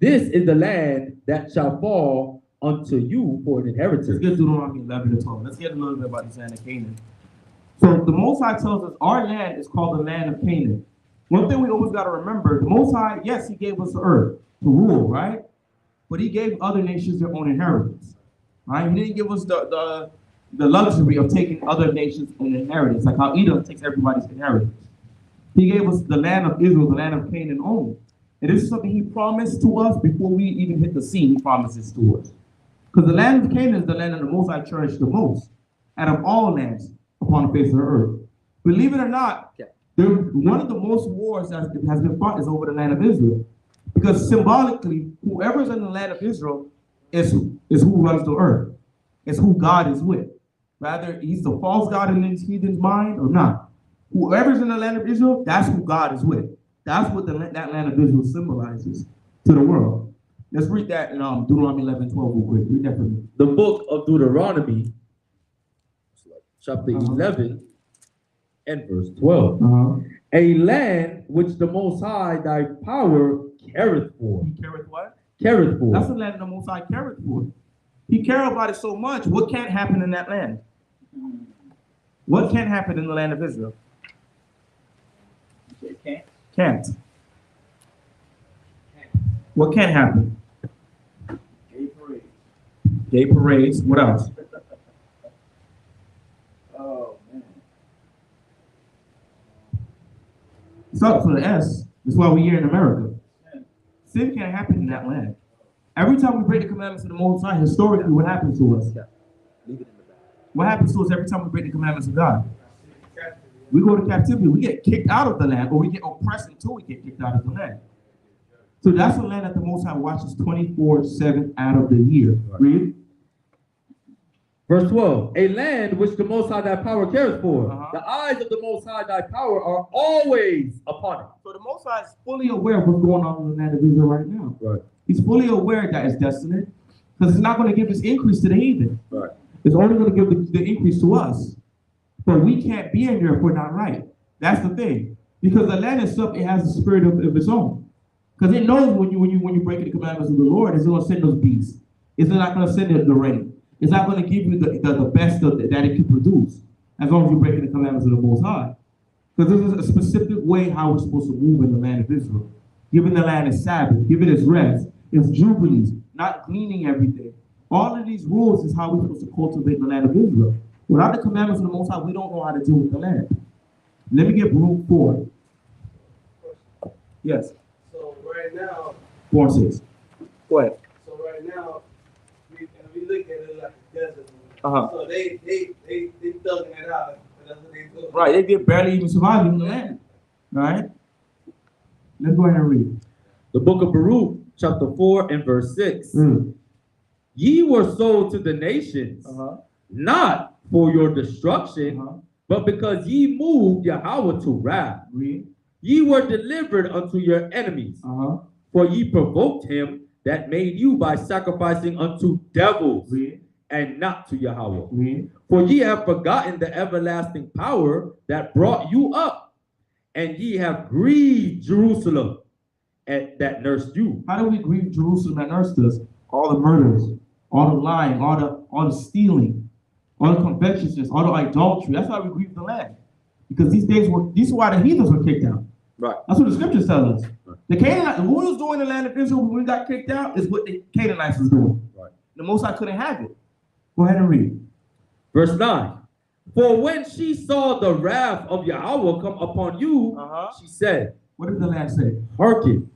this is the land that shall fall unto you for an inheritance. Let's get Deuteronomy 11 to 12. Let's get a little bit about this land of Canaan. So the Most High tells us our land is called the land of Canaan. One thing we always got to remember, the Most High, yes, he gave us the earth to rule, right? But he gave other nations their own inheritance, right? He didn't give us the the luxury of taking other nations in inheritance, like how Edom takes everybody's inheritance. He gave us the land of Israel, the land of Canaan only. And this is something he promised to us before we even hit the scene. He promises to us. Because the land of Canaan is the land that the Most High cherished the most out of all lands upon the face of the earth. Believe it or not, one of the most wars that has been fought is over the land of Israel. Because symbolically, whoever's in the land of Israel is who runs the earth. It's who God is with. Rather, he's the false God in his heathen's mind or not. Whoever's in the land of Israel, that's who God is with. That's what that land of Israel symbolizes to the world. Let's read that in Deuteronomy 11:12 real quick. Read that for me. The book of Deuteronomy, chapter 11 and verse 12. A land which the Most High thy power careth for. He careth what? Careth for. That's the land the Most High careth for. He cares about it so much. What can't happen in that land? What can't happen in the land of Israel? Can't. Can't. What can't happen? Gay parade. Gay parades. What else? Oh man. It's up for the S. That's why we're here in America. Sin can't happen in that land. Every time we break the commandments of the Most High, historically, what happens to us? What happens to us every time we break the commandments of God? We go to captivity. We get kicked out of the land, or we get oppressed until we get kicked out of the land. So that's a land that the Most High watches 24/7 out of the year. Read. Verse 12. A land which the Most High thy power careth for. Uh-huh. The eyes of the Most High thy power are always upon it. So the Most High is fully aware of what's going on in the land of Israel right now. Right. He's fully aware that it's destined, because it's not going to give this increase to the heathen. Right. It's only going to give the increase to us. But we can't be in there if we're not right. That's the thing. Because the land itself, it has a spirit of its own. Because it knows when you break the commandments of the Lord, it's going to send those beasts. It's not going to send the rain. It's not going to give you the best that it can produce, as long as you break the commandments of the Most High. Because this is a specific way how we're supposed to move in the land of Israel. Giving the land its Sabbath, giving its rest, its jubilees, not gleaning everything. All of these rules is how we're supposed to cultivate the land of Israel. Without the commandments of the Most High, we don't know how to deal with the land. Let me get Baruch 4. Yes. So right now, 4 and 6. Go ahead. so right now, we look at it like a desert. Uh-huh. So they thugging it out. That's what they do. Right, they get barely even surviving in the land. All right? Let's go ahead and read. The book of Baruch, chapter 4 and verse 6. Ye were sold to the nations, not for your destruction, but because ye moved Yahweh to wrath. Read. Ye were delivered unto your enemies, for ye provoked him that made you by sacrificing unto devils, Read. and not to Yahweh. Read. For ye have forgotten the everlasting power that brought you up, and ye have grieved Jerusalem and that nursed you. How do we grieve Jerusalem that nursed us? All the murders, all the lying, all the stealing, all the covetousness, all the idolatry. That's why we grieve the land. Because these are why the heathens were kicked out. Right. That's what the scriptures tell us. Right. The Canaanites, who was doing the land of Israel when we got kicked out is what the Canaanites was doing. Right. The Most High couldn't have it. Go ahead and read. Verse 9. For when she saw the wrath of Yahweh come upon you, she said, what did the land say? Hearken,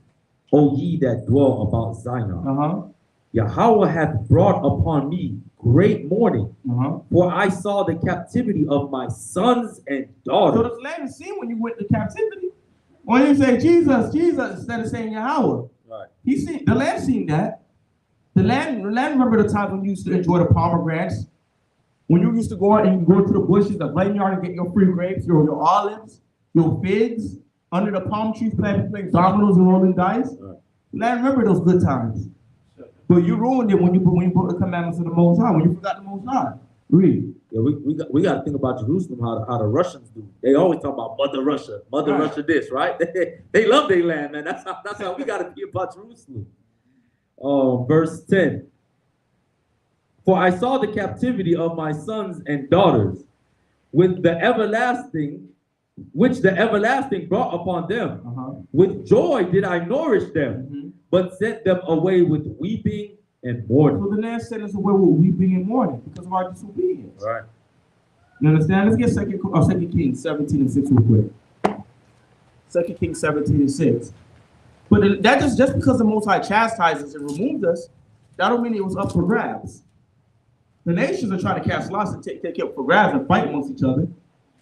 O ye that dwell about Zion. Yahweh hath brought upon me great mourning, for I saw the captivity of my sons and daughters. So this land is seen when you went to captivity. When you say Jesus, Jesus, instead of saying Yahweh. Right. The land seen that. The land remember the time when you used to enjoy the pomegranates? When you used to go out and you go to the bushes, the vineyard, and get your free grapes, your olives, your figs, under the palm trees, playing dominoes and rolling dice. Right. The land remember those good times. But you ruined it when you broke the commandments of the Most High, when you forgot the Most High. Read. Yeah, we got to think about Jerusalem, how the Russians do. They always talk about Mother Russia, Russia this, right? They love their land, man. That's how we got to be about Jerusalem. Verse 10. For I saw the captivity of my sons and daughters, which the everlasting brought upon them. With joy did I nourish them, but sent them away with weeping and mourning. So the land sent us away with weeping and mourning because of our disobedience. Right. You understand? Let's get 2 Kings 17 and 6 real quick. 2 Kings 17 and 6. But that just because the Most High chastised us and removed us, that don't mean it was up for grabs. The nations are trying to cast lots and take up for grabs and fight amongst each other.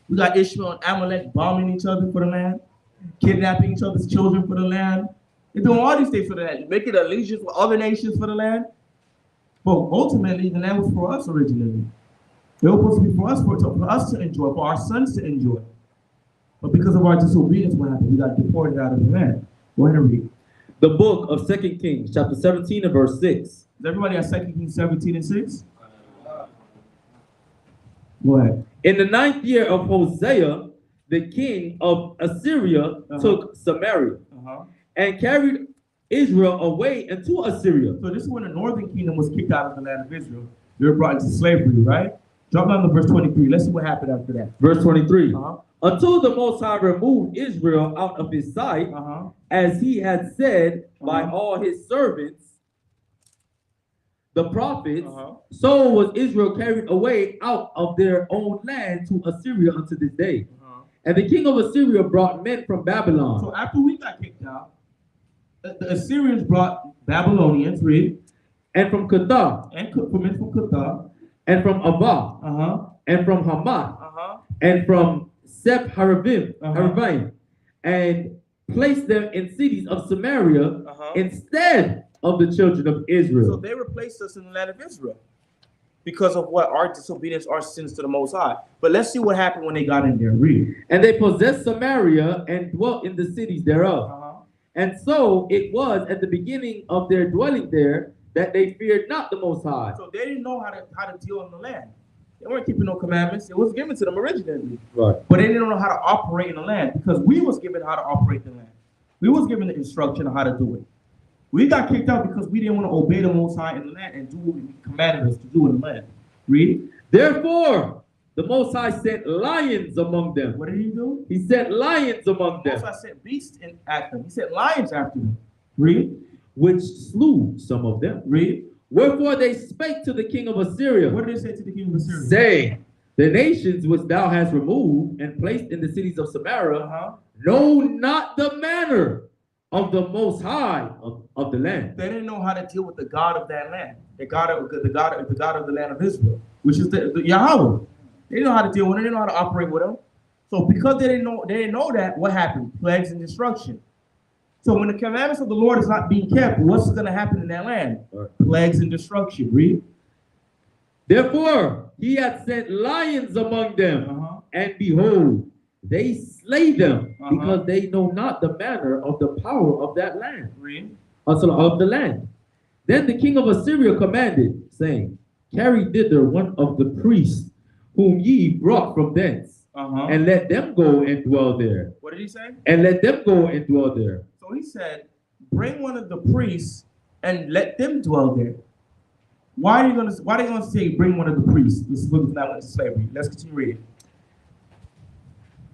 We got Ishmael and Amalek bombing each other for the land, kidnapping each other's children for the land. They're doing all these things for the land, making allegiance with other nations for the land. But ultimately, the land was for us originally. It was supposed to be for us to enjoy, for our sons to enjoy. But because of our disobedience, what happened? We got deported out of the land. Go ahead and read. The book of 2 Kings, chapter 17 and verse 6. Is everybody at 2 Kings 17 and 6? Go ahead. In the 9th year of Hosea, the king of Assyria took Samaria and carried Israel away into Assyria. So this is when the northern kingdom was kicked out of the land of Israel. They were brought into slavery, right? Drop down to verse 23. Let's see what happened after that. Verse 23. Until the Most High removed Israel out of his sight, as he had said by all his servants, the prophets, so was Israel carried away out of their own land to Assyria unto this day. And the king of Assyria brought men from Babylon. So after we got kicked out, the Assyrians brought Babylonians, read, and from Kuthah, and men from Kuthah, and from Avah, and from Hamath, and from Seth Haravaim, and placed them in cities of Samaria instead of the children of Israel. So they replaced us in the land of Israel because of what? Our disobedience, our sins to the Most High. But let's see what happened when they got in there. Read. And they possessed Samaria and dwelt in the cities thereof. And so it was at the beginning of their dwelling there that they feared not the Most High. So they didn't know how to deal in the land. They weren't keeping no commandments. It was given to them originally. Right. But they didn't know how to operate in the land because we was given how to operate the land. We was given the instruction on how to do it. We got kicked out because we didn't want to obey the Most High in the land and do what He commanded us to do in the land. Read. Therefore, the Most High sent lions among them. What did He do? He sent lions among The them, Most High sent beasts after them. He sent lions after them. Read. which slew some of them. Read. Wherefore they spake to the king of Assyria, What did they say to the king of Assyria? saying, the nations which thou hast removed and placed in the cities of Samaria know not the manner of the Most High of the land. They didn't know how to deal with the God of that land, the God of the land of Israel, which is the Yahweh. They didn't know how to deal with it. They didn't know how to operate with Him. So because they didn't know that, what happened? Plagues and destruction. So when the commandments of the Lord is not being kept, what's going to happen in that land? Plagues and destruction. Read. Therefore he hath sent lions among them, and behold, they slay them, because they know not the manner of the power of that land. Read. Also of the land. Then the king of Assyria commanded, saying, carry thither one of the priests whom ye brought from thence, and let them go and dwell there. What did he say? And let them go and dwell there. So he said, bring one of the priests and let them dwell there. Why are they going to say bring one of the priests? This is not went to slavery. Let's continue reading.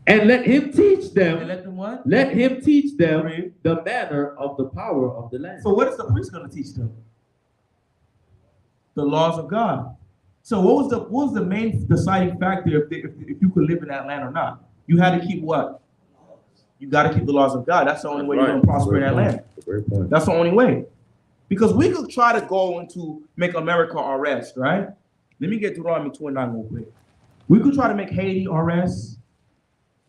And let him teach them. And let them what? Let him teach them Read. the manner of the power of the land. So what is the priest going to teach them? The laws of God. So what was the main deciding factor if you could live in that land or not? You had to keep what? You got to keep the laws of God. That's the only way you're going to prosper in that land. Great point. That's the only way. Because we could try to go into make America our rest, right? Let me get Deuteronomy 29 real quick. We could try to make Haiti our rest,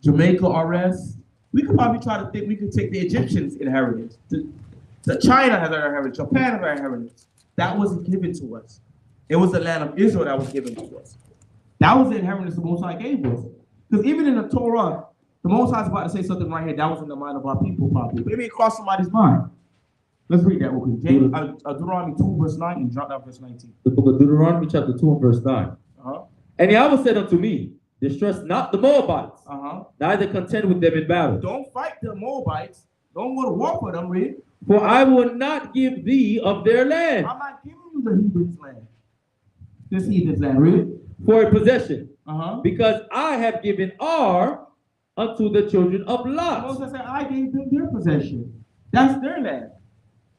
Jamaica our rest. We could probably try to think we could take the Egyptians' inheritance. The China has our inheritance. Japan has our inheritance. That wasn't given to us. It was the land of Israel that was given to us. That was the inheritance the Most High gave us. Because even in the Torah, the Most High is about to say something right here that was in the mind of our people probably. Maybe it crossed somebody's mind. Let's read that real quick. Deuteronomy 2 verse 9 and drop down verse 19. The book of Deuteronomy chapter 2 and verse 9. And Yahweh said unto me, distress not the Moabites, neither contend with them in battle. Don't fight the Moabites. Don't go to war for them, read. For I will not give thee of their land. I'm not giving you the Hebrews' land. This heathen's land, read. For a possession. Because I have given Ar unto the children of Lot. Moses said, I gave them their possession. That's their land.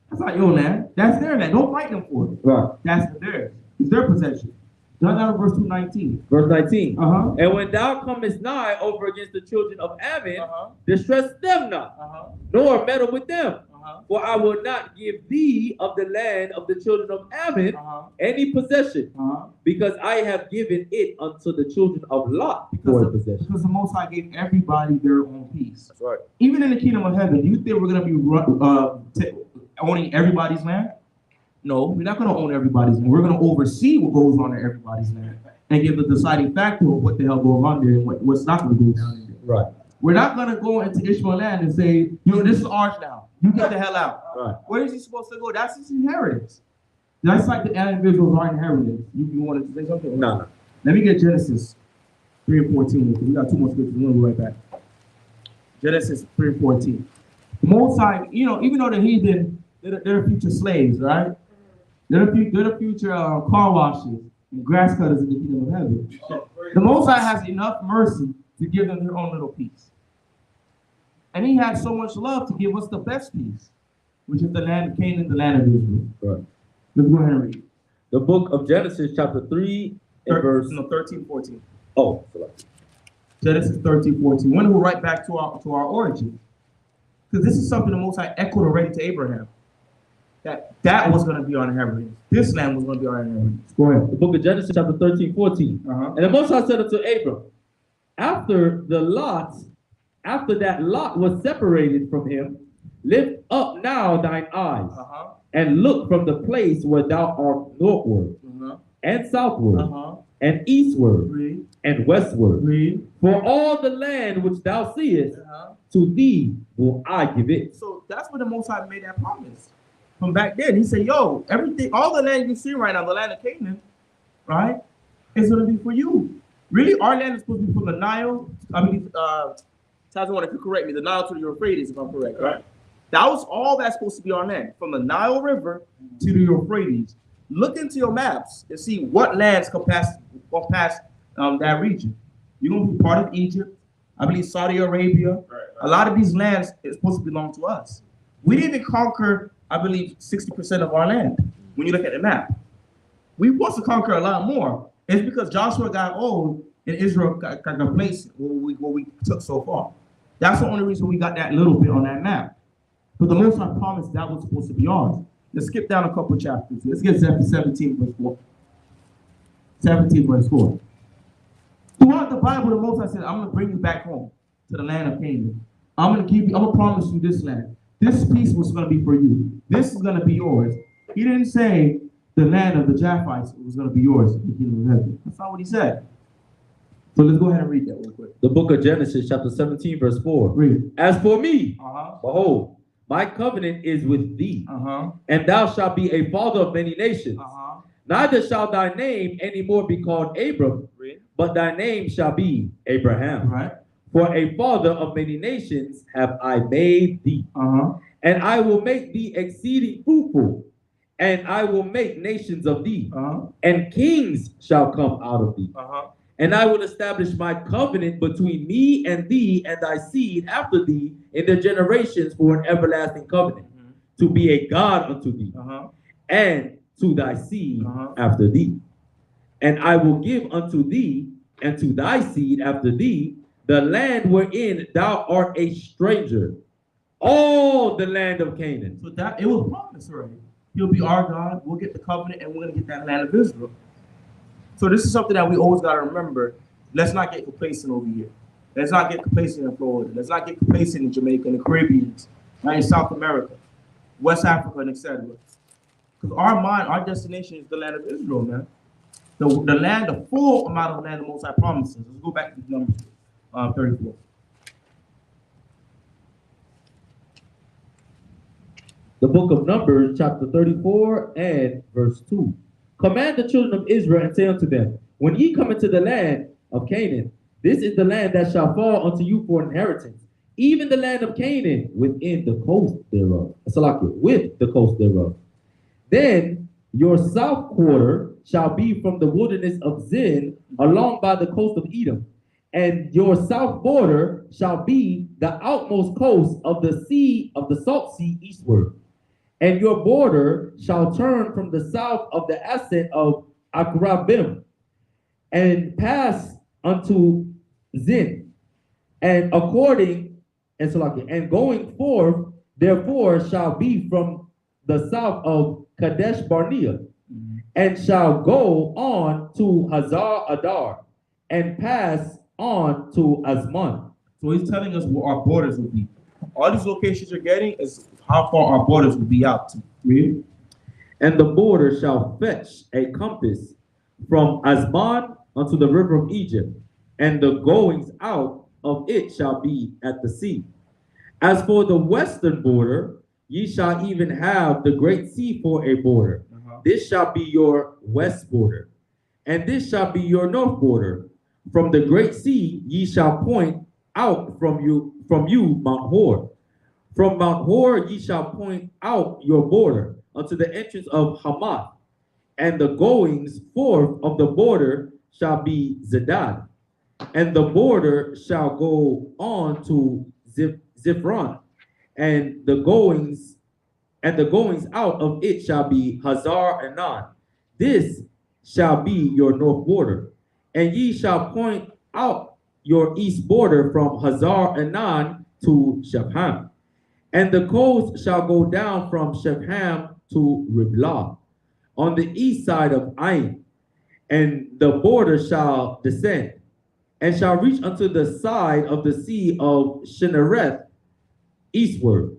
That's not your land. That's their land. Don't fight them for it. Right. That's theirs. It's their possession. John down verse 2:19. Verse 19. Uh-huh. And when thou comest nigh over against the children of Ammon, Uh-huh. distress them not, Uh-huh. nor meddle with them. Uh-huh. For I will not give thee of the land of the children of Ammon Uh-huh. any possession, Uh-huh. because I have given it unto the children of Lot for a possession. Because the Most High gave everybody their own peace. That's right. Even in the kingdom of heaven, do you think we're going to be owning everybody's land? No, we're not going to own everybody's land. We're going to oversee what goes on in everybody's land and give the deciding factor of what the hell goes on there and what's not going to go down in there. Right. We're not going to go into Ishmael land and say, this is ours now. You get the hell out. Right. Where is he supposed to go? That's his inheritance. That's like the individuals are inheritance. You wanted to say something? No. Let me get Genesis 3 and 14. We got two more scriptures. We'll be right back. Genesis 3 and 14. The Most High, even though the heathen, they're future slaves, right? They're the future car washers and grass cutters in the kingdom of heaven. The Most High has enough mercy to give them their own little piece. And he has so much love to give us the best piece, which is the land of Canaan, the land of Israel. Right. Let's go ahead and read. The book of Genesis, chapter 3, and verse. 13, 14. Oh, sorry. Genesis 13, 14. When we're right back to our origin. Because this is something the Most High echoed already to Abraham. That was going to be our inheritance. This land was going to be our inheritance. Go ahead. The book of Genesis, chapter 13, 14. Uh-huh. And the Most High said unto Abram, after that Lot was separated from him, lift up now thine eyes, Uh-huh. and look from the place where thou art northward, Uh-huh. and southward, Uh-huh. and eastward, Read. and westward. Read. For all the land which thou seest, Uh-huh. to thee will I give it. So that's where the Most High made that promise. From back then, he said, yo, everything, all the land you see right now, the land of Canaan, right, is going to be for you. Really, our land is supposed to be from the Nile. Taz, if you correct me, the Nile to the Euphrates, if I'm correct, right? That was all that's supposed to be our land, from the Nile River to the Euphrates. Look into your maps and see what lands go past that region. You're going to be part of Egypt, I believe Saudi Arabia. Right. A lot of these lands is supposed to belong to us. We didn't even conquer, I believe, 60% of our land when you look at the map. We want to conquer a lot more. It's because Joshua got old and Israel got replaced what we took so far. That's the only reason we got that little bit on that map. But the Most High promised that was supposed to be ours. Let's skip down a couple of chapters. Let's get 17 verse 4. 17 verse 4. Throughout the Bible, the Most High said, I'm going to bring you back home to the land of Canaan. I'm going to promise you this land. This piece was going to be for you. This is going to be yours. He didn't say the land of the Japhites was going to be yours in the kingdom of heaven. That's not what he said. So let's go ahead and read that real quick. The book of Genesis, chapter 17, verse 4. Read. As for me, Uh-huh. behold, my covenant is with thee, Uh-huh. and thou shalt be a father of many nations. Uh-huh. Neither shall thy name any more be called Abram, Read. but thy name shall be Abraham. Right. For a father of many nations have I made thee. Uh-huh. And I will make thee exceeding fruitful, and I will make nations of thee, Uh-huh. and kings shall come out of thee. Uh-huh. And I will establish my covenant between me and thee and thy seed after thee in their generations for an everlasting covenant, to be a God unto thee, Uh-huh. and to thy seed Uh-huh. after thee. And I will give unto thee and to thy seed after thee the land wherein thou art a stranger, all the land of Canaan. So that it was promised already. He'll be our God. We'll get the covenant, and we're going to get that land of Israel. So this is something that we always got to remember. Let's not get complacent over here. Let's not get complacent in Florida. Let's not get complacent in Jamaica and the Caribbean, right, in South America, West Africa, and etc. Because our destination is the land of Israel, man. The land, the full amount of land the Most High promises. Let's go back to Numbers 34. The book of Numbers, chapter 34 and verse 2. Command the children of Israel and say unto them, when ye come into the land of Canaan, this is the land that shall fall unto you for inheritance, even the land of Canaan within the coast thereof. With the coast thereof. Then your south quarter shall be from the wilderness of Zin along by the coast of Edom, and your south border shall be the outmost coast of the sea of the salt sea eastward. And your border shall turn from the south of the ascent of Akrabim, and pass unto Zin, and according and going forth, therefore shall be from the south of Kadesh Barnea, and shall go on to Hazar Adar, and pass on to Asman. So he's telling us where our borders will be. All these locations you're getting is how far our borders will be out to. Read. And the border shall fetch a compass from Asman unto the river of Egypt, and the goings out of it shall be at the sea. As for the western border, ye shall even have the great sea for a border. This shall be your west border, and this shall be your north border. From the great sea ye shall point out from you Mount Hor. From Mount Hor ye shall point out your border unto the entrance of Hamath, and the goings forth of the border shall be Zedad, and the border shall go on to Ziphron, and the goings out of it shall be Hazar Enan. This shall be your north border, and ye shall point out your east border from Hazar Enan to Shepham. And the coast shall go down from Shepham to Riblah, on the east side of Ain, and the border shall descend, and shall reach unto the side of the sea of Shinnereth eastward.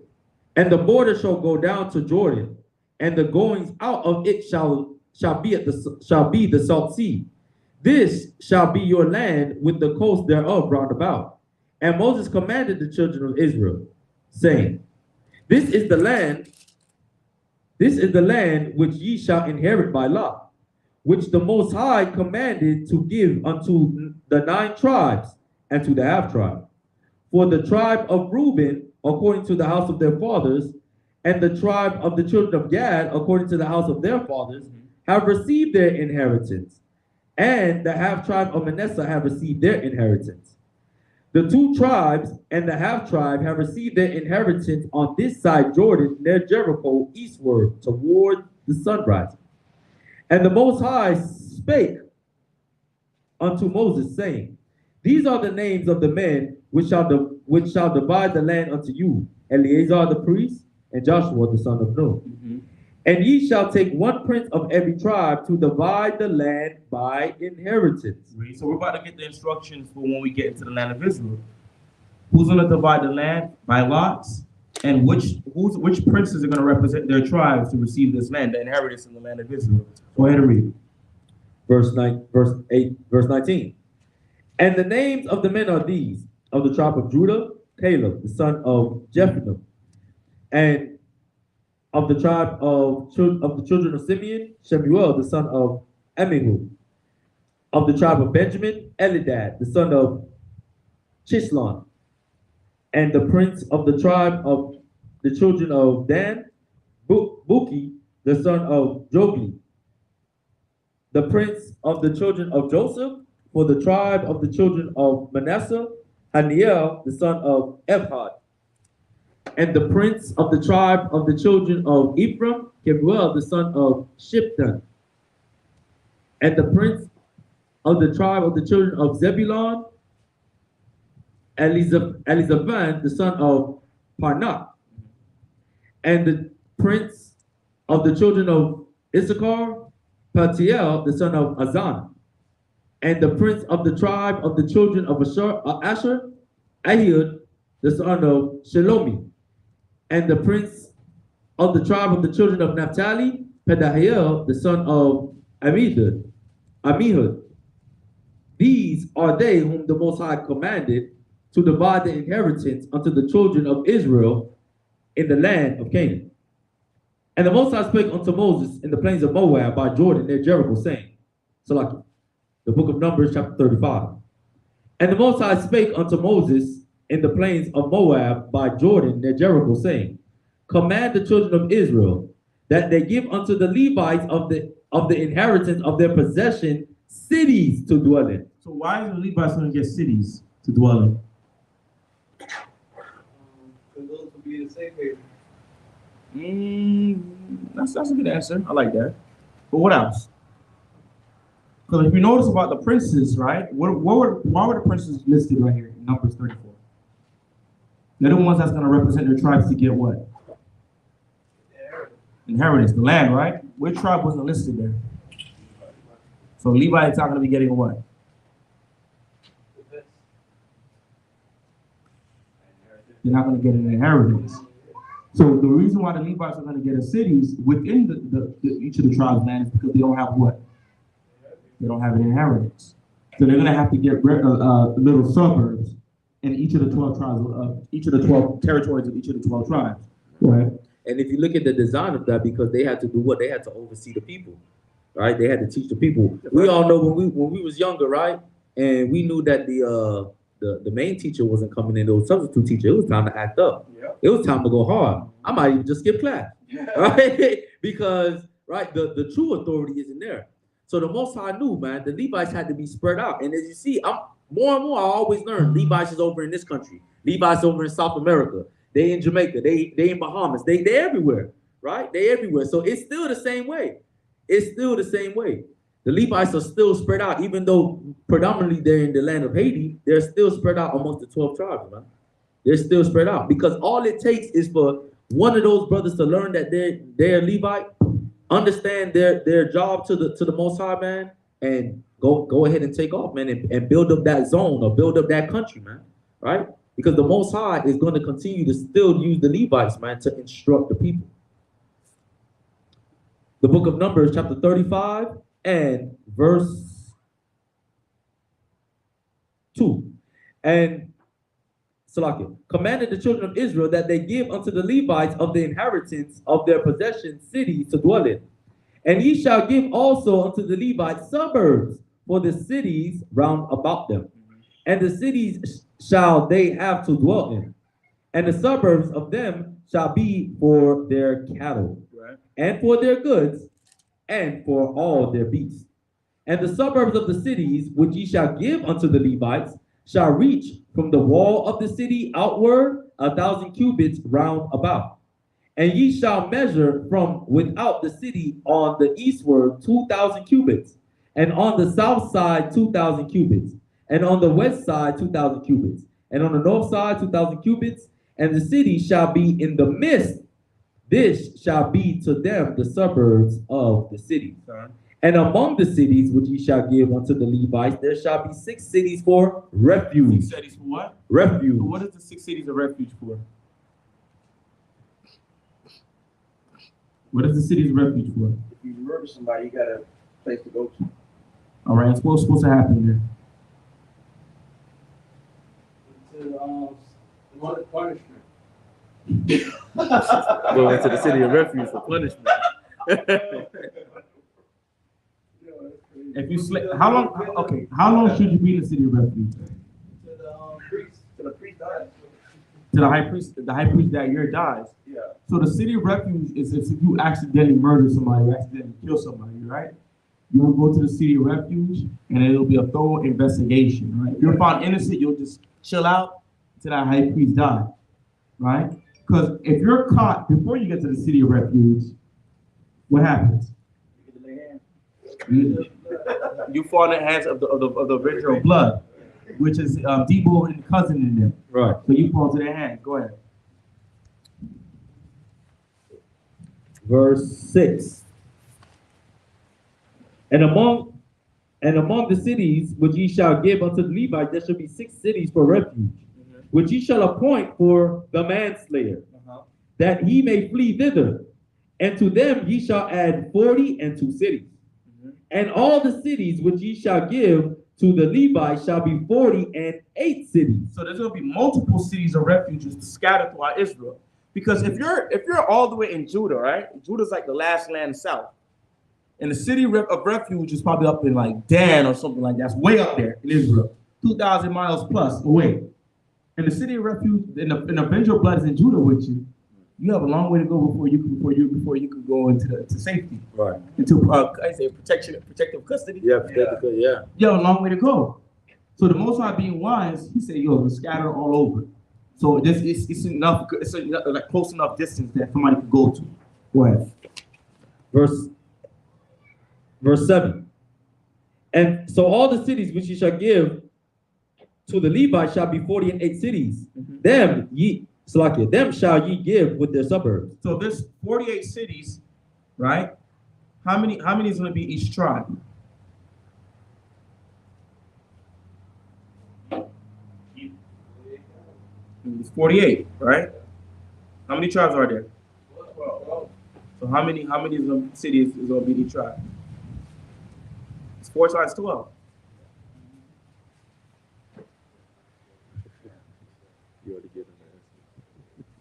And the border shall go down to Jordan, and the goings out of it shall be the salt sea. This shall be your land with the coast thereof round about. And Moses commanded the children of Israel, saying, This is the land which ye shall inherit by lot, which the Most High commanded to give unto the 9 tribes and to the half tribe. For the tribe of Reuben, according to the house of their fathers, and the tribe of the children of Gad, according to the house of their fathers, have received their inheritance, and the half tribe of Manasseh have received their inheritance. The 2 tribes and the half tribe have received their inheritance on this side Jordan, near Jericho, eastward, toward the sunrise. And the Most High spake unto Moses, saying, These are the names of the men which shall divide the land unto you, Eleazar the priest, and Joshua the son of Nun. And ye shall take 1 prince of every tribe to divide the land by inheritance. So we're about to get the instructions for when we get into the land of Israel. Who's going to divide the land by lots, and which princes are going to represent their tribes to receive this land, the inheritance in the land of Israel. Go ahead and read. Verse 19. And the names of the men are these: of the tribe of Judah, Caleb, the son of Jephunneh, and of the tribe of the children of Simeon, Shemuel, the son of Ammihu. Of the tribe of Benjamin, Elidad, the son of Chislon. And the prince of the tribe of the children of Dan, Buki, the son of Jogli. The prince of the children of Joseph, for the tribe of the children of Manasseh, Haniel, the son of Ephod. And the prince of the tribe of the children of Ephraim, Kemuel, the son of Shiptan. And the prince of the tribe of the children of Zebulon, Elizaphan, the son of Parnak. And the prince of the children of Issachar, Paltiel, the son of Azan. And the prince of the tribe of the children of Asher, Ahud, the son of Shelomi. And the prince of the tribe of the children of Naphtali, Pedahiel, the son of Amihud. These are they whom the Most High commanded to divide the inheritance unto the children of Israel in the land of Canaan. And the Most High spake unto Moses in the plains of Moab by Jordan near Jericho, saying, Salaki, the book of Numbers, chapter 35. And the Most High spake unto Moses in the plains of Moab by Jordan near Jericho, saying, Command the children of Israel that they give unto the Levites of the inheritance of their possession cities to dwell in. So why is the Levites going to get cities to dwell in? Because those will be the safe haven. That's a good answer. I like that. But what else? Because if you notice about the princes, right? Why were the princes listed right here in Numbers 34? They're the ones that's going to represent their tribes to get what? Inheritance, the land, right? Which tribe wasn't listed there? So Levi is not going to be getting what? They're not going to get an inheritance. So the reason why the Levites are going to get a cities within each of the tribes' land is because they don't have what? They don't have an inheritance. So they're going to have to get little suburbs in each of the 12 tribes, each of the 12 territories of each of the 12 tribes. Go ahead. And if you look at the design of that, because they had to do what? They had to oversee the people, right? They had to teach the people. We all know when we was younger, right? And we knew that the main teacher wasn't coming in, there was substitute teacher. It was time to act up. Yeah. It was time to go hard. I might even just skip class, right? Because, right, the true authority isn't there. So the Most High knew, man, the Levites had to be spread out. And as you see, more and more, I always learn Levites is over in this country. Levites over in South America. They in Jamaica. They in Bahamas. They everywhere, right? They everywhere. So it's still the same way. It's still the same way. The Levites are still spread out, even though predominantly they're in the land of Haiti. They're still spread out amongst the 12 tribes, man. They're still spread out because all it takes is for one of those brothers to learn that they're Levite, understand their job to the Most High, man, and go ahead and take off, man, and build up that zone or build up that country, man, right? Because the Most High is going to continue to still use the Levites, man, to instruct the people. The book of Numbers, chapter 35 and verse 2. And Salakia commanded the children of Israel that they give unto the Levites of the inheritance of their possession cities to dwell in. And ye shall give also unto the Levites suburbs for the cities round about them. And the cities shall they have to dwell in. And the suburbs of them shall be for their cattle, right, and for their goods, and for all their beasts. And the suburbs of the cities which ye shall give unto the Levites shall reach from the wall of the city outward 1,000 cubits round about. And ye shall measure from without the city on the eastward 2,000 cubits, and on the south side 2,000 cubits, and on the west side 2,000 cubits, and on the north side 2,000 cubits, and the city shall be in the midst. This shall be to them the suburbs of the city. And among the cities which ye shall give unto the Levites, there shall be 6 cities for refuge. 6 cities for what? Refuge. So what is the 6 cities of refuge for? What is the city's refuge for? If you murder somebody, you got a place to go to. All right, what's supposed to happen there? To punishment. Go into the city of refuge for punishment. If you how long? Okay, how long should you be in the city of refuge? To the priest. To the priest dies. To the high priest. The high priest that year dies. Yeah. So the city of refuge is if you accidentally murder somebody, you accidentally kill somebody, right? You will go to the city of refuge, and it'll be a thorough investigation, right? If you're found innocent, you'll just chill out till that high priest dies, right? Because if you're caught before you get to the city of refuge, what happens? You fall in the hands of the avenger of blood, which is Debo and cousin in them. Right. So you fall to their hands. Go ahead. Verse 6. And among the cities which ye shall give unto the Levites, there shall be 6 cities for refuge, which ye shall appoint for the manslayer, that he may flee thither. And to them ye shall add 40 and 2 cities. And all the cities which ye shall give to the Levites shall be 40 and 8 cities. So there's going to be multiple cities of refuges scattered throughout Israel. Because if you're all the way in Judah, right? Judah's like the last land south. And the city of refuge is probably up in like Dan or something like that. That's way up there in Israel. 2,000 miles plus away. And the city of refuge, and the avenger of blood is in Judah with you. You have a long way to go before you can go into safety. Right. Into I say protective custody. Yeah, yeah. You have a long way to go. So the Most High being wise, he said, yo, we're scattered all over. So this is it's enough. It's a, like close enough distance that somebody could go to. Go ahead. Verse 7. And so all the cities which ye shall give to the Levites shall be 48 cities. Them shall ye give with their suburbs. So there's 48 cities, right? How many is going to be each tribe? It's 48, right? How many tribes are there? 12. So how many of the cities is going to be each tribe? It's 4 times 12.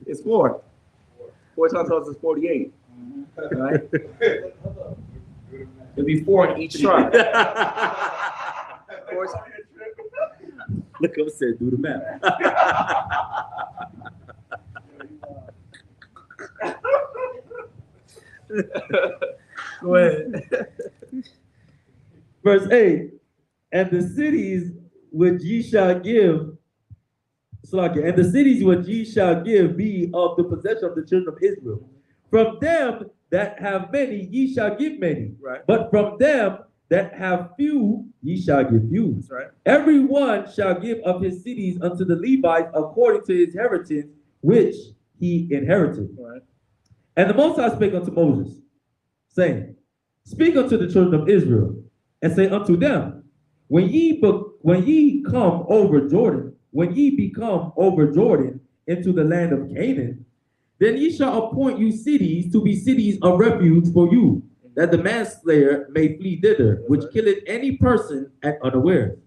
It's 4. 4 times 12 is 48. Right? It'll be 4 in each tribe. Look, I said, do the math. Go ahead. Verse 8. And the cities which ye shall give, and the cities which ye shall give be of the possession of the children of Israel. From them that have many ye shall give many, Right. but from them that have few ye shall give few. That's right. Every one shall give of his cities unto the Levites according to his inheritance which he inherited. Right. And the Most High spake unto Moses, saying, Speak unto the children of Israel, and say unto them, when ye come over Jordan, when ye become over Jordan into the land of Canaan, then ye shall appoint you cities to be cities of refuge for you, that the manslayer may flee thither, which killeth any person at unawares.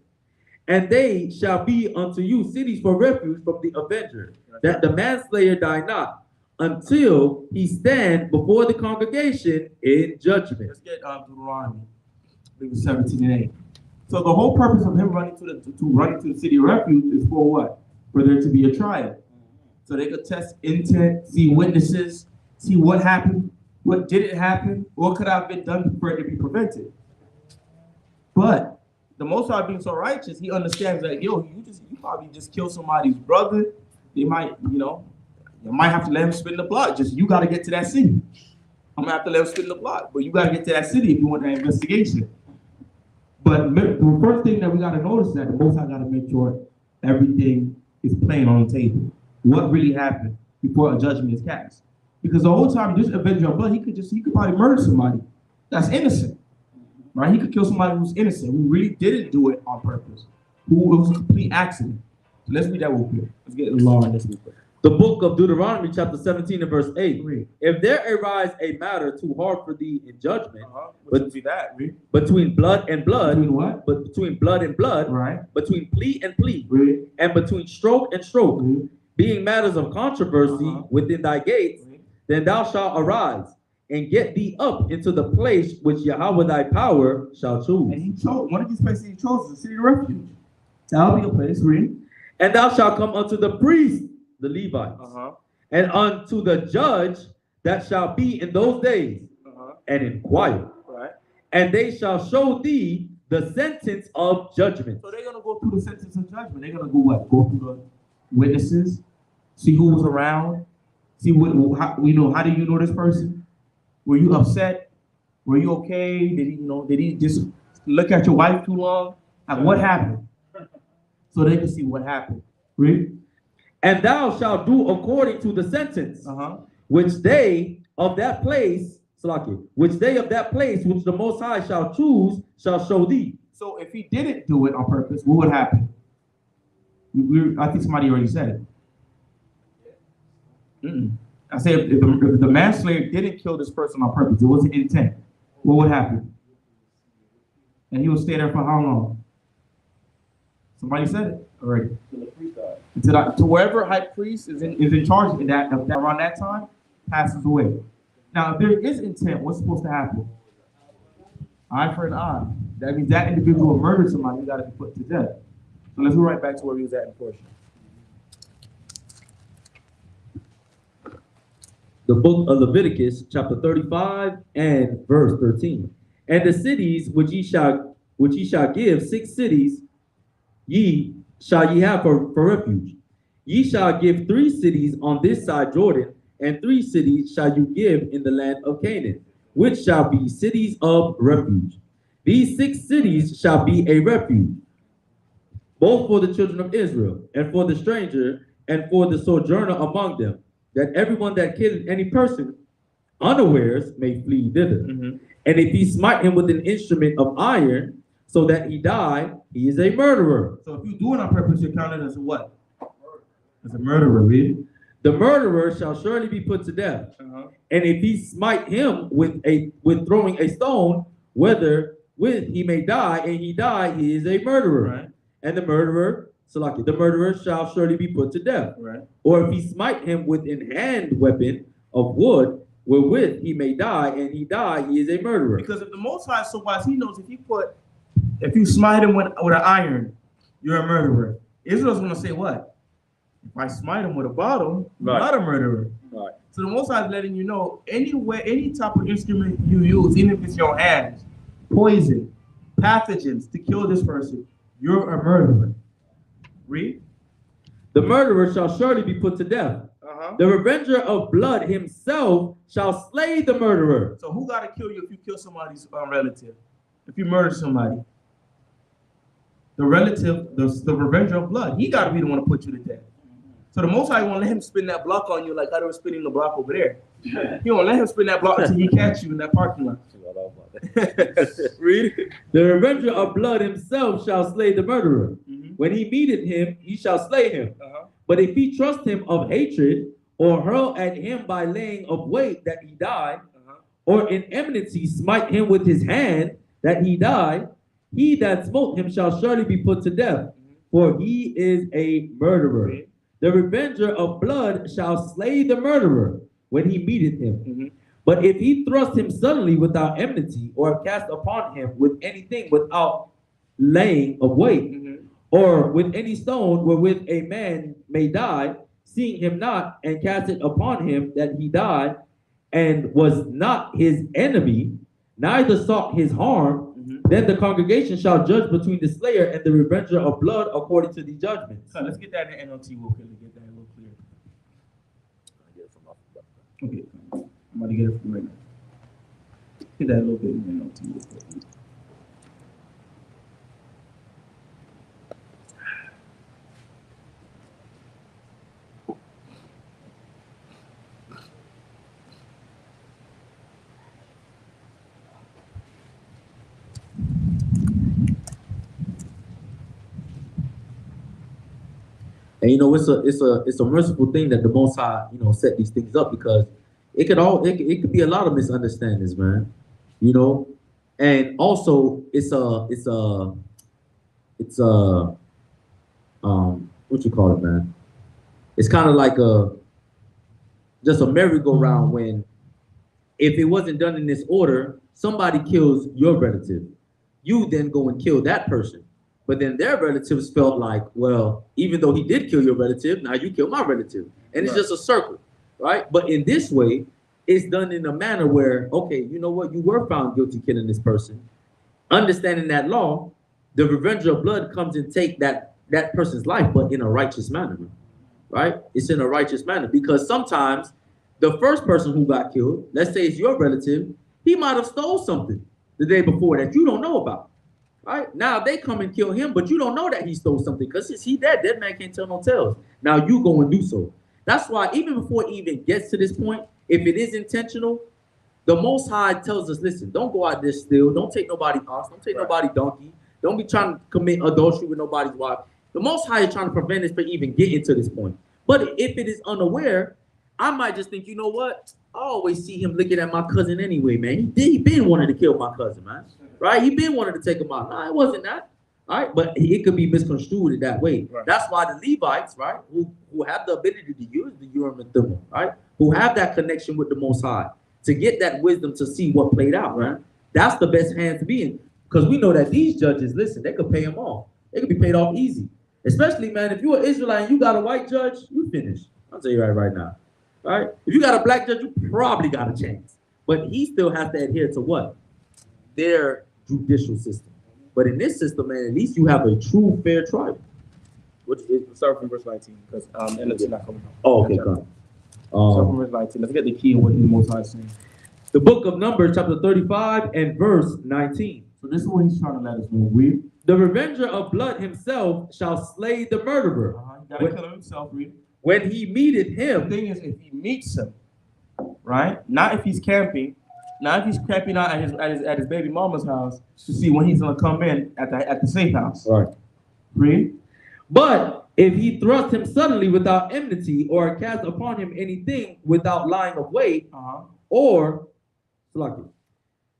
And they shall be unto you cities for refuge from the avenger, that the manslayer die not, until he stand before the congregation in judgment. Let's get Deuteronomy. I believe it's 17:8. So the whole purpose of him running to the city of refuge is for what? For there to be a trial. So they could test intent, see witnesses, see what happened, what didn't happen, what could have been done for it to be prevented. But the Most High being so righteous, he understands that, you probably just killed somebody's brother. They might, you might have to let him spit in the blood. Just you got to get to that city. I'm gonna have to let him spit in the blood, but you got to get to that city if you want that investigation. But the first thing that we got to notice is that the Most High got to make sure everything is plain on the table. What really happened before a judgment is cast? Because the whole time just avenge your blood, he could probably murder somebody that's innocent, right? He could kill somebody who's innocent, who really didn't do it on purpose, who it was a complete accident. So let's read that real quick. Let's get the law in this real quick. The book of Deuteronomy, chapter 17 and verse 8. If there arise a matter too hard for thee in judgment, between blood and blood, between what? But between blood and blood, right? Between plea and plea, and between stroke and stroke, being matters of controversy within thy gates, then thou shalt arise and get thee up into the place which Yahweh thy power shall choose. And he chose one of these places he chose is the city of refuge. That'll be a place, And thou shalt come unto the priest, the Levites, and unto the judge that shall be in those days, and inquire. Right. And they shall show thee the sentence of judgment. So they're gonna go through the sentence of judgment. They're gonna go what? Go through the witnesses, see who was around, see how do you know this person? Were you upset? Were you okay? Did he just look at your wife too long? Like, what happened? So they can see what happened. Read. And thou shalt do according to the sentence which they of that place, which the Most High shall choose, shall show thee. So if he didn't do it on purpose, what would happen? I think somebody already said it. I say if the manslayer didn't kill this person on purpose, it wasn't intent, what would happen? And he would stay there for how long? Somebody said it already. To wherever high priest is in charge of that around that time passes away. Now, if there is intent, what's supposed to happen? Eye for an eye. That means that individual murdered somebody, you got to be put to death. So let's go right back to where we was at in portion. The book of Leviticus, chapter 35 and verse 13. And the cities which ye shall give, 6 cities, shall ye have for refuge. Ye shall give 3 cities on this side Jordan, and 3 cities shall you give in the land of Canaan, which shall be cities of refuge. These 6 cities shall be a refuge, both for the children of Israel, and for the stranger, and for the sojourner among them, that everyone that killeth any person unawares may flee thither. Mhm. And if he smite him with an instrument of iron, so that he die, he is a murderer. So if you do it on purpose, you're counted as a what? As a murderer, read it. The murderer shall surely be put to death. And if he smite him with throwing a stone, whether with he may die, and he die, he is a murderer. Right. And the murderer shall surely be put to death. Right. Or if he smite him with an hand weapon of wood, wherewith he may die, and he die, he is a murderer. Because if the Most High is so wise, he knows if you smite him with an iron, you're a murderer. Israel's going to say what? If I smite him with a bottle, I'm not a murderer. Right. So the Most High is letting you know, any type of instrument you use, even if it's your hands, poison, pathogens to kill this person, you're a murderer. Read. The murderer shall surely be put to death. The revenger of blood himself shall slay the murderer. So who got to kill you if you kill somebody's relative? If you murder somebody? The relative, the revenger of blood, he got to be the one to put you to death. So the Most High won't let him spin that block on you like I was spinning the block over there. He won't let him spin that block until he catch you in that parking lot. Read. The revenger of blood himself shall slay the murderer. When he meeteth him, he shall slay him. But if he trust him of hatred, or hurl at him by laying of weight that he die, or in enmity smite him with his hand that he die, he that smote him shall surely be put to death, for he is a murderer. The revenger of blood shall slay the murderer when he meeteth him. But if he thrust him suddenly without enmity, or cast upon him with anything without laying of weight, or with any stone wherewith a man may die, seeing him not, and cast it upon him that he died, and was not his enemy, neither sought his harm, then the congregation shall judge between the slayer and the revenger of blood according to the judgments. So let's get that in NLT real quick to get that a little clearer. Okay, I'm about to get it from right now. Get that a little bit in NLT real quick. And it's a merciful thing that the Most High, set these things up, because it could be a lot of misunderstandings, man. And also it's what you call it, man? It's kind of like just a merry-go-round when, if it wasn't done in this order, somebody kills your relative, you then go and kill that person. But then their relatives felt like, well, even though he did kill your relative, now you kill my relative. And it's just a circle, right? But in this way, it's done in a manner where, okay, you know what? You were found guilty killing this person. Understanding that law, the revenger of blood comes and take that person's life, but in a righteous manner, right? It's in a righteous manner, because sometimes the first person who got killed, let's say it's your relative, he might have stole something the day before that you don't know about. Right? Now they come and kill him, but you don't know that he stole something, because he dead. That man can't tell no tales. Now you go and do so. That's why even before it even gets to this point, if it is intentional, the Most High tells us, listen, don't go out there steal. Don't take nobody's ox. Don't take nobody's donkey. Don't be trying to commit adultery with nobody's wife. The Most High is trying to prevent us from even getting to this point. But if it is unaware, I might just think, you know what? I always see him looking at my cousin anyway, man. He been wanting to kill my cousin, man. Right? He been wanting to take him out. No, it wasn't that. All right? But it could be misconstrued in that way. Right. That's why the Levites, right, who have the ability to use the Urim and Thummim, right, who have that connection with the Most High, to get that wisdom to see what played out, right? That's the best hand to be in. Because we know that these judges, listen, they could pay them off. They could be paid off easy. Especially, man, if you're an Israelite and you got a white judge, you finished. I'll tell you right now. Right? If you got a black judge, you probably got a chance. But he still has to adhere to what? Their judicial system. But in this system, man, at least you have a true fair trial. Start from verse 19, because and it's not coming up. Oh, okay, got it. Start from verse 19. Let's get the key of what the Most High is saying. The book of Numbers, chapter 35 and verse 19. So this is what he's trying to let us know. Read. The revenger of blood himself shall slay the murderer. He got to kill him himself. Read. When he meeteth The him. thing is, if he meets him, right? Not if he's camping. Not if he's camping out at his baby mama's house to see when he's gonna come in at the safe house. Right. Read. But if he thrust him suddenly without enmity, or cast upon him anything without lying of weight, or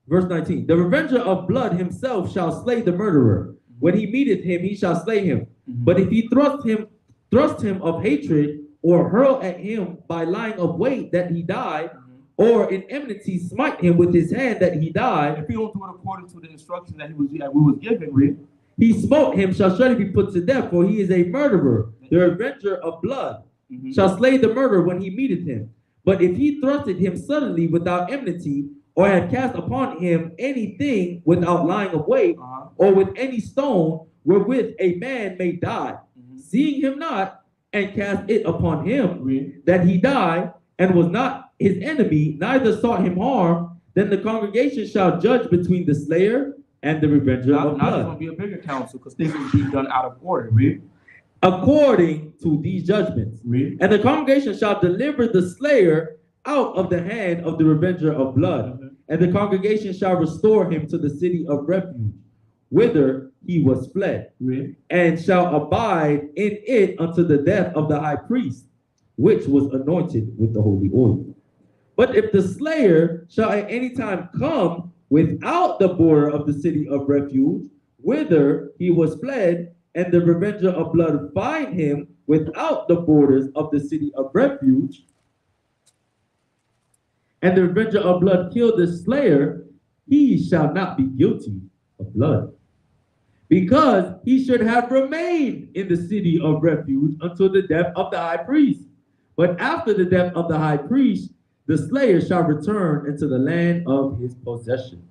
verse 19, the revenger of blood himself shall slay the murderer. When he meeteth him, he shall slay him. But if he thrust him of hatred, or hurl at him by lying of weight that he die, or in enmity smite him with his hand that he die, if he don't do it according to the instructions that we was given, read. He smote him, shall surely be put to death, for he is a murderer. The revenger of blood shall slay the murderer when he meeteth him. But if he thrusted him suddenly without enmity, or had cast upon him anything without lying of weight, or with any stone wherewith a man may die, seeing him not, and cast it upon him, that he die, and was not his enemy, neither sought him harm, then the congregation shall judge between the slayer and the revenger of Now there's blood, going to be a bigger council because things will be done out of order. Read. according to these judgments. Read. And the congregation shall deliver the slayer out of the hand of the revenger of blood, and the congregation shall restore him to the city of refuge, whither he was fled, and shall abide in it unto the death of the high priest, which was anointed with the holy oil. But if the slayer shall at any time come without the border of the city of refuge, whither he was fled, and the revenger of blood find him without the borders of the city of refuge, and the revenger of blood kill the slayer, he shall not be guilty of blood, because he should have remained in the city of refuge until the death of the high priest. But after the death of the high priest, the slayer shall return into the land of his possession.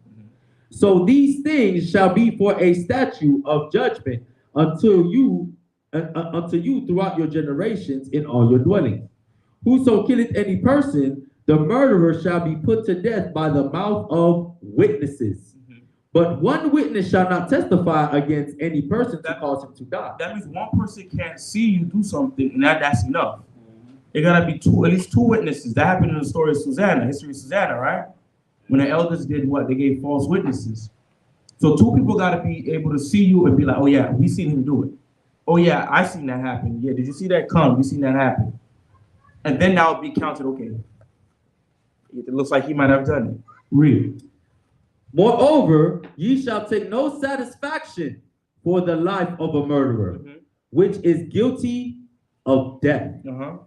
So these things shall be for a statute of judgment unto you throughout your generations in all your dwellings. Whoso killeth any person, the murderer shall be put to death by the mouth of witnesses. But one witness shall not testify against any person to cause him to die. That means one person can't see you do something, and that's enough. It gotta be at least two witnesses. That happened in the story of Susanna, history of Susanna, right? When the elders did what? They gave false witnesses. So two people gotta be able to see you and be like, oh yeah, we seen him do it. Oh yeah, I seen that happen. Yeah, did you see that come? We seen that happen. And then that would be counted, okay. It looks like he might have done it. Read. Moreover, ye shall take no satisfaction for the life of a murderer, which is guilty of death.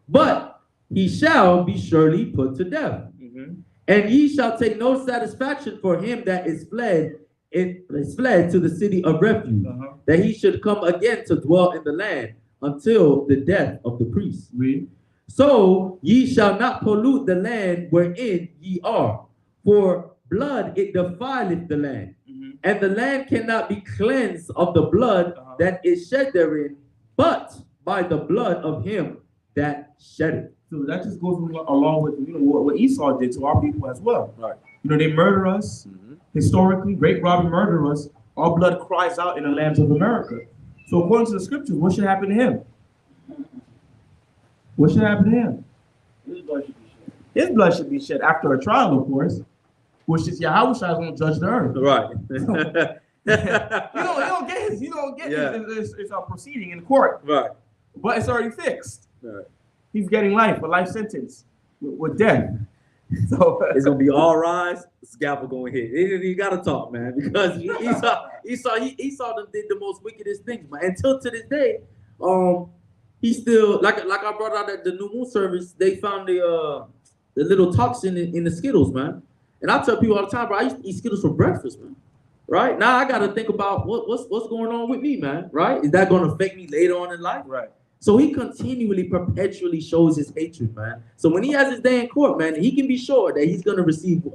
But he shall be surely put to death. And ye shall take no satisfaction for him that is fled to the city of refuge, that he should come again to dwell in the land until the death of the priest. Read. So ye shall not pollute the land wherein ye are, for blood it defileth the land, and the land cannot be cleansed of the blood that is shed therein, but by the blood of him that shed it. So that just goes along with what Esau did to our people as well. Right. They murder us historically. Great Robin murdered us. Our blood cries out in the lands of America. So according to the scriptures, what should happen to him? What should happen to him? His blood should be shed after a trial, of course, which is Yahweh Shai is going to judge the earth. Right. You don't get his proceeding in court. Right. But it's already fixed. Right. He's getting a life sentence with death. So it's gonna be all rise, scalpel going hit. You gotta talk, man, because Esau did the most wickedest things, man. Until to this day, he still like I brought out at the New Moon service. They found the little toxin in the Skittles, man. And I tell people all the time, bro, I used to eat Skittles for breakfast, man. Right now, I gotta think about what's going on with me, man. Right? Is that gonna affect me later on in life? Right. So he continually, perpetually shows his hatred, man. So when he has his day in court, man, he can be sure that he's gonna receive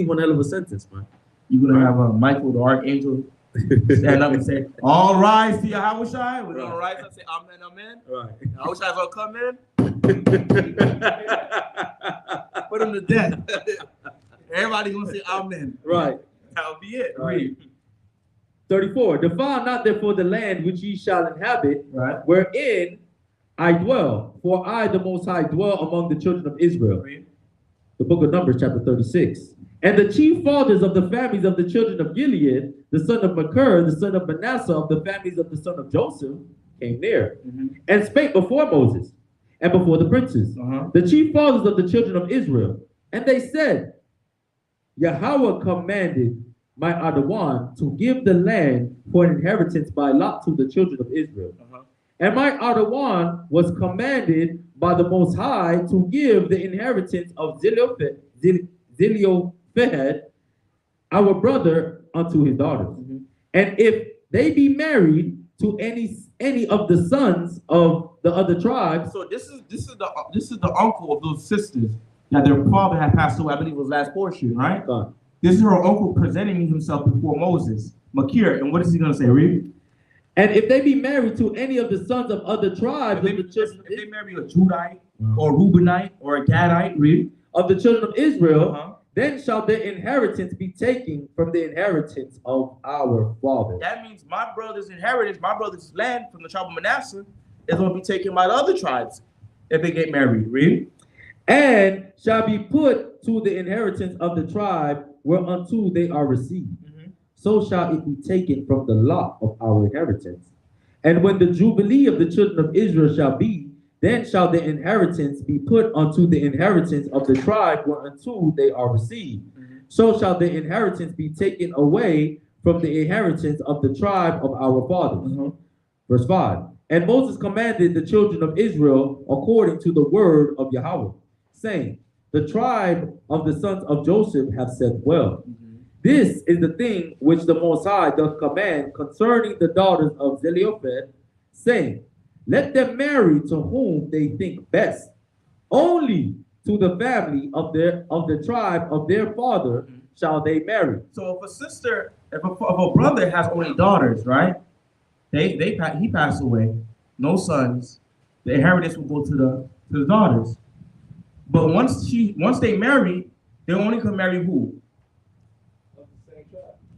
one hell of a sentence, man. You're gonna have Michael, the archangel, Stand up and say, all rise to Yahweh Shai. We're going to rise up and say, amen, amen. Right. Yahweh Shai's going to come in. Put him to death. Everybody going to say amen. Right. That'll be it. Right. Read. 34. Defile not therefore the land which ye shall inhabit, Right. wherein I dwell. For I, the Most High, dwell among the children of Israel. Read. The book of Numbers, chapter 36. And the chief fathers of the families of the children of Gilead, the son of Machir, the son of Manasseh, of the families of the son of Joseph, came near, and spake before Moses, and before the princes, the chief fathers of the children of Israel. And they said, Yahweh commanded my Adawan to give the land for an inheritance by lot to the children of Israel. And my Adawan was commanded by the Most High to give the inheritance of Zelophehad, our brother, unto his daughters. And if they be married to any of the sons of the other tribes. So this is the uncle of those sisters that their father had passed away. I believe it was last portion, right? This is her uncle presenting himself before Moses, Machir. And what is he going to say? Read. And if they be married to any of the sons of other tribes, if they marry a Judite or a Reubenite or a Gadite, read, of the children of Israel, then shall their inheritance be taken from the inheritance of our fathers. That means my brother's inheritance, my brother's land from the tribe of Manasseh, is going to be taken by the other tribes if they get married. Read. And shall be put to the inheritance of the tribe whereunto they are received. So shall it be taken from the lot of our inheritance. And when the jubilee of the children of Israel shall be, then shall the inheritance be put unto the inheritance of the tribe whereunto they are received. So shall the inheritance be taken away from the inheritance of the tribe of our fathers. Verse 5. And Moses commanded the children of Israel according to the word of Yahweh, saying, the tribe of the sons of Joseph have said well. This is the thing which the Most High doth command concerning the daughters of Zelophehad, saying, let them marry to whom they think best. Only to the family of the tribe of their father shall they marry. So if a brother has only daughters, right? He passed away, no sons. The inheritance will go to the daughters. But once they marry, they only can marry who?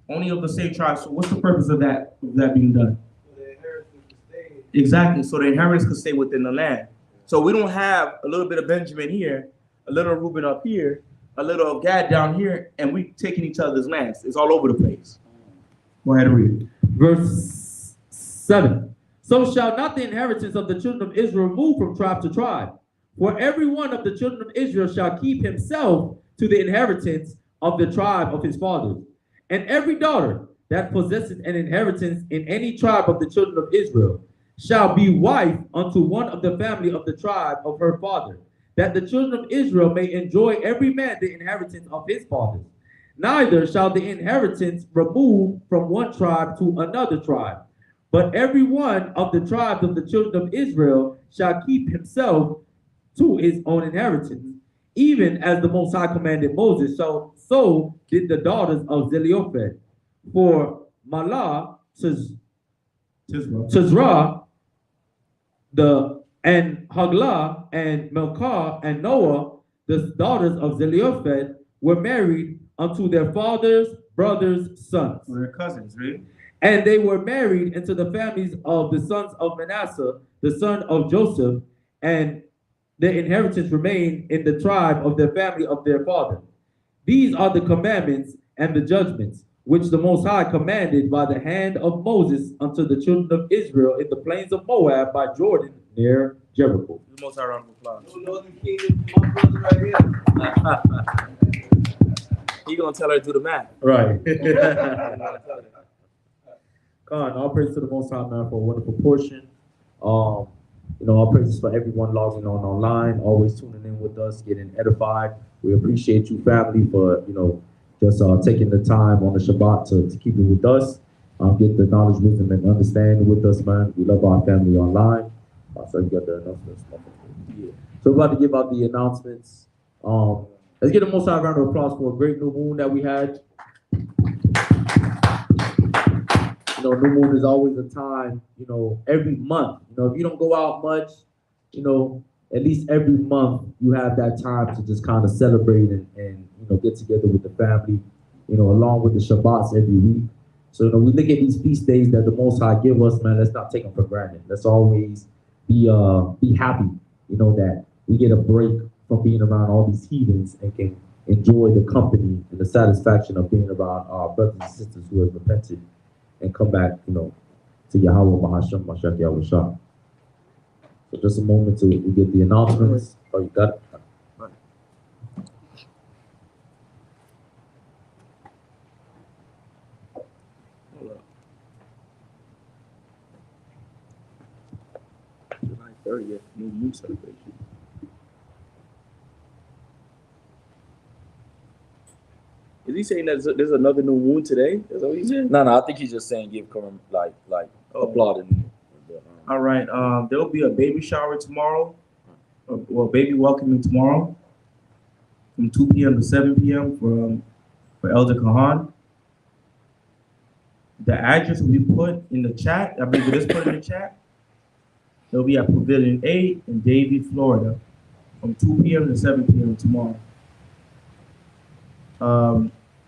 Only of the same tribe. So what's the purpose of that being done? So the inheritance will stay. Exactly. So the inheritance could stay within the land. So we don't have a little bit of Benjamin here, a little Reuben up here, a little of Gad down here, and we taking each other's lands. It's all over the place. Go ahead and read. Verse 7. So shall not the inheritance of the children of Israel move from tribe to tribe. For every one of the children of Israel shall keep himself to the inheritance of the tribe of his fathers. And every daughter that possesses an inheritance in any tribe of the children of Israel shall be wife unto one of the family of the tribe of her father, that the children of Israel may enjoy every man the inheritance of his fathers. Neither shall the inheritance remove from one tribe to another tribe, but every one of the tribes of the children of Israel shall keep himself to his own inheritance. Even as the Most High commanded Moses, so did the daughters of Zelophehad. For Malah, Tizrah, and Haglah, and Melchah, and Noah, the daughters of Zelophehad, were married unto their father's brothers' sons. So they're cousins, right? And they were married into the families of the sons of Manasseh, the son of Joseph, and their inheritance remained in the tribe of their family of their father. These are the commandments and the judgments which the Most High commanded by the hand of Moses unto the children of Israel in the plains of Moab by Jordan near Jericho. The Most High round of applause. No northern kingdom, my brother right here. He gonna tell her to do the math. Right. God, all praise to the Most High, man, for a wonderful portion. All praises for everyone logging on online, always tuning in with us, getting edified. We appreciate you, family, for just taking the time on the Shabbat to keep it with us, get the knowledge, wisdom, and understanding with us, man. We love our family online. So you got the announcements. Yeah. So we're about to give out the announcements. Let's get a Most High round of applause for a great new moon that we had. New moon is always a time, every month. If you don't go out much, at least every month you have that time to just kind of celebrate and get together with the family, along with the Shabbats every week. So, we look at these feast days that the Most High give us, man, let's not take them for granted. Let's always be happy, that we get a break from being around all these heathens and can enjoy the company and the satisfaction of being around our brothers and sisters who have repented and come back, to Yahweh Bahasham Mashak Yahweh Shah. So just a moment to get the announcements. Oh, you got it? July 30th, New Moon celebration. Is he saying that there's another new moon today? Is that what he said? No, I think he's just saying give Karam applauding. All right. There'll be a baby shower tomorrow. Baby welcoming tomorrow from 2 p.m. to 7 p.m. for Elder Kahan. The address will be put in the chat. I believe it is put in the chat. It'll be at Pavilion 8 in Davie, Florida, from 2 p.m. to 7 p.m. tomorrow.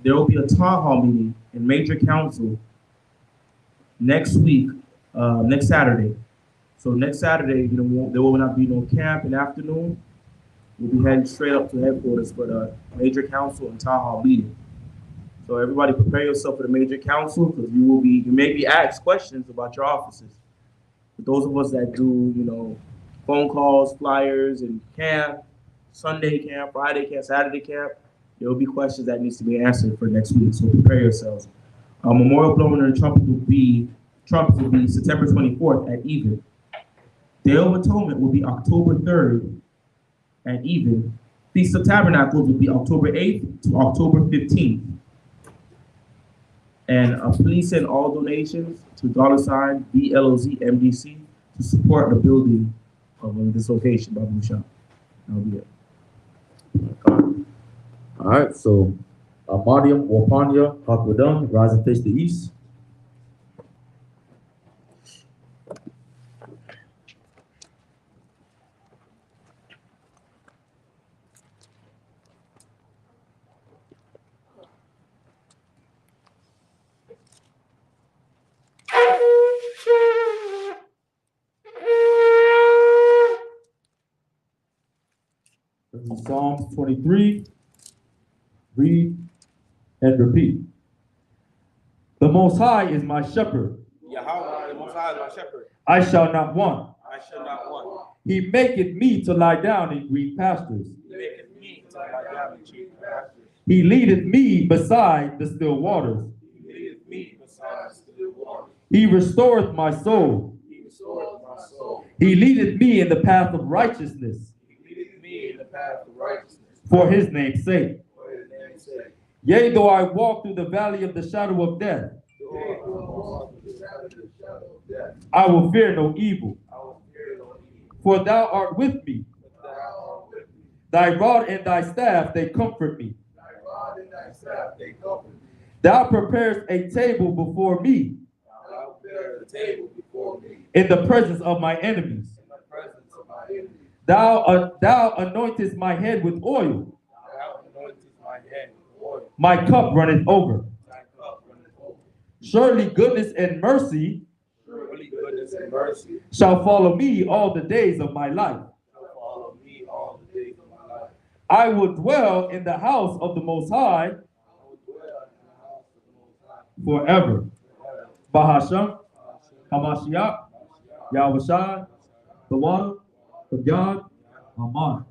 There will be a town hall meeting in Major Council next week, next Saturday. So next Saturday, there will not be no camp in the afternoon. We'll be heading straight up to headquarters for the Major Council and town hall meeting. So everybody prepare yourself for the Major Council because you may be asked questions about your offices. For those of us that do, phone calls, flyers, and camp, Sunday camp, Friday camp, Saturday camp, there will be questions that needs to be answered for next week. So prepare yourselves. Memorial blowing of the trumpet will be September 24th at even. Day of Atonement will be October 3rd at even. Feast of Tabernacles will be October 8th to October 15th. And please send all donations to $BLOZMDC to support the building of this location, Babu Shah. That'll be it. All right, so Mariam Wapanya, Hakwadam, rise and face the east. Psalms 23, read and repeat. The Most High is my shepherd. Yahweh, the Most High is my shepherd. I shall not want. I shall not want. He maketh me to lie down in green pastures. He maketh me to lie down in green pastures. He leadeth me beside the still waters. He leadeth me beside the still waters. He restoreth my soul. He restoreth my soul. He leadeth me in the path of righteousness. He leadeth me in the path of righteousness. For his name's sake. For his name's sake. Yea, though I walk through the valley of the shadow of death, I will fear no evil. For thou art with me. Thy rod and thy staff, they comfort me. Thou preparest a table before me in the presence of my enemies. Thou anointest my head with oil. My cup runneth over. Surely goodness and mercy shall follow me all the days of my life. I will dwell in the house of the Most High forever. Bahasham, Hamashiach, Yahushua, the water of God, Amen.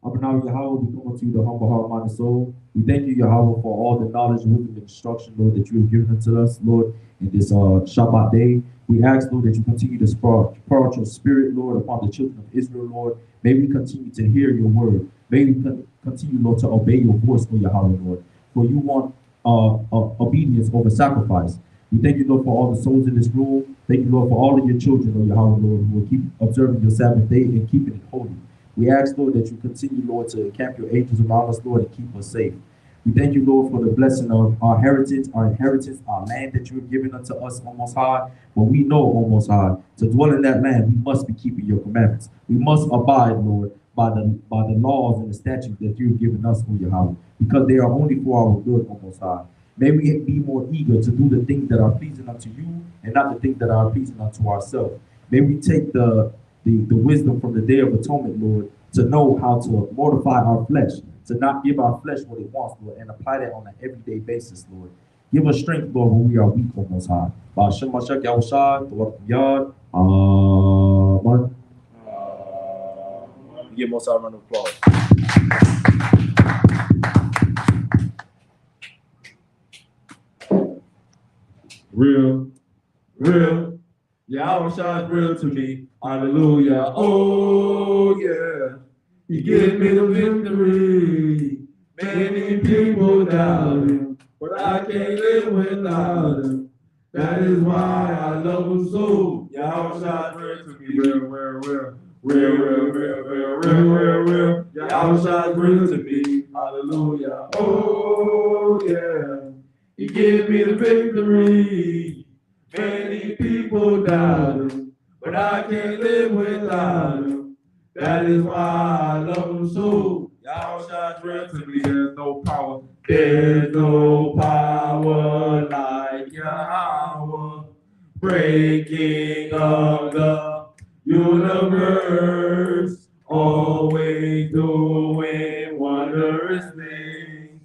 Abanawi Yahweh, we come unto you, the humble heart, mind, and soul. We thank you, Yahweh, for all the knowledge, wisdom, and instruction, Lord, that you have given unto us, Lord, in this Shabbat day. We ask, Lord, that you continue to pour out your spirit, Lord, upon the children of Israel, Lord. May we continue to hear your word. May we continue, Lord, to obey your voice, Lord, Yahweh, Lord. For you want obedience over sacrifice. We thank you, Lord, for all the souls in this room. Thank you, Lord, for all of your children, Lord, Yahweh, Lord, who will keep observing your Sabbath day and keeping it holy. We ask, Lord, that you continue, Lord, to encamp your angels around us, Lord, and keep us safe. We thank you, Lord, for the blessing of our heritage, our land that you have given unto us, O Most High. But we know, O Most High, to dwell in that land, we must be keeping your commandments. We must abide, Lord, by the laws and the statutes that you have given us, O Yahweh, because they are only for our good, O Most High. May we be more eager to do the things that are pleasing unto you and not the things that are pleasing unto ourselves. May we take the wisdom from the Day of Atonement, Lord, to know how to mortify our flesh, to not give our flesh what it wants, Lord, and apply that on an everyday basis, Lord. Give us strength, Lord, when we are weak, O Most High. Ba'ashem Mashiach Yahushua, Baruch Yad. Amen. Give Most High a round of applause. Real, Yahushua is real to me. Hallelujah. Oh, yeah. He gave me the victory. Many people doubt him, but I can't live without him. That is why I love him so. Yahushua is real to me. Real. Yahushua is real to me. Hallelujah. Oh, yeah. He gave me the victory. Many people doubt him, but I can't live without him. That is why I love him so. Yahushua is real to me. There's no power. There's no power like Yahweh, breaking of the universe, always doing wondrous things.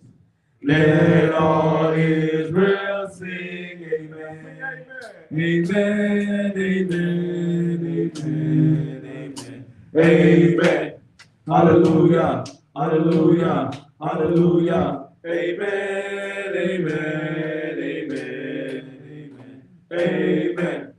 Let all Israel sing, amen. Amen, amen, amen, amen. Hallelujah, hallelujah, hallelujah. Amen, amen, amen, amen.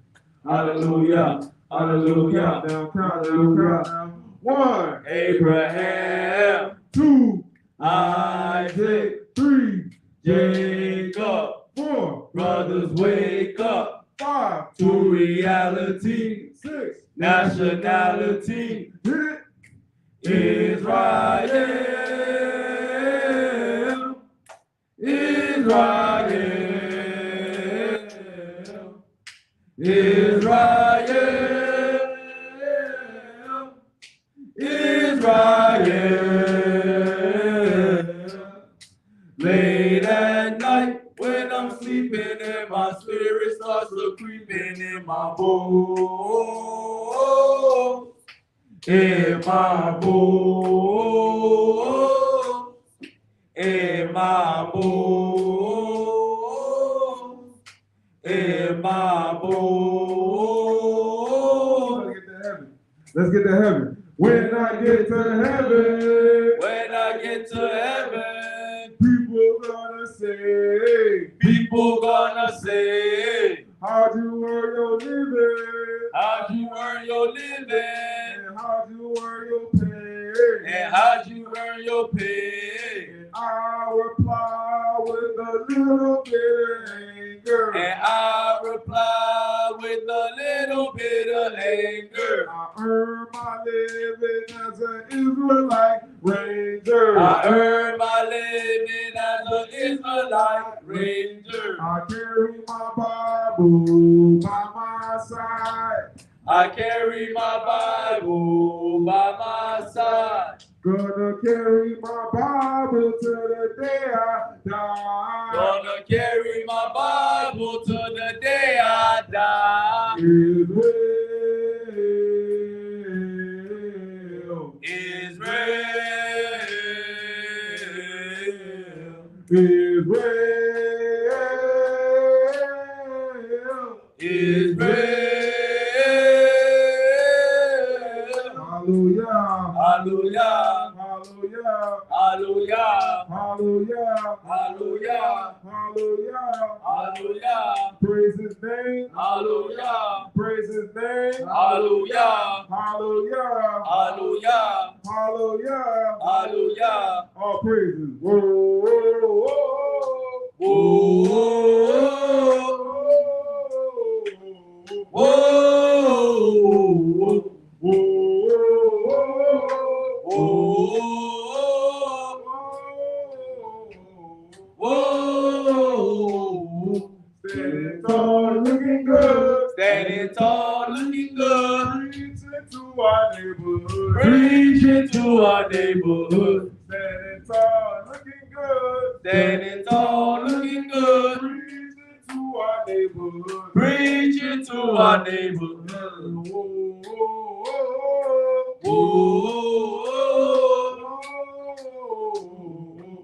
Hallelujah, hallelujah. Hallelujah. 1, Abraham. 2, Isaac. 3, Jacob. 4, brothers wake up. 5, to reality. 6, nationality. Israel. Late at night when I'm sleeping and my spirit starts to creeping in my bones. In my bones. In my bones. In my bones. Let's get to heaven. When I get to heaven, people gonna say, how'd you earn your living? How'd you earn your living? And how'd you earn your pay? And how'd you earn your pay? And I reply with a little bit of anger. And I reply with a little bit of anger. I earn my living as an Israelite ranger. I earn my living as an Israelite ranger. I carry my Bible by my side. I carry my Bible by my side. Gonna carry my Bible till the day I die. Gonna carry my Bible till the day I die. Hallelujah. Hallelujah. Hallelujah. Hallelujah. Hallelujah. Hallelujah. Hallelujah. Praise his name. Hallelujah. Praise his name. Hallelujah. Hallelujah. Hallelujah. Hallelujah. Hallelujah. All praises. Whoa, whoa, whoa. Whoa. Whoa. Whoa. tall, looking good. Standing tall, looking good. Preaching to our neighborhood. Preaching to our neighborhood. Standing tall, looking good. Standing tall, looking good. Preaching to our neighborhood. Preaching to our neighborhood. Whoa, Whoa,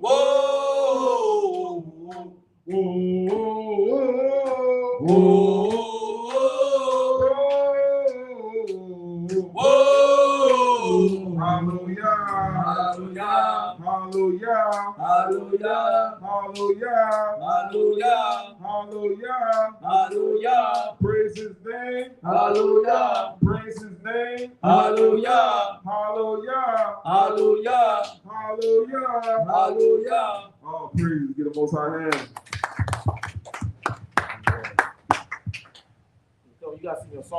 whoa, whoa, whoa, whoa. Hallelujah. Hallelujah. Hallelujah. Hallelujah. Hallelujah. Hallelujah. Hallelujah. Hallelujah. Praise his name. Hallelujah. Praise his name. Hallelujah. Hallelujah. Hallelujah. Hallelujah. Hallelujah. Oh, praise. Get a most high hand. So you got to sing your song.